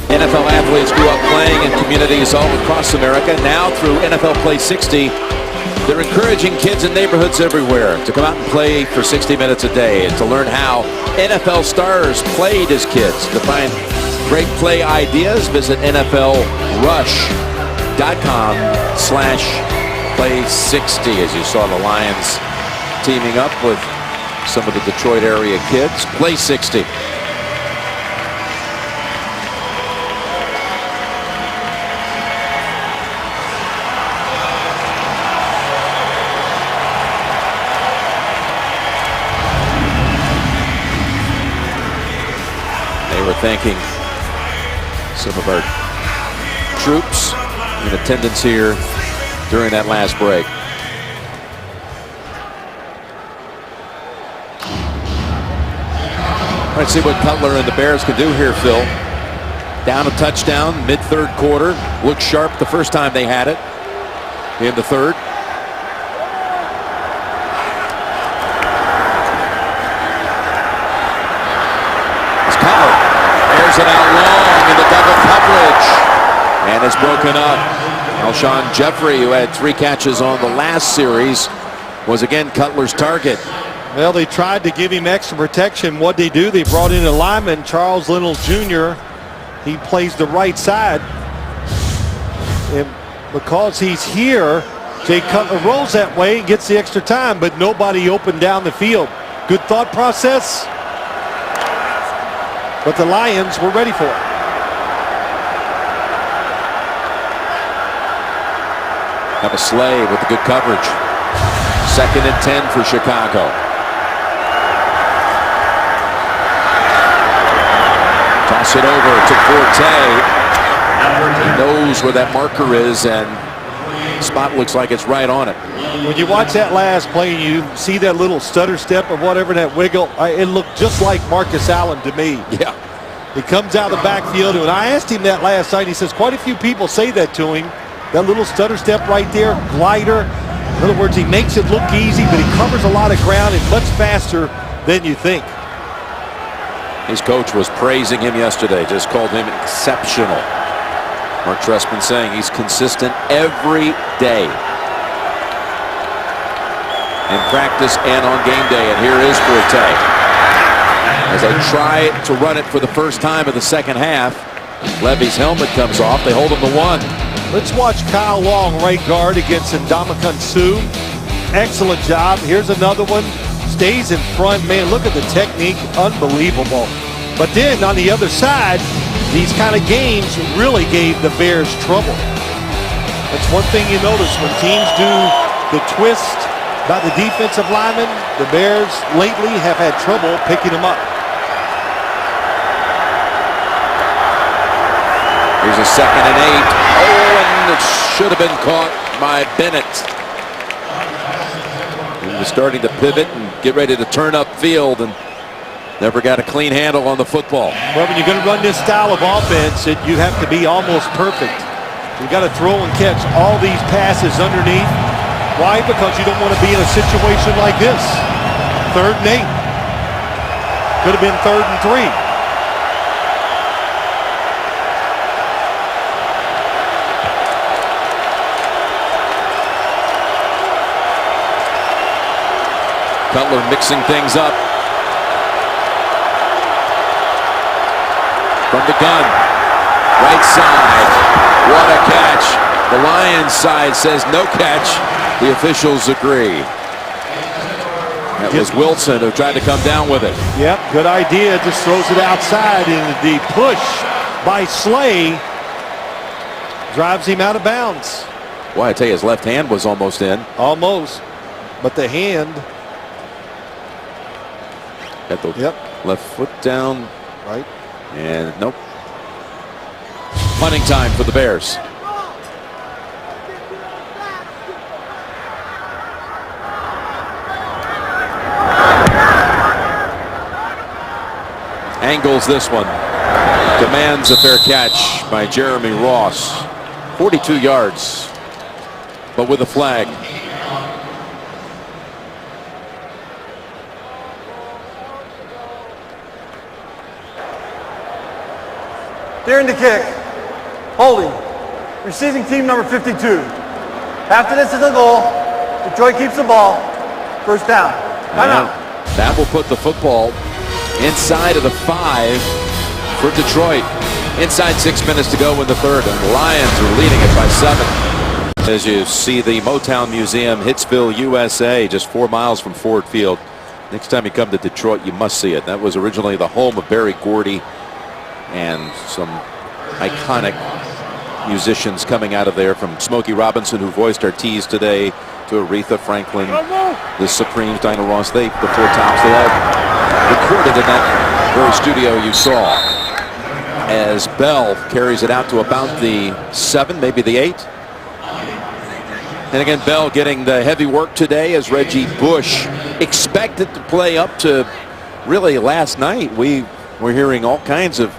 I: NFL athletes grew up playing in communities all across America. Now through NFL Play 60, they're encouraging kids in neighborhoods everywhere to come out and play for 60 minutes a day and to learn how NFL stars played as kids. To find great play ideas, visit NFLRush.com/play60. As you saw the Lions teaming up with some of the Detroit area kids. Play 60. Thanking some of our troops in attendance here during that last break. Let's see what Cutler and the Bears can do here, Phil. Down a touchdown, mid-third quarter. Looked sharp the first time they had it in the third. It out long in the double coverage and is broken up. Alshon Jeffrey, who had 3 catches on the last series, was again Cutler's target.
J: Well, they tried to give him extra protection. What they do, they brought in a lineman, Charles Leno Jr. He plays the right side. And because he's here, Jay Cutler rolls that way and gets the extra time, but nobody opened down the field. Good thought process. But the Lions were ready for it.
I: Have a Slay with the good coverage. 2nd and 10 for Chicago. Toss it over to Forte. He knows where that marker is, and spot looks like it's right on it.
J: When you watch that last play and you see that little stutter step or whatever, that wiggle, it looked just like Marcus Allen to me.
I: Yeah.
J: He comes out of the backfield, and I asked him that last night. He says quite a few people say that to him. That little stutter step right there, glider. In other words, he makes it look easy, but he covers a lot of ground and much faster than you think.
I: His coach was praising him yesterday, just called him exceptional. Mark Trestman saying he's consistent every day in practice and on game day. And here is Forte as they try to run it for the first time of the second half. Levy's helmet comes off. They hold him to 1.
J: Let's watch Kyle Long, right guard, against Ndamukong Suh. Excellent job. Here's another one. Stays in front. Man, look at the technique. Unbelievable. But then on the other side, these kind of games really gave the Bears trouble. That's one thing you notice when teams do the twist by the defensive linemen. The Bears lately have had trouble picking them up.
I: Here's a 2nd and 8. Oh, and it should have been caught by Bennett. He was starting to pivot and get ready to turn upfield and never got a clean handle on the football.
J: Well, when you're going to run this style of offense, you have to be almost perfect. You got to throw and catch all these passes underneath. Why? Because you don't want to be in a situation like this. 3rd and 8. Could have been 3rd and 3.
I: Cutler mixing things up. From the gun. Right side. What a catch. The Lions side says no catch. The officials agree. That was Wilson who tried to come down with it.
J: Yep, good idea. Just throws it outside, and the push by Slay drives him out of bounds.
I: Boy, I tell you, his left hand was almost in.
J: Almost. But the hand.
I: At the left foot down.
J: Right.
I: And nope. Punting time for the Bears. Angles this one. Demands a fair catch by Jeremy Ross. 42 yards, but with a flag.
B: During the kick, holding, receiving team number 52. After this is a goal, Detroit keeps the ball, first down. Timeout.
I: That will put the football inside of the 5 for Detroit. Inside 6 minutes to go in the third, and the Lions are leading it by 7. As you see the Motown Museum, Hitsville, USA, just 4 miles from Ford Field. Next time you come to Detroit, you must see it. That was originally the home of Berry Gordy and some iconic musicians coming out of there, from Smokey Robinson, who voiced our tease today, to Aretha Franklin, the Supremes, Dinah Ross, the Four Tops, they all recorded in that very studio you saw. As Bell carries it out to about the 7, maybe the 8. And again, Bell getting the heavy work today as Reggie Bush expected to play up to really last night. We were hearing all kinds of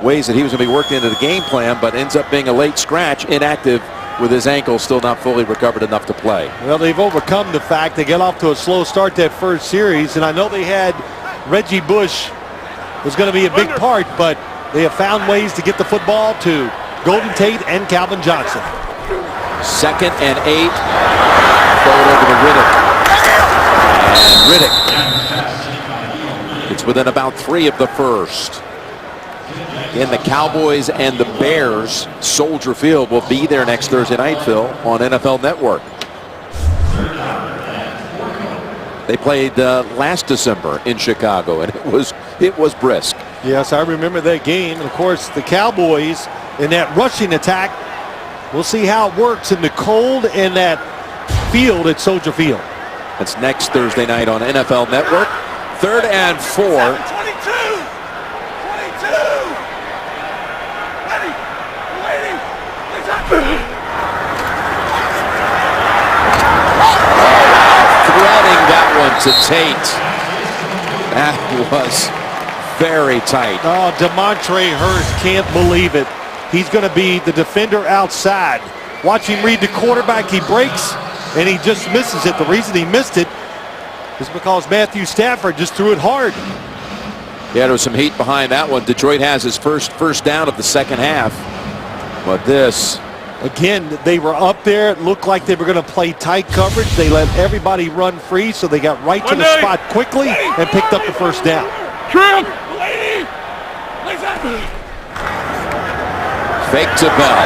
I: ways that he was going to be worked into the game plan, but ends up being a late scratch, inactive with his ankle still not fully recovered enough to play.
J: Well, they've overcome the fact they got off to a slow start that first series, and I know they had Reggie Bush was going to be a big part, but they have found ways to get the football to Golden Tate and Calvin Johnson.
I: 2nd and 8. Throw it over to Riddick. And Riddick. It's within about 3 of the first. Again, the Cowboys and the Bears, Soldier Field, will be there next Thursday night, Phil, on NFL Network. They played last December in Chicago, and it was brisk.
J: Yes, I remember that game. And of course, the Cowboys in that rushing attack. We'll see how it works in the cold in that field at Soldier Field.
I: That's next Thursday night on NFL Network. 3rd and 4. 22. Threading that one to Tate. That was very tight.
J: Oh, DeMontre Hurst can't believe it. He's going to be the defender outside. Watch him read the quarterback. He breaks, and he just misses it. The reason he missed it is because Matthew Stafford just threw it hard.
I: Yeah, there was some heat behind that one. Detroit has his first down of the second half. But this...
J: Again, they were up there. It looked like they were going to play tight coverage. They let everybody run free, so they got right to the spot quickly and picked up the first down.
I: Fake to Bell.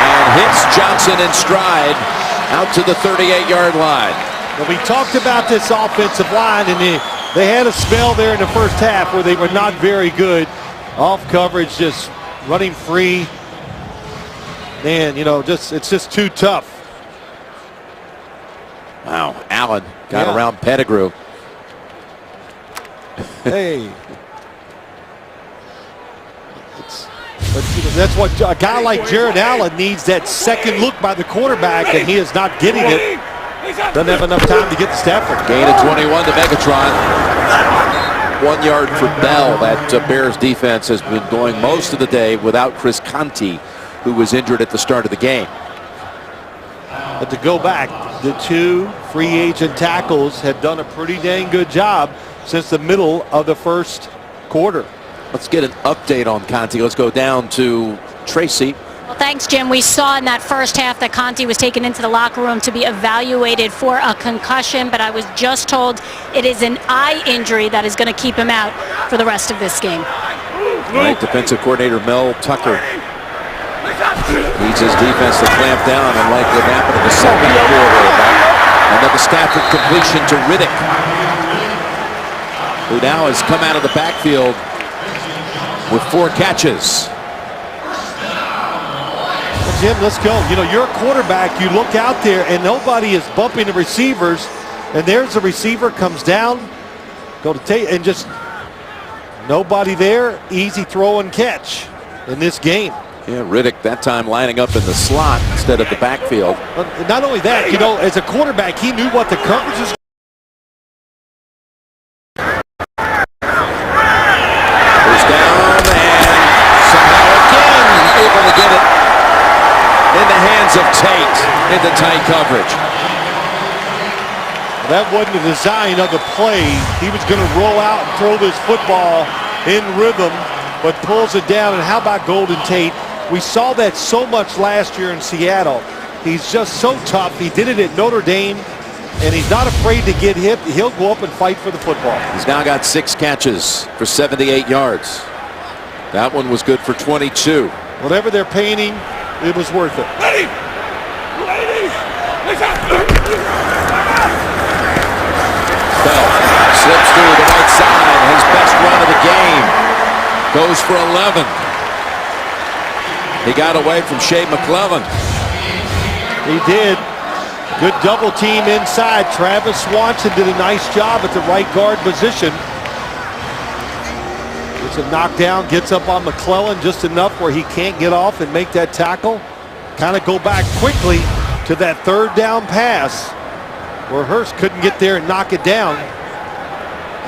I: And hits Johnson in stride out to the 38-yard line.
J: Well, we talked about this offensive line, and they had a spell there in the first half where they were not very good. Off coverage, just running free. Man, you know, it's just too tough.
I: Wow, Allen got around Pettigrew.
J: Hey. That's what a guy like Jared Allen needs, that second look by the quarterback, and he is not getting it. Doesn't have enough time to get to Stafford.
I: Gain of 21 to Megatron. 1 yard for Bell. That Bears defense has been going most of the day without Chris Conti, who was injured at the start of the game.
J: But to go back, the 2 free agent tackles have done a pretty dang good job since the middle of the first quarter.
I: Let's get an update on Conti. Let's go down to Tracy.
L: Well, thanks, Jim. We saw in that first half that Conti was taken into the locker room to be evaluated for a concussion, but I was just told it is an eye injury that is going to keep him out for the rest of this game.
I: Right, defensive coordinator Mel Tucker needs his defense to clamp down, and like what happened in the second quarter, another Stafford completion to Riddick, who now has come out of the backfield with 4 catches.
J: Well, Jim, let's go. You know, you're a quarterback. You look out there, and nobody is bumping the receivers, and there's the receiver comes down, go to take, and just nobody there. Easy throw and catch in this game.
I: Yeah, Riddick that time lining up in the slot instead of the backfield.
J: Not only that, you know, as a quarterback, he knew what the coverage was.
I: First down, and somehow again able to get it in the hands of Tate into tight coverage.
J: That wasn't the design of the play. He was going to roll out and throw this football in rhythm, but pulls it down. And how about Golden Tate? We saw that so much last year in Seattle. He's just so tough. He did it at Notre Dame, and he's not afraid to get hit. He'll go up and fight for the football.
I: He's now got 6 catches for 78 yards. That one was good for 22.
J: Whatever they're paying him, it was worth it.
I: Bell slips through the right side. His best run of the game. Goes for 11. He got away from Shea McClellan.
J: He did. Good double team inside. Travis Swanson did a nice job at the right guard position. Gets a knockdown, gets up on McClellan just enough where he can't get off and make that tackle. Kind of go back quickly to that 3rd down pass where Hurst couldn't get there and knock it down.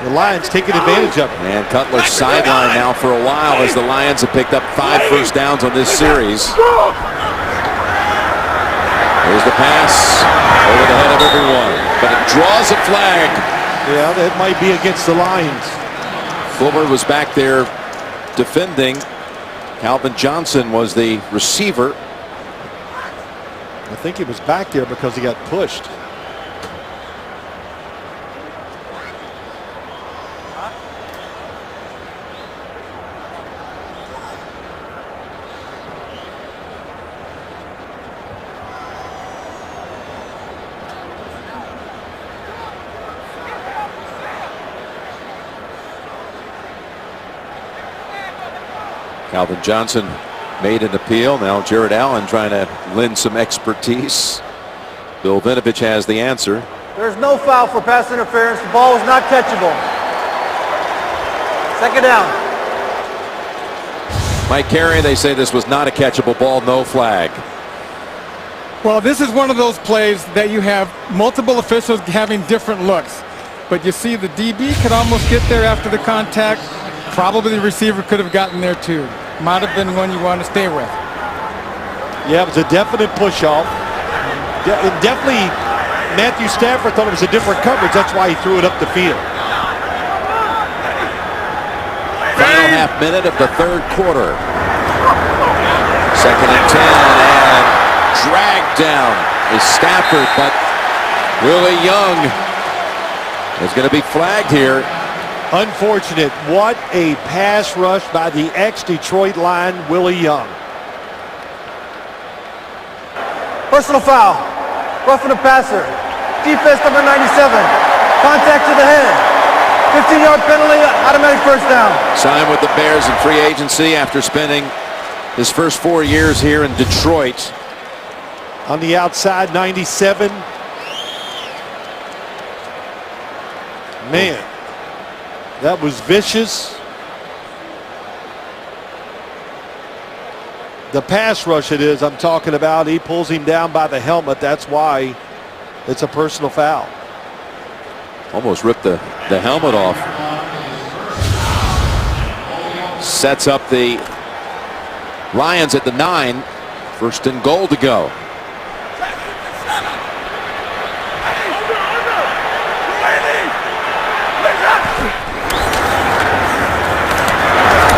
J: The Lions taking advantage of it.
I: And Cutler sidelined now for a while as the Lions have picked up 5 first downs on this series. There's the pass over the head of everyone, but it draws a flag.
J: Yeah, that might be against the Lions.
I: Fuller was back there defending. Calvin Johnson was the receiver.
J: I think he was back there because he got pushed.
I: Calvin Johnson made an appeal. Now Jared Allen trying to lend some expertise. Bill Vinovich has the answer.
B: There's no foul for pass interference. The ball was not catchable. 2nd down.
I: Mike Carey, they say this was not a catchable ball, no flag.
N: Well, this is one of those plays that you have multiple officials having different looks. But you see the DB could almost get there after the contact. Probably the receiver could have gotten there too. Might have been one you want to stay with.
J: Yeah, it was a definite push-off. Definitely, Matthew Stafford thought it was a different coverage. That's why he threw it up the field.
I: Final half minute of the 3rd quarter. 2nd and 10, and dragged down is Stafford, but Willie Young is going to be flagged here.
J: Unfortunate. What a pass rush by the ex-Detroit Lion, Willie Young.
B: Personal foul. Roughing the passer. Defense number 97. Contact to the head. 15-yard penalty, automatic 1st down.
I: Signed with the Bears in free agency after spending his first 4 years here in Detroit.
J: On the outside, 97. Man, that was vicious. The pass rush it is I'm talking about. He pulls him down by the helmet. That's why it's a personal foul.
I: Almost ripped the helmet off. Sets up the Lions at the 9. 1st and goal to go.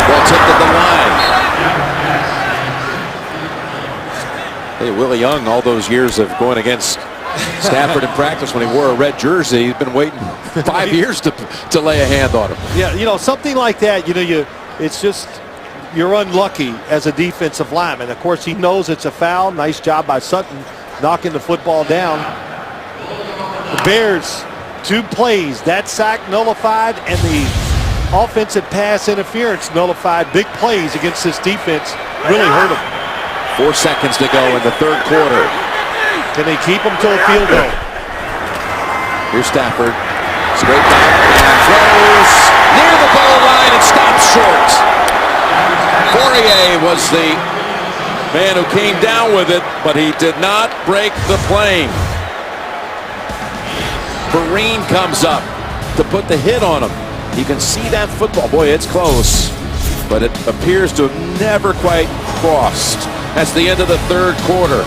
I: Ball tipped at the line. Hey, Willie Young, all those years of going against Stafford in practice when he wore a red jersey, he's been waiting 5 years to lay a hand on him.
J: Yeah, you know, something like that, you know, it's just you're unlucky as a defensive lineman. Of course, he knows it's a foul. Nice job by Sutton knocking the football down. The Bears, 2 plays. That sack nullified and the offensive pass interference nullified. Big plays against this defense really hurt them.
I: 4 seconds to go in the third quarter.
J: Can they keep them to a field goal?
I: Here's Stafford. Straight back and throws near the goal line and stops short. Fourier was the man who came down with it, but he did not break the plane. Vereen comes up to put the hit on him. You can see that football. Boy, it's close, but it appears to have never quite crossed. That's the end of the third quarter.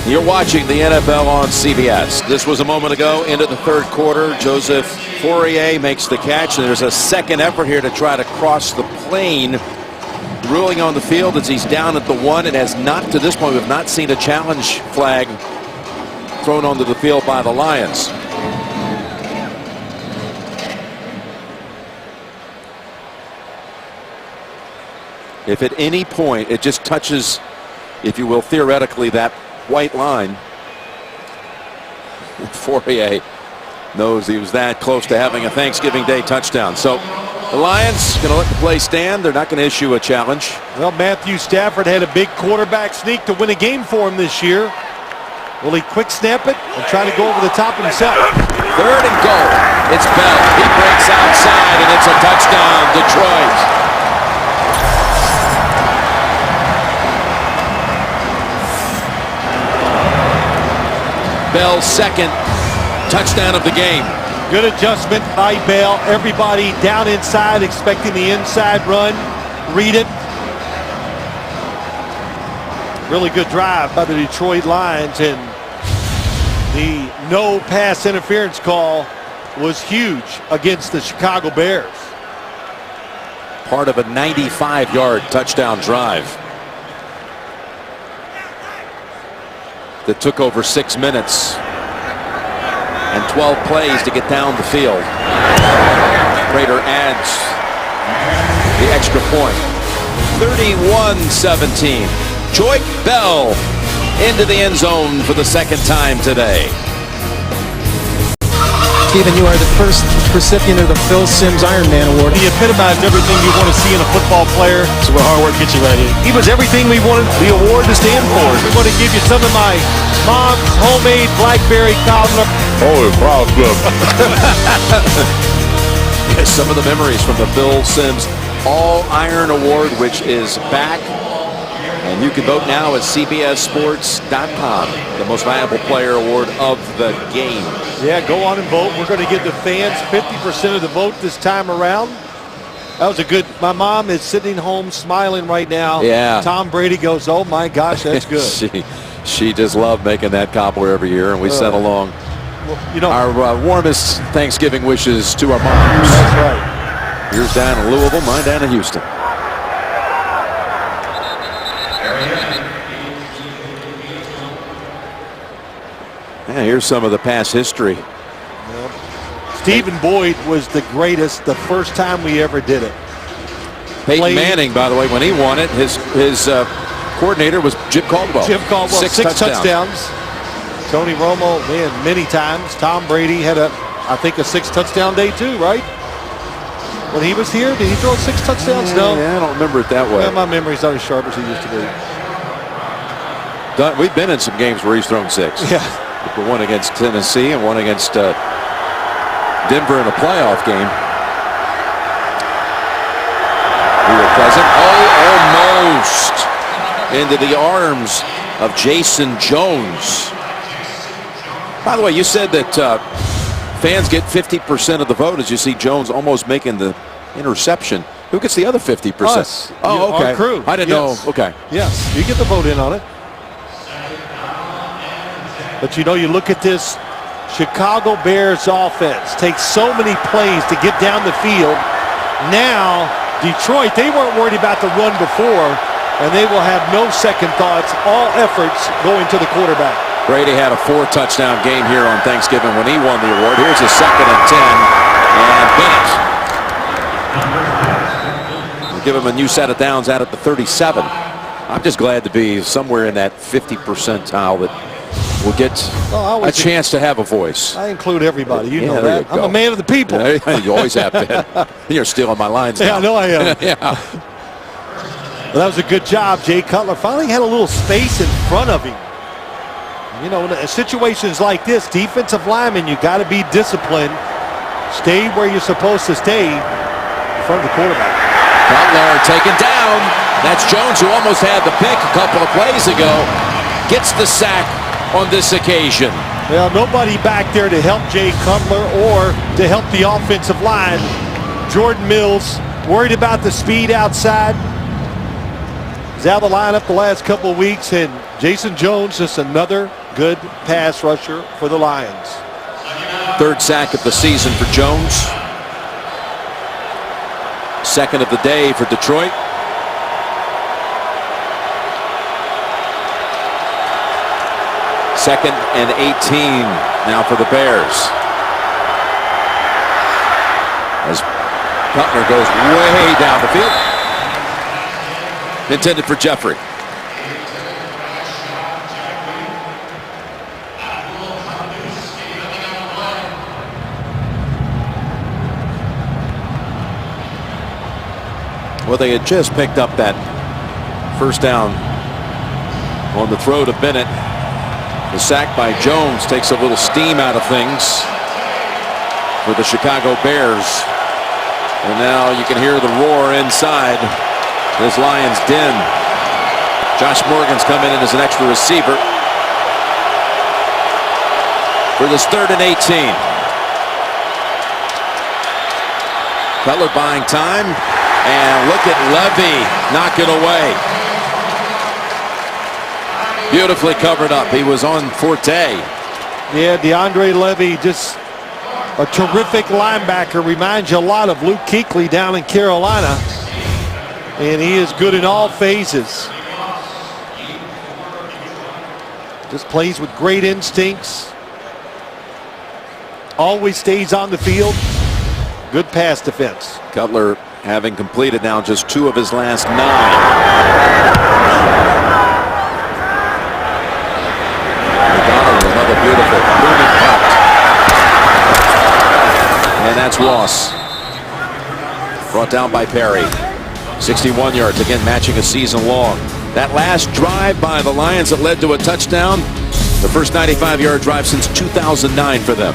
I: You're watching the NFL on CBS. This was a moment ago into the third quarter. Joseph Fourier makes the catch, and there's a second effort here to try to cross the plane. Ruling on the field as he's down at the 1. It has not, to this point, we've not seen a challenge flag thrown onto the field by the Lions. If at any point it just touches, if you will, theoretically, that white line, Fourier knows he was that close to having a Thanksgiving Day touchdown. So the Lions going to let the play stand. They're not going to issue a challenge.
J: Well, Matthew Stafford had a big quarterback sneak to win a game for him this year. Will he quick snap it and try to go over the top himself?
I: Third and goal. It's Bell. He breaks outside, and it's a touchdown, Detroit. Bell's second touchdown of the game.
J: Good adjustment by Bell. Everybody down inside expecting the inside run. Read it. Really good drive by the Detroit Lions, and the no pass interference call was huge against the Chicago Bears.
I: Part of a 95-yard touchdown drive that took over 6 minutes and 12 plays to get down the field. Prater adds the extra point. 31-17. Joique Bell into the end zone for the second time today.
O: Stephen, you are the first recipient of the Phil Simms Ironman Award.
J: He epitomized everything you want to see in a football player.
O: That's where hard work gets you right here.
J: He was everything we wanted the award to stand for. We want to give you some of my mom's homemade blackberry cobbler.
H: Oh, proud club.
I: Yes, some of the memories from the Phil Simms All-Iron Award, which is back. And you can vote now at CBSSports.com. The most valuable player award of the game.
J: Yeah, go on and vote. We're going to give the fans 50% of the vote this time around. That was a good. My mom is sitting home smiling right now.
I: Yeah.
J: Tom Brady goes, oh my gosh, that's good.
I: she just loved making that cobbler every year, and we sent along our warmest Thanksgiving wishes to our moms.
J: That's right.
I: Yours down in Louisville, mine down in Houston. Yeah, here's some of the past history.
J: Stephen Boyd was the greatest the first time we ever did it.
I: Peyton Manning, by the way, when he won it, his coordinator was Jim Caldwell.
J: Jim Caldwell, six touchdowns. Tony Romo, man, many times. Tom Brady had I think a 6-touchdown day too, right? When he was here, did he throw 6 touchdowns? No.
I: Yeah, I don't remember it that way.
J: Yeah, my memory's not as sharp as it used to be.
I: We've been in some games where he's thrown 6.
J: Yeah.
I: One against Tennessee and one against Denver in a playoff game. We were present. Almost into the arms of Jason Jones. By the way, you said that fans get 50% of the vote as you see Jones almost making the interception. Who gets the other 50%?
J: Us.
I: Oh, okay.
J: Our crew.
I: I didn't know. Okay.
J: Yes, you get the vote in on it. But you look at this Chicago Bears offense. Takes so many plays to get down the field. Now, Detroit, they weren't worried about the run before, and they will have no second thoughts. All efforts going to the quarterback.
I: Brady had a 4-touchdown game here on Thanksgiving when he won the award. Here's a 2nd and 10. And Bennett We'll give him a new set of downs out at the 37. I'm just glad to be somewhere in that 50 percentile that will get a chance to have a voice.
J: I include everybody. You know
I: there
J: that.
I: you go.
J: I'm a man of the people.
I: You always have been. You're stealing my lines now.
J: Yeah, I know I am.
I: Yeah.
J: Well, that was a good job. Jay Cutler finally had a little space in front of him. You know, in situations like this, defensive lineman, you got to be disciplined. Stay where you're supposed to stay in front of the quarterback.
I: Cutler taken down. That's Jones, who almost had the pick a couple of plays ago. Gets the sack on this occasion.
J: Well, nobody back there to help Jay Cutler or to help the offensive line. Jordan Mills worried about the speed outside. He's out of the lineup the last couple of weeks, and Jason Jones, just another good pass rusher for the Lions.
I: Third sack of the season for Jones. Second of the day for Detroit. Second and 18 now for the Bears. As Cutler goes way down the field. Intended for Jeffrey. Well, they had just picked up that first down on the throw to Bennett. The sack by Jones takes a little steam out of things for the Chicago Bears. And now you can hear the roar inside this Lions den. Josh Morgan's coming in as an extra receiver for this 3rd and 18. Cutler buying time, and look at Levy knock it away. Beautifully covered up. He was on Forte.
J: Yeah, DeAndre Levy, just a terrific linebacker. Reminds you a lot of Luke Kuechly down in Carolina. And he is good in all phases. Just plays with great instincts. Always stays on the field. Good pass defense.
I: Cutler having completed now just 2 of his last 9. McDonald, another beautiful booming punt. And that's Ross. Brought down by Perry. 61 yards, again matching a season long. That last drive by the Lions that led to a touchdown, the first 95-yard drive since 2009 for them.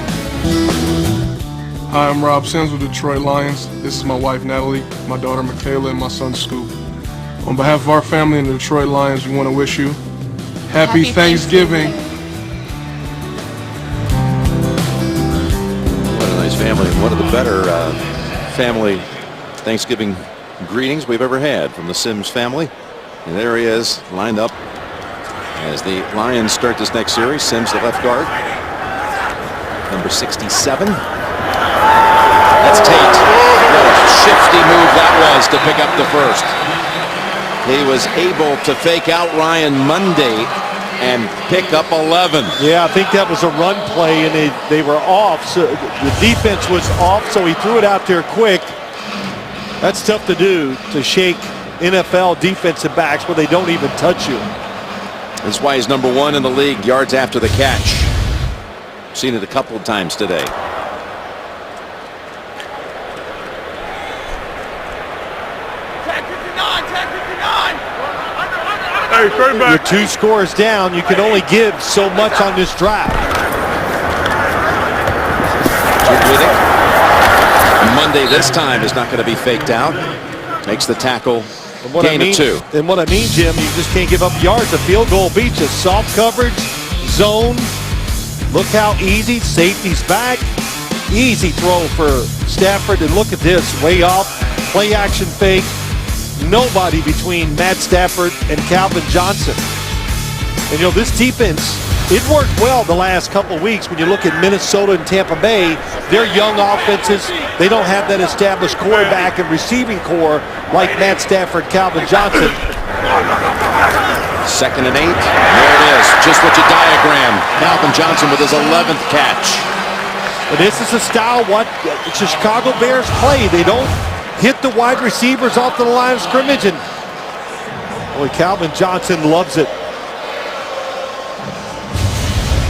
M: Hi, I'm Rob Sims with Detroit Lions. This is my wife, Natalie, my daughter, Michaela, and my son, Scoop. On behalf of our family and the Detroit Lions, we want to wish you Happy Thanksgiving.
I: What a nice family, and one of the better family Thanksgiving greetings we've ever had from the Sims family. And there he is, lined up as the Lions start this next series. Sims, the left guard, number 67. That's Tate. What a shifty move that was to pick up the first. He was able to fake out Ryan Monday and pick up 11.
J: Yeah, I think that was a run play, and they were off. So the defense was off, so he threw it out there quick. That's tough to do, to shake NFL defensive backs where they don't even touch you.
I: That's why he's number 1 in the league, yards after the catch. Seen it a couple of times today.
J: You're 2 scores down. You can only give so much on this drive.
I: Monday this time is not going to be faked out. Makes the tackle. Gain of 2.
J: And what I mean, Jim, you just can't give up yards. A field goal beats you. Soft coverage, zone. Look how easy. Safety's back. Easy throw for Stafford. And look at this. Way off. Play action fake. Nobody between Matt Stafford and Calvin Johnson. And you know, this defense, it worked well the last couple of weeks. When you look at Minnesota and Tampa Bay, they're young offenses. They don't have that established quarterback and receiving core like Matt Stafford, Calvin Johnson.
I: 2nd and 8. There it is. Just what you diagram. Calvin Johnson with his 11th catch.
J: And this is a style what the Chicago Bears play. They don't hit the wide receivers off the line of scrimmage, and boy, Calvin Johnson loves it.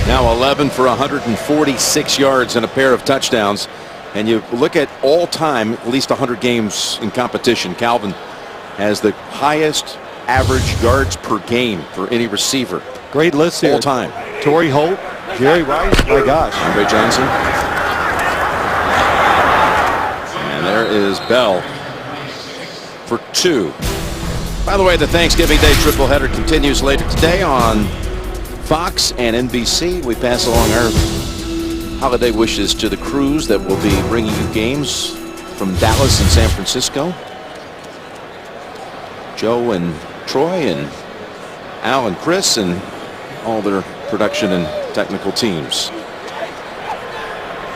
I: Now 11 for 146 yards and a pair of touchdowns. And you look at all time, at least 100 games in competition, Calvin has the highest average yards per game for any receiver.
J: Great list here.
I: All time.
J: Torrey Holt, Jerry Rice, my gosh.
I: Andre Johnson. And there is Bell for 2. By the way, the Thanksgiving Day triple header continues later today on Fox and NBC. We pass along our holiday wishes to the crews that will be bringing you games from Dallas and San Francisco. Joe and Troy and Al and Chris and all their production and technical teams.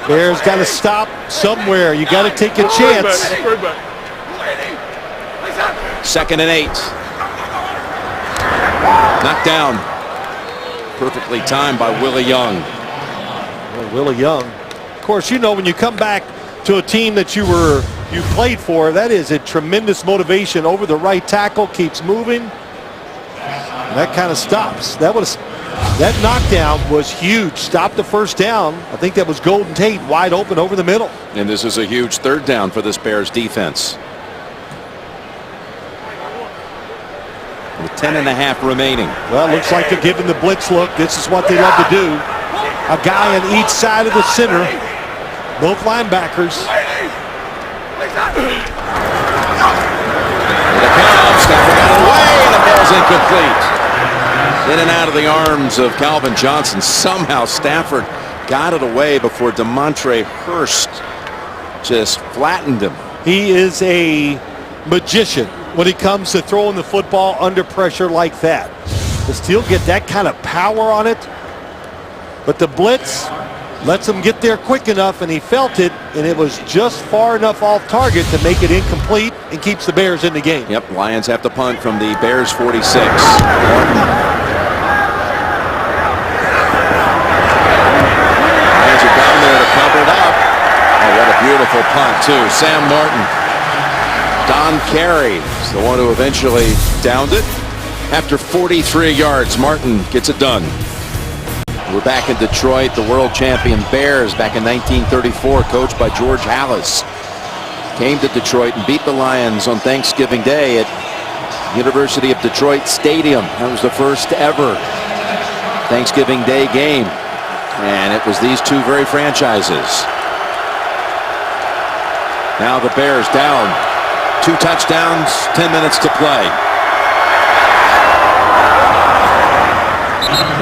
J: Bears got to stop somewhere. You got to take a chance.
I: 2nd and 8. Knocked down. Perfectly timed by Willie Young.
J: Well, Willie Young. Of course, you know, when you come back to a team that you played for, that is a tremendous motivation. Over the right tackle, keeps moving. And that kind of stops. That knockdown was huge. Stopped the first down. I think that was Golden Tate wide open over the middle.
I: And this is a huge 3rd down for this Bears defense. With 10.5 remaining.
J: Well, it looks like they're giving the blitz look. This is what they love to do. A guy on each side of the center. Both linebackers.
I: The count. Stafford got away, and the ball's incomplete. In and out of the arms of Calvin Johnson. Somehow Stafford got it away before DeMontre Hurst just flattened him.
J: He is a magician when it comes to throwing the football under pressure like that. To still get that kind of power on it. But the blitz lets him get there quick enough, and he felt it, and it was just far enough off target to make it incomplete and keeps the Bears in the game.
I: Yep, Lions have to punt from the Bears 46. Lions are down there to cover it up. Oh, what a beautiful punt, too. Sam Martin. Don Carey is the one who eventually downed it. After 43 yards, Martin gets it done. We're back in Detroit. The world champion Bears back in 1934, coached by George Halas, came to Detroit and beat the Lions on Thanksgiving Day at University of Detroit Stadium. That was the first ever Thanksgiving Day game. And it was these two very franchises. Now the Bears down. 2 touchdowns, 10 minutes to play.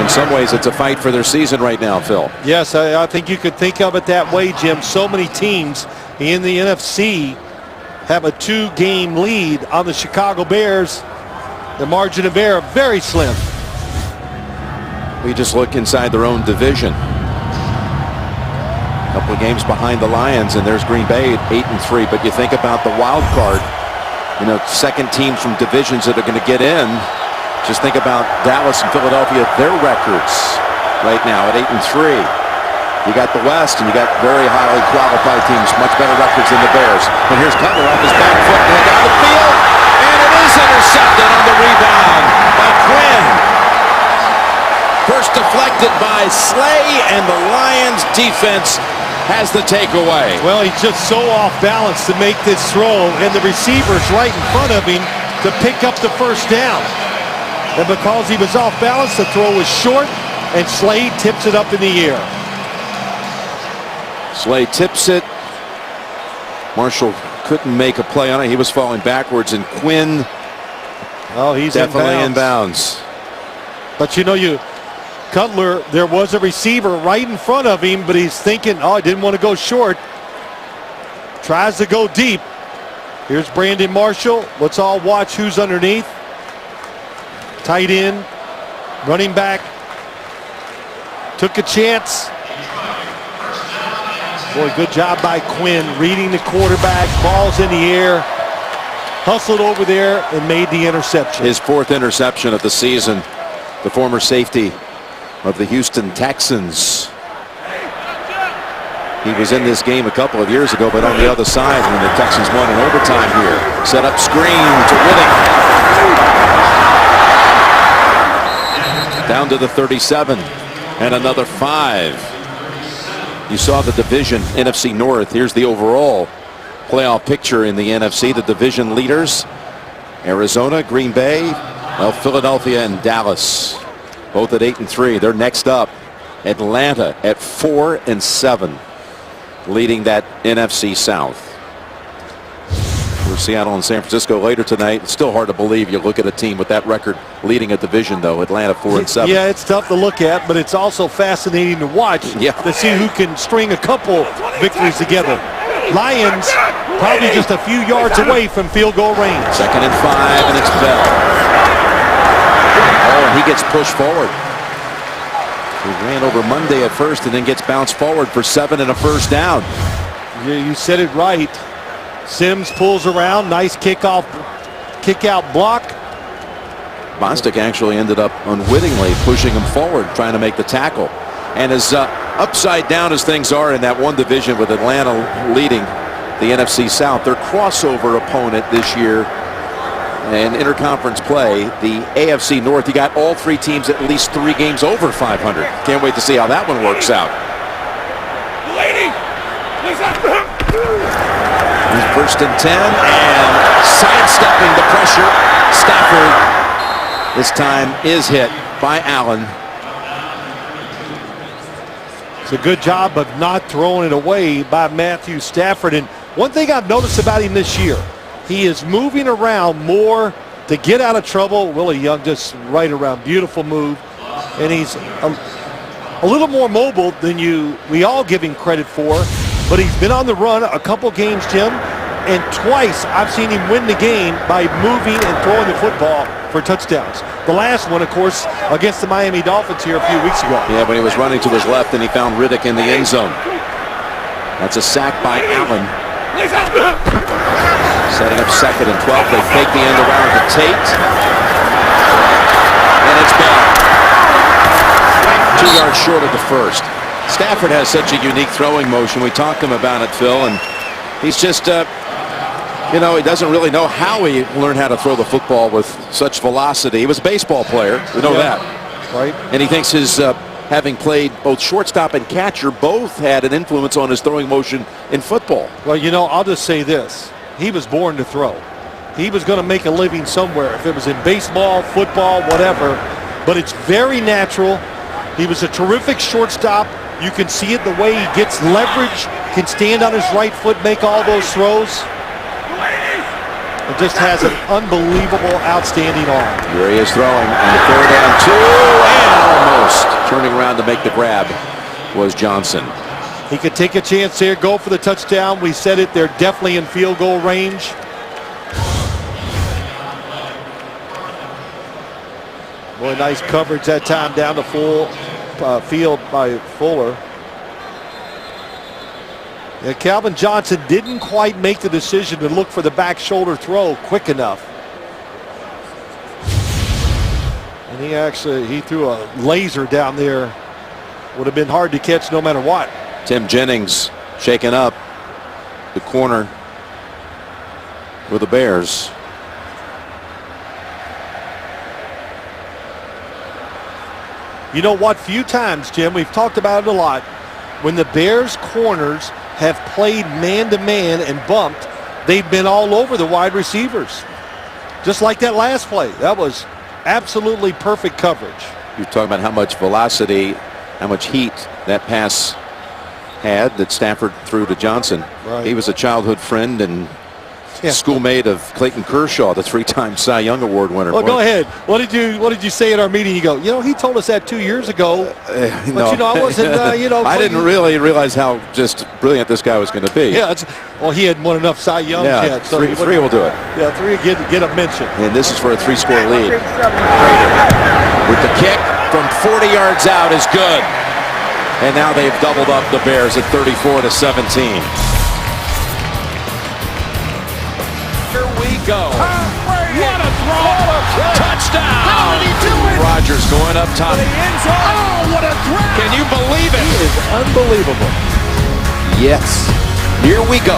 I: In some ways, it's a fight for their season right now, Phil.
J: Yes, I think you could think of it that way, Jim. So many teams in the NFC have a 2-game lead on the Chicago Bears. The margin of error very slim.
I: We just look inside their own division. A couple of games behind the Lions, and there's Green Bay at 8-3. But you think about the wild card, second teams from divisions that are going to get in. Just think about Dallas and Philadelphia, their records right now at 8-3. You got the West, and you got very highly qualified teams, much better records than the Bears. And here's Cutler off his back foot, going down the field, and it is intercepted on the rebound by Quinn. First deflected by Slay, and the Lions defense has the takeaway.
J: Well, he's just so off balance to make this throw, and the receiver's right in front of him to pick up the first down. And because he was off balance, the throw was short, and Slade tips it up in the air.
I: Slade tips it. Marshall couldn't make a play on it. He was falling backwards, and Quinn
J: he's
I: definitely in bounds.
J: But Cutler, there was a receiver right in front of him, but he's thinking, I didn't want to go short. Tries to go deep. Here's Brandon Marshall. Let's all watch who's underneath. Tight end, running back, took a chance. Boy, good job by Quinn reading the quarterback, balls in the air, hustled over there and made the interception.
I: His 4th interception of the season, the former safety of the Houston Texans. He was in this game a couple of years ago, but on the other side when the Texans won in overtime here. Set up screen to Whitting. Down to the 37 and another 5. You saw the division, NFC North. Here's the overall playoff picture in the NFC. The division leaders, Arizona, Green Bay, well, Philadelphia and Dallas, both at 8-3. They're next up. Atlanta at 4-7, leading that NFC South. For Seattle and San Francisco later tonight. It's still hard to believe you look at a team with that record leading a division, though. Atlanta 4-7.
J: Yeah, it's tough to look at, but it's also fascinating to watch.
I: Yeah.
J: To see who can string a couple victories together. Lions probably just a few yards away from field goal range.
I: 2nd and 5, and it's Bell. Oh, and he gets pushed forward. He ran over Monday at first and then gets bounced forward for 7 and a first down.
J: Yeah, you said it right. Sims pulls around. Nice kick out block.
I: Bostic actually ended up unwittingly pushing him forward, trying to make the tackle. And as upside down as things are in that one division with Atlanta leading the NFC South, their crossover opponent this year in interconference play, the AFC North, you got all 3 teams at least 3 games over 500. Can't wait to see how that one works out. Here's 1st and 10, and sidestepping the pressure. Stafford this time is hit by Allen.
J: It's a good job of not throwing it away by Matthew Stafford. And one thing I've noticed about him this year, he is moving around more to get out of trouble. Willie Young just right around. Beautiful move. And he's a little more mobile than we all give him credit for. But he's been on the run a couple games, Jim. And twice I've seen him win the game by moving and throwing the football for touchdowns. The last one, of course, against the Miami Dolphins here a few weeks ago.
I: Yeah, when he was running to his left and he found Riddick in the end zone. That's a sack by Allen. Setting up 2nd and 12. They fake the end around to Tate. And it's Bell. 2 yards short of the first. Stafford has such a unique throwing motion. We talked to him about it, Phil, and he's just, he doesn't really know how he learned how to throw the football with such velocity. He was a baseball player. We know that.
J: Right.
I: And he thinks his having played both shortstop and catcher both had an influence on his throwing motion in football.
J: Well, I'll just say this. He was born to throw. He was going to make a living somewhere, if it was in baseball, football, whatever. But it's very natural. He was a terrific shortstop. You can see it the way he gets leverage, can stand on his right foot, make all those throws. It just has an unbelievable, outstanding arm.
I: Here he is throwing on 3rd and 2, and almost turning around to make the grab was Johnson.
J: He could take a chance there, go for the touchdown. We said it, they're definitely in field goal range. Boy, nice coverage that time down the full field by Fuller. Yeah, Calvin Johnson didn't quite make the decision to look for the back shoulder throw quick enough. And he threw a laser down there. Would have been hard to catch no matter what.
I: Tim Jennings shaken up the corner with the Bears.
J: You know what? Few times, Jim, we've talked about it a lot. When the Bears corners have played man-to-man and bumped, they've been all over the wide receivers. Just like that last play. That was absolutely perfect coverage.
I: You're talking about how much velocity, how much heat that pass had that Stafford threw to Johnson.
J: Right.
I: He was a childhood friend and schoolmate of Clayton Kershaw, the 3-time Cy Young Award winner.
J: Well, go ahead. What did you say at our meeting? You go, he told us that 2 years ago. But
I: no.
J: I wasn't,
I: I didn't really realize how just brilliant this guy was going to be.
J: Yeah, well, he hadn't won enough Cy Youngs yet. So
I: three will do it.
J: Yeah, 3 get a mention.
I: And this is for a 3-score lead. With the kick from 40 yards out is good. And now they've doubled up the Bears at 34-17.
E: Here we go. What a throw! Touchdown!
K: How did he do it?
E: Rodgers going up top.
K: Oh, what a throw!
E: Can you believe it?
J: He is unbelievable.
I: Yes, here we go.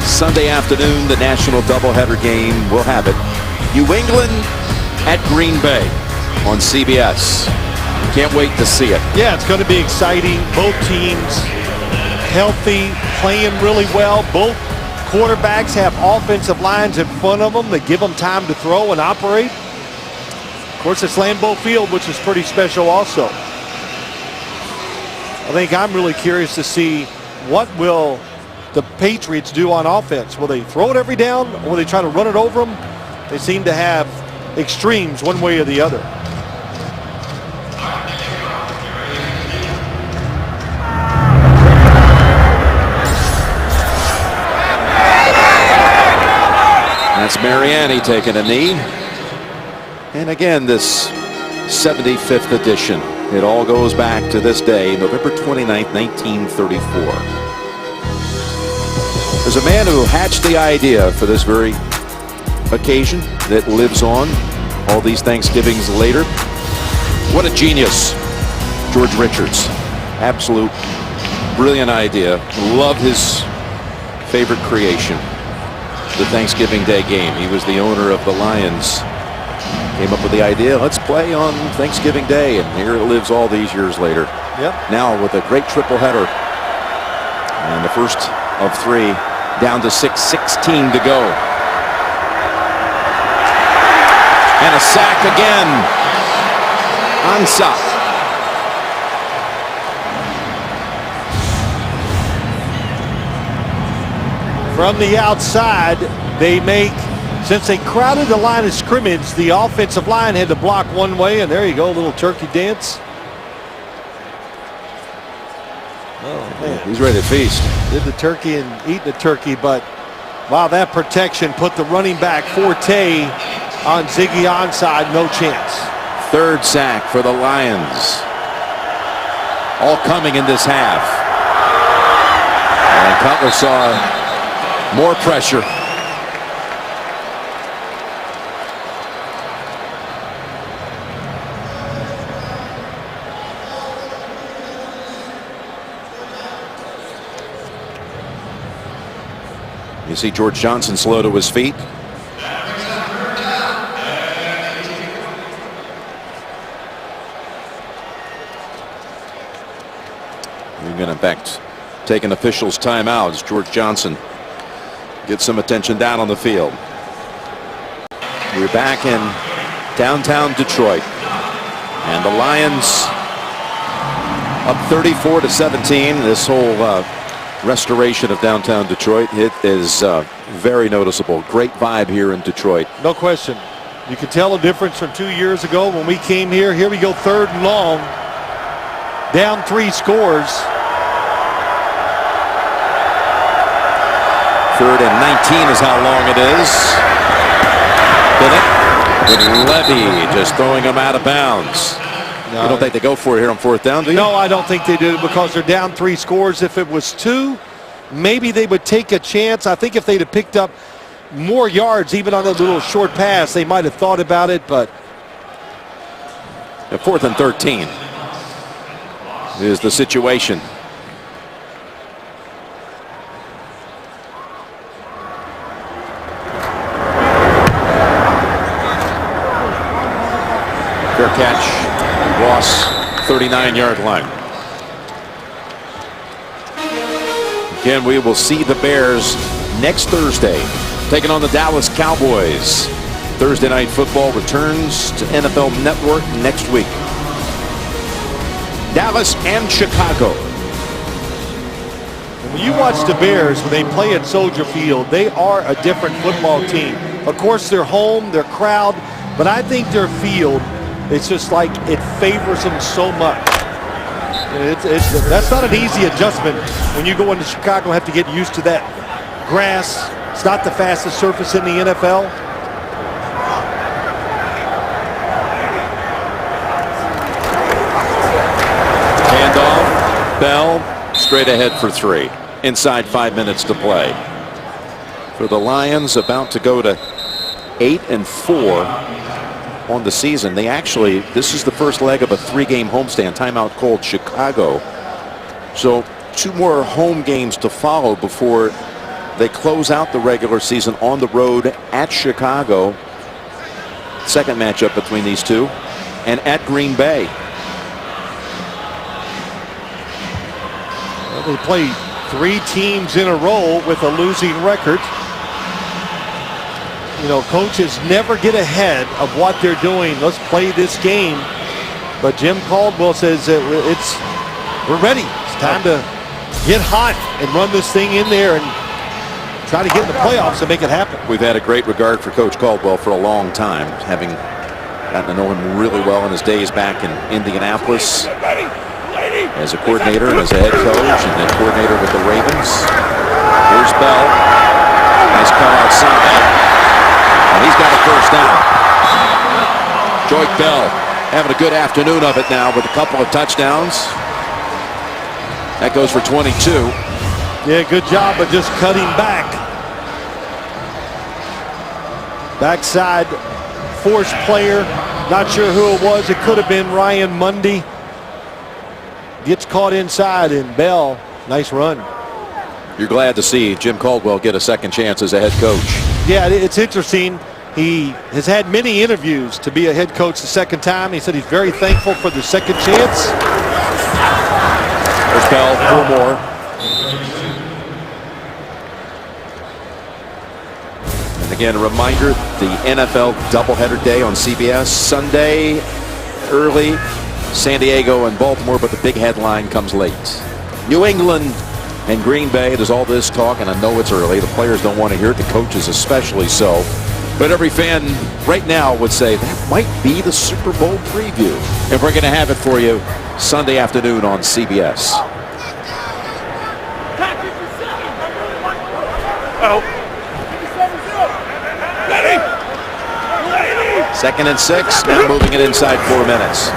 I: Sunday afternoon, the national doubleheader game. We'll have it. New England at Green Bay on CBS. Can't wait to see it.
J: Yeah, it's going to be exciting. Both teams healthy, playing really well. Both quarterbacks have offensive lines in front of them that give them time to throw and operate. Of course, it's Lambeau Field, which is pretty special also. I think I'm really curious to see what will the Patriots do on offense. Will they throw it every down, or will they try to run it over them? They seem to have extremes one way or the other.
I: That's Mariani taking a knee. And again, this 75th edition. It all goes back to this day, November 29th, 1934. There's a man who hatched the idea for this very occasion that lives on all these Thanksgivings later. What a genius, George Richards. Absolute brilliant idea. Love his favorite creation, the Thanksgiving Day game. He was the owner of the Lions. Came up with the idea, let's play on Thanksgiving Day, and here it lives all these years later.
J: Yep.
I: Now with a great triple header. And the first of 3 down to 6:16 to go. And a sack again. Ansah.
J: From the outside, they make, since they crowded the line of scrimmage, the offensive line had to block one way, and there you go, a little turkey dance. Oh, man.
I: He's ready to feast.
J: Did the turkey and eat the turkey, but wow, that protection put the running back Forte on Ziggy Ansah, no chance.
I: 3rd sack for the Lions. All coming in this half. And Cutler saw more pressure. You see George Johnson slow to his feet. We're going to, in fact, take an official's timeout as George Johnson gets some attention down on the field. We're back in downtown Detroit, and the Lions up 34-17. This whole restoration of downtown Detroit, it is very noticeable. Great vibe here in Detroit.
J: No question. You can tell the difference from 2 years ago when we came here. Here we go, 3rd and long. Down 3 scores.
I: 3rd and 19 is how long it is. With Levy just throwing them out of bounds. No. You don't think they go for it here on 4th down, do you?
J: No, I don't think they do, because they're down 3 scores. If it was 2, maybe they would take a chance. I think if they'd have picked up more yards, even on a little short pass, they might have thought about it, but...
I: 4th and 13 is the situation. Fair catch. Ross, 39-yard line. Again, we will see the Bears next Thursday, taking on the Dallas Cowboys. Thursday Night Football returns to NFL Network next week. Dallas and Chicago.
J: When you watch the Bears, when they play at Soldier Field, they are a different football team. Of course, their home, their crowd, but I think their field, it's just like it favors them so much. That's not an easy adjustment when you go into Chicago and have to get used to that grass. It's not the fastest surface in the NFL.
I: Handoff, Bell, straight ahead for 3. Inside 5 minutes to play. For the Lions, about to go to 8-4. On the season. They actually, this is the first leg of a 3-game homestand. Timeout called Chicago. So 2 more home games to follow before they close out the regular season on the road at Chicago. Second matchup between these two, and at Green Bay.
J: Well, they play 3 teams in a row with a losing record. You know, coaches never get ahead of what they're doing. Let's play this game. But Jim Caldwell says we're ready. It's time to get hot and run this thing in there and try to get in the playoffs and make it happen.
I: We've had a great regard for Coach Caldwell for a long time, having gotten to know him really well in his days back in Indianapolis as a coordinator and as a head coach, and then coordinator with the Ravens. Here's Bell. Nice cut outside. And he's got a first down. Joique Bell having a good afternoon of it now with a couple of touchdowns. That goes for 22.
J: Yeah, good job of just cutting back. Backside force player. Not sure who it was. It could have been Ryan Mundy. Gets caught inside, and Bell, nice run.
I: You're glad to see Jim Caldwell get a second chance as a head coach.
J: Yeah, it's interesting. He has had many interviews to be a head coach the second time. He said he's very thankful for the second chance.
I: There's Bell, 4 more. And again, a reminder, the NFL doubleheader day on CBS. Sunday, early, San Diego and Baltimore, but the big headline comes late. New England and Green Bay. There's all this talk, and I know it's early. The players don't want to hear it, the coaches especially so. But every fan right now would say that might be the Super Bowl preview. And we're going to have it for you Sunday afternoon on CBS. Second and 6, now moving it inside 4 minutes.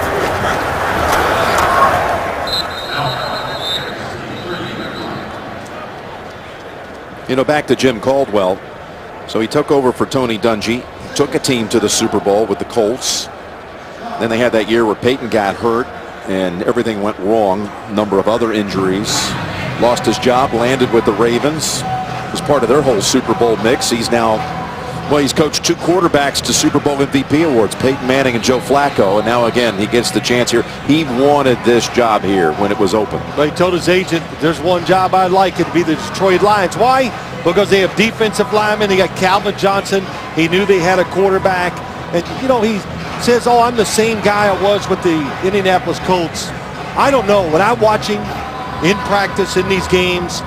I: You know, back to Jim Caldwell. So he took over for Tony Dungy, took a team to the Super Bowl with the Colts. Then they had that year where Peyton got hurt and everything went wrong. A number of other injuries. Lost his job, landed with the Ravens. Was part of their whole Super Bowl mix. He's now, well, he's coached 2 quarterbacks to Super Bowl MVP awards, Peyton Manning and Joe Flacco. And now again, he gets the chance here. He wanted this job here when it was open.
J: But he told his agent, there's one job I'd like, it'd be the Detroit Lions. Why? Because they have defensive linemen. They got Calvin Johnson. He knew they had a quarterback. And, you know, he says, oh, I'm the same guy I was with the Indianapolis Colts. I don't know. When I'm watching in practice in these games,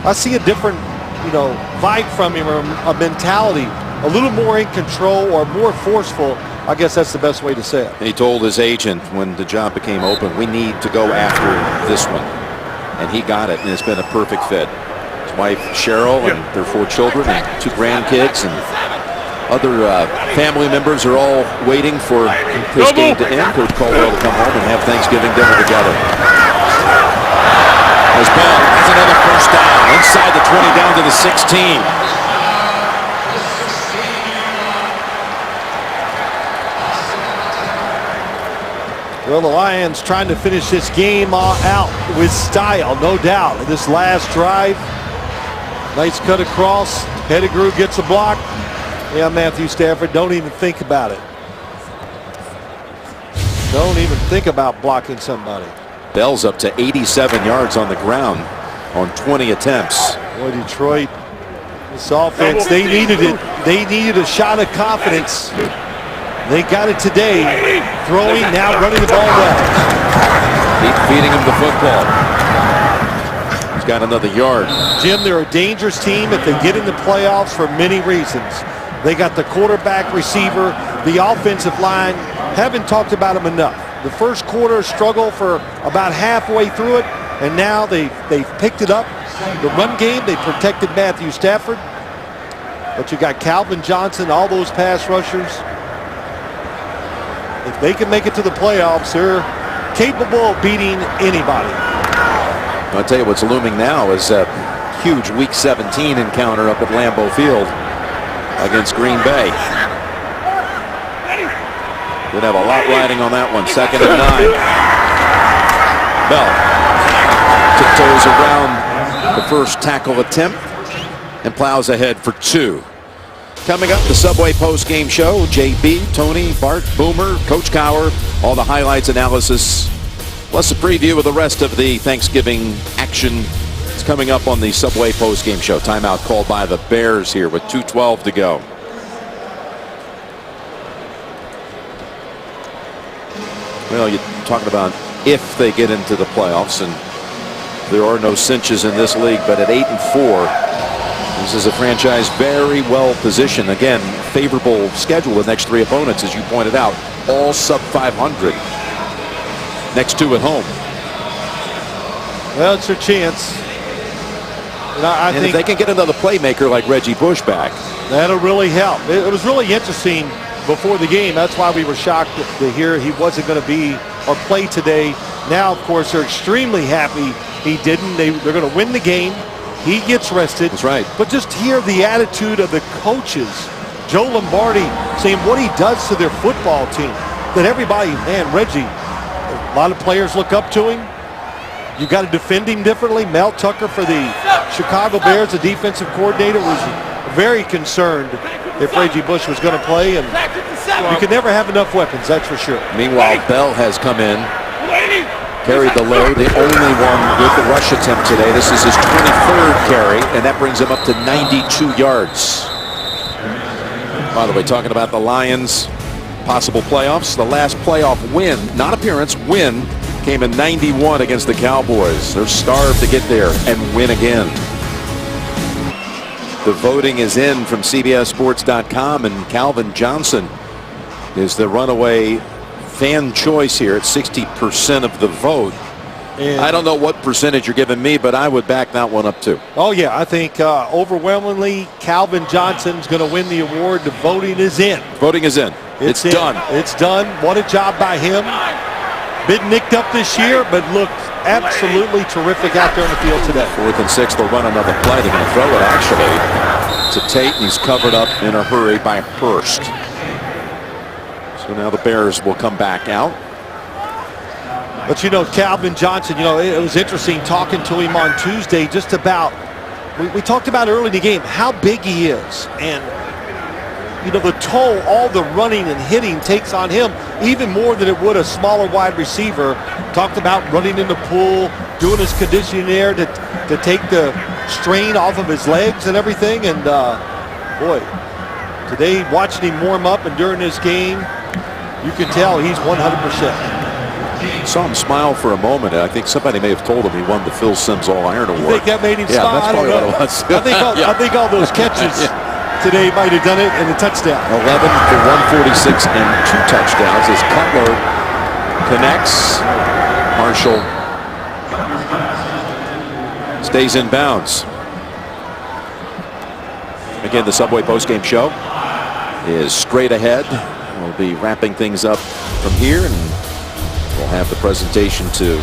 J: I see a different, you know, vibe from him, or a mentality. A little more in control or more forceful. I guess that's the best way to say it.
I: He told his agent when the job became open, we need to go after this one. And he got it, and it's been a perfect fit. Wife Cheryl and their 4 children and 2 grandkids and other family members are all waiting for this game to end. Coach Caldwell to come home and have Thanksgiving dinner together. As Bell has another first down inside the 20 down to the 16.
J: Well, the Lions trying to finish this game out with style, no doubt. In this last drive, nice cut across. Pettigrew gets a block. Yeah, Matthew Stafford, don't even think about it. Don't even think about blocking somebody.
I: Bell's up to 87 yards on the ground on 20 attempts.
J: Boy, Detroit, this offense, they needed it. They needed a shot of confidence. They got it today. Throwing, now running the ball well.
I: Keep feeding him the football. He's got another yard.
J: Jim, they're a dangerous team if they get in the playoffs for many reasons. They got the quarterback, receiver, the offensive line. Haven't talked about them enough. The first quarter struggle for about halfway through it, and now they've picked it up. The run game, they protected Matthew Stafford. But you got Calvin Johnson, all those pass rushers. If they can make it to the playoffs, they're capable of beating anybody.
I: I'll tell you what's looming now is a huge Week 17 encounter up at Lambeau Field against Green Bay. Would have a lot riding on that one. 2nd and 9. Bell to goes around the first tackle attempt and plows ahead for 2. Coming up, the Subway post-game show. JB, Tony, Bart, Boomer, Coach Cowher, all the highlights, analysis, plus a preview of the rest of the Thanksgiving action. It's coming up on the Subway post-game show. Timeout called by the Bears here with 2:12 to go. Well, you're talking about if they get into the playoffs, and there are no cinches in this league, but at 8-4, this is a franchise very well positioned. Again, favorable schedule. The next 3 opponents, as you pointed out, all sub 500. Next 2 at home.
J: Well, it's their chance. I
I: and
J: think
I: if they can get another playmaker like Reggie Bush back,
J: that'll really help. It was really interesting before the game. That's why we were shocked to hear he wasn't going to be or play today. Now, of course, they're extremely happy he didn't. They're going to win the game. He gets rested.
I: That's right.
J: But just hear the attitude of the coaches. Joe Lombardi saying what he does to their football team. That everybody, man, Reggie, a lot of players look up to him. You got to defend him differently. Mel Tucker for the Chicago Bears, the defensive coordinator, was very concerned if Reggie Bush was going to play. And you can never have enough weapons, that's for sure.
I: Meanwhile, Bell has come in, carried the load, the only one with the rush attempt today. This is his 23rd carry, and that brings him up to 92 yards. By the way, talking about the Lions' possible playoffs, the last playoff win, not appearance, win, came in 91 against the Cowboys. They're starved to get there and win again. The voting is in from CBSSports.com, and Calvin Johnson is the runaway fan choice here at 60% of the vote. And I don't know what percentage you're giving me, but I would back that one up too.
J: Oh yeah, I think overwhelmingly Calvin Johnson's going to win the award. The voting is in.
I: Voting is in. It's done.
J: It's done. What a job by him. Been nicked up this year, but looked absolutely terrific out there on the field today.
I: 4th and 6, they'll run another play. They're going to throw it actually to Tate, and he's covered up in a hurry by Hurst. So now the Bears will come back out.
J: But you know, Calvin Johnson, you know, it was interesting talking to him on Tuesday just about, we talked about early in the game, how big he is. And, you know, the toll all the running and hitting takes on him, even more than it would a smaller wide receiver. Talked about running in the pool, doing his conditioning there to take the strain off of his legs and everything. And, boy, today watching him warm up and during this game, you can tell he's 100%.
I: Saw him smile for a moment. I think somebody may have told him he won the Phil Simms All-Iron Award.
J: You think that made him smile?
I: Yeah, that's probably what it was.
J: I think all those catches today might have done it, and a touchdown.
I: 11 for 146 and 2 touchdowns as Cutler connects. Marshall stays in bounds. Again, the Subway postgame show is straight ahead. We'll be wrapping things up from here, and we'll have the presentation to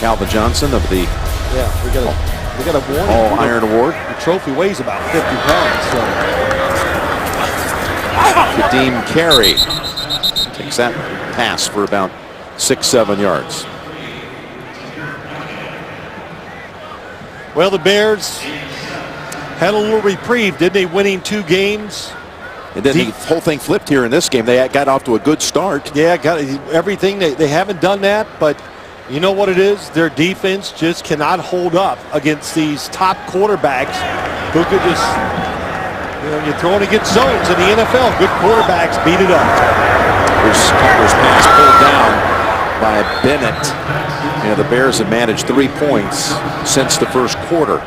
I: Calvin Johnson of the
J: we got a warning.
I: All-Iron Award.
J: The trophy weighs about 50 pounds. So.
I: Kadeem Carey takes that pass for about 6-7 yards.
J: Well, the Bears had a little reprieve, didn't they? Winning 2 games.
I: And then the whole thing flipped here in this game. They got off to a good start.
J: Yeah, got everything. They haven't done that, but you know what it is? Their defense just cannot hold up against these top quarterbacks who could just, you know, you're throwing against zones in the NFL. Good quarterbacks beat it up.
I: Here's Cutler's pass pulled down by Bennett. You know, the Bears have managed 3 points since the first quarter.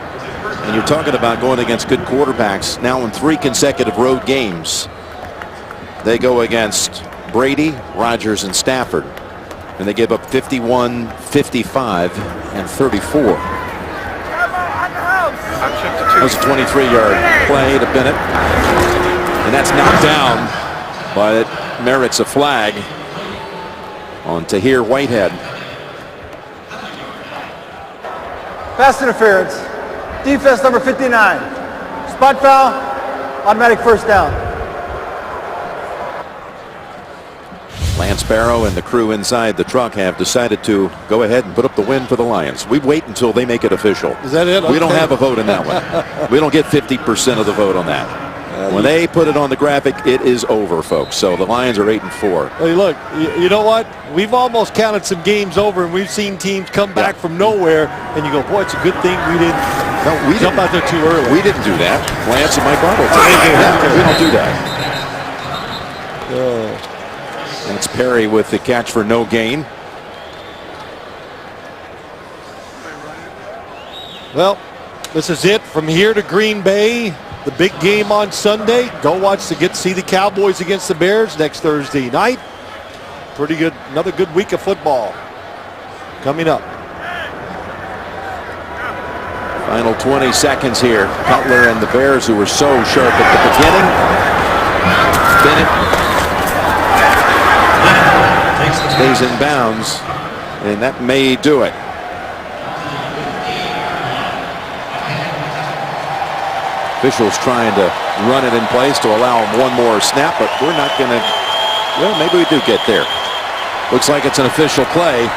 I: And you're talking about going against good quarterbacks now in 3 consecutive road games. They go against Brady, Rodgers, and Stafford. And they give up 51, 55, and 34. That was a 23-yard play to Bennett. And that's knocked down, but it merits a flag on Tahir Whitehead.
B: Pass interference. Defense number 59. Spot foul, automatic first down.
I: Lance Barrow and the crew inside the truck have decided to go ahead and put up the win for the Lions. We wait until they make it official.
J: Is that it?
I: We don't
J: Okay.
I: have a vote in that one. We don't get 50% of the vote on that. When they put it on the graphic, it is over, folks. So the Lions are 8-4.
J: Hey, look, you know what? We've almost counted some games over, and we've seen teams come back from nowhere, and you go, boy, it's a good thing we didn't jump out there too early.
I: We didn't do that. Lance and Mike Barlow. We don't do that. That's Perry with the catch for no gain.
J: Well, this is it from here to Green Bay. The big game on Sunday. Go watch to get to see the Cowboys against the Bears next Thursday night. Pretty good. Another good week of football coming up.
I: Final 20 seconds here. Cutler and the Bears, who were so sharp at the beginning. Bennett stays in bounds, and that may do it. Officials trying to run it in place to allow him one more snap, but we're not going to. Well, maybe we do get there. Looks like it's an official play.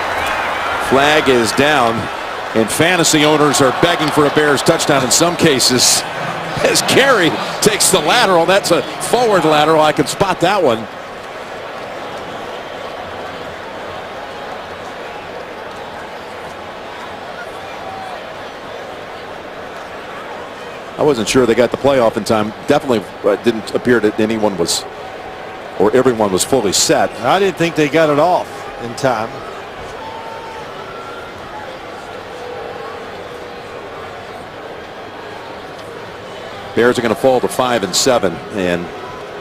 I: Flag is down, and fantasy owners are begging for a Bears touchdown in some cases. As Carey takes the lateral, that's a forward lateral. I can spot that one. I wasn't sure they got the play off in time. Definitely didn't appear that anyone was, or everyone was fully set.
J: I didn't think they got it off in time.
I: Bears are going to fall to 5-7, and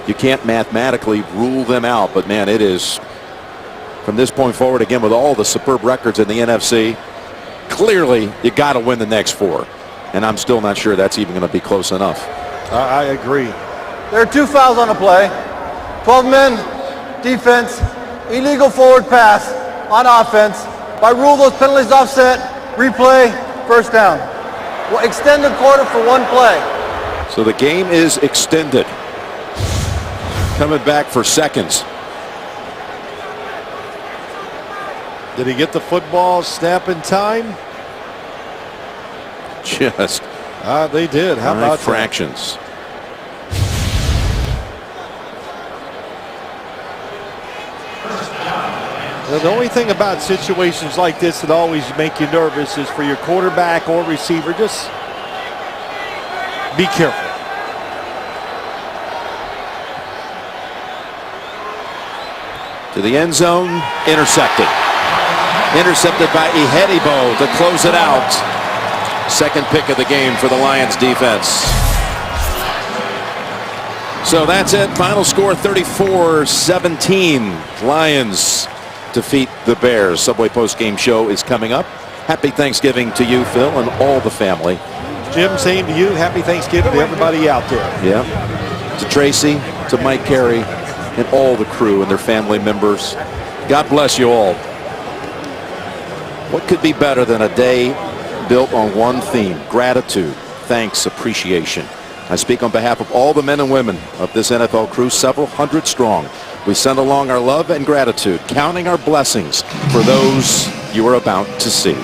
I: you can't mathematically rule them out. But man, it is from this point forward, again, with all the superb records in the NFC, clearly you got to win the next 4. And I'm still not sure that's even going to be close enough.
J: I agree.
B: There are 2 fouls on the play. 12 men, defense, illegal forward pass on offense. By rule, those penalties offset, replay, first down. We'll extend the quarter for 1 play.
I: So the game is extended. Coming back for seconds.
J: Did he get the football snap in time?
I: Just
J: they did. How about
I: fractions?
J: The only thing about situations like this that always make you nervous is for your quarterback or receiver, just be careful.
I: To the end zone, intercepted. Intercepted by Ihedibo to close it out. Second pick of the game for the Lions defense. So that's it. Final score 34-17. Lions defeat the Bears. Subway post-game show is coming up. Happy Thanksgiving to you, Phil, and all the family.
J: Jim, same to you. Happy Thanksgiving to everybody out there.
I: Yeah. To Tracy, to Mike Carey, and all the crew and their family members. God bless you all. What could be better than a day built on one theme? Gratitude, thanks, appreciation. I speak on behalf of all the men and women of this NFL crew, several hundred strong. We send along our love and gratitude, counting our blessings for those you are about to see.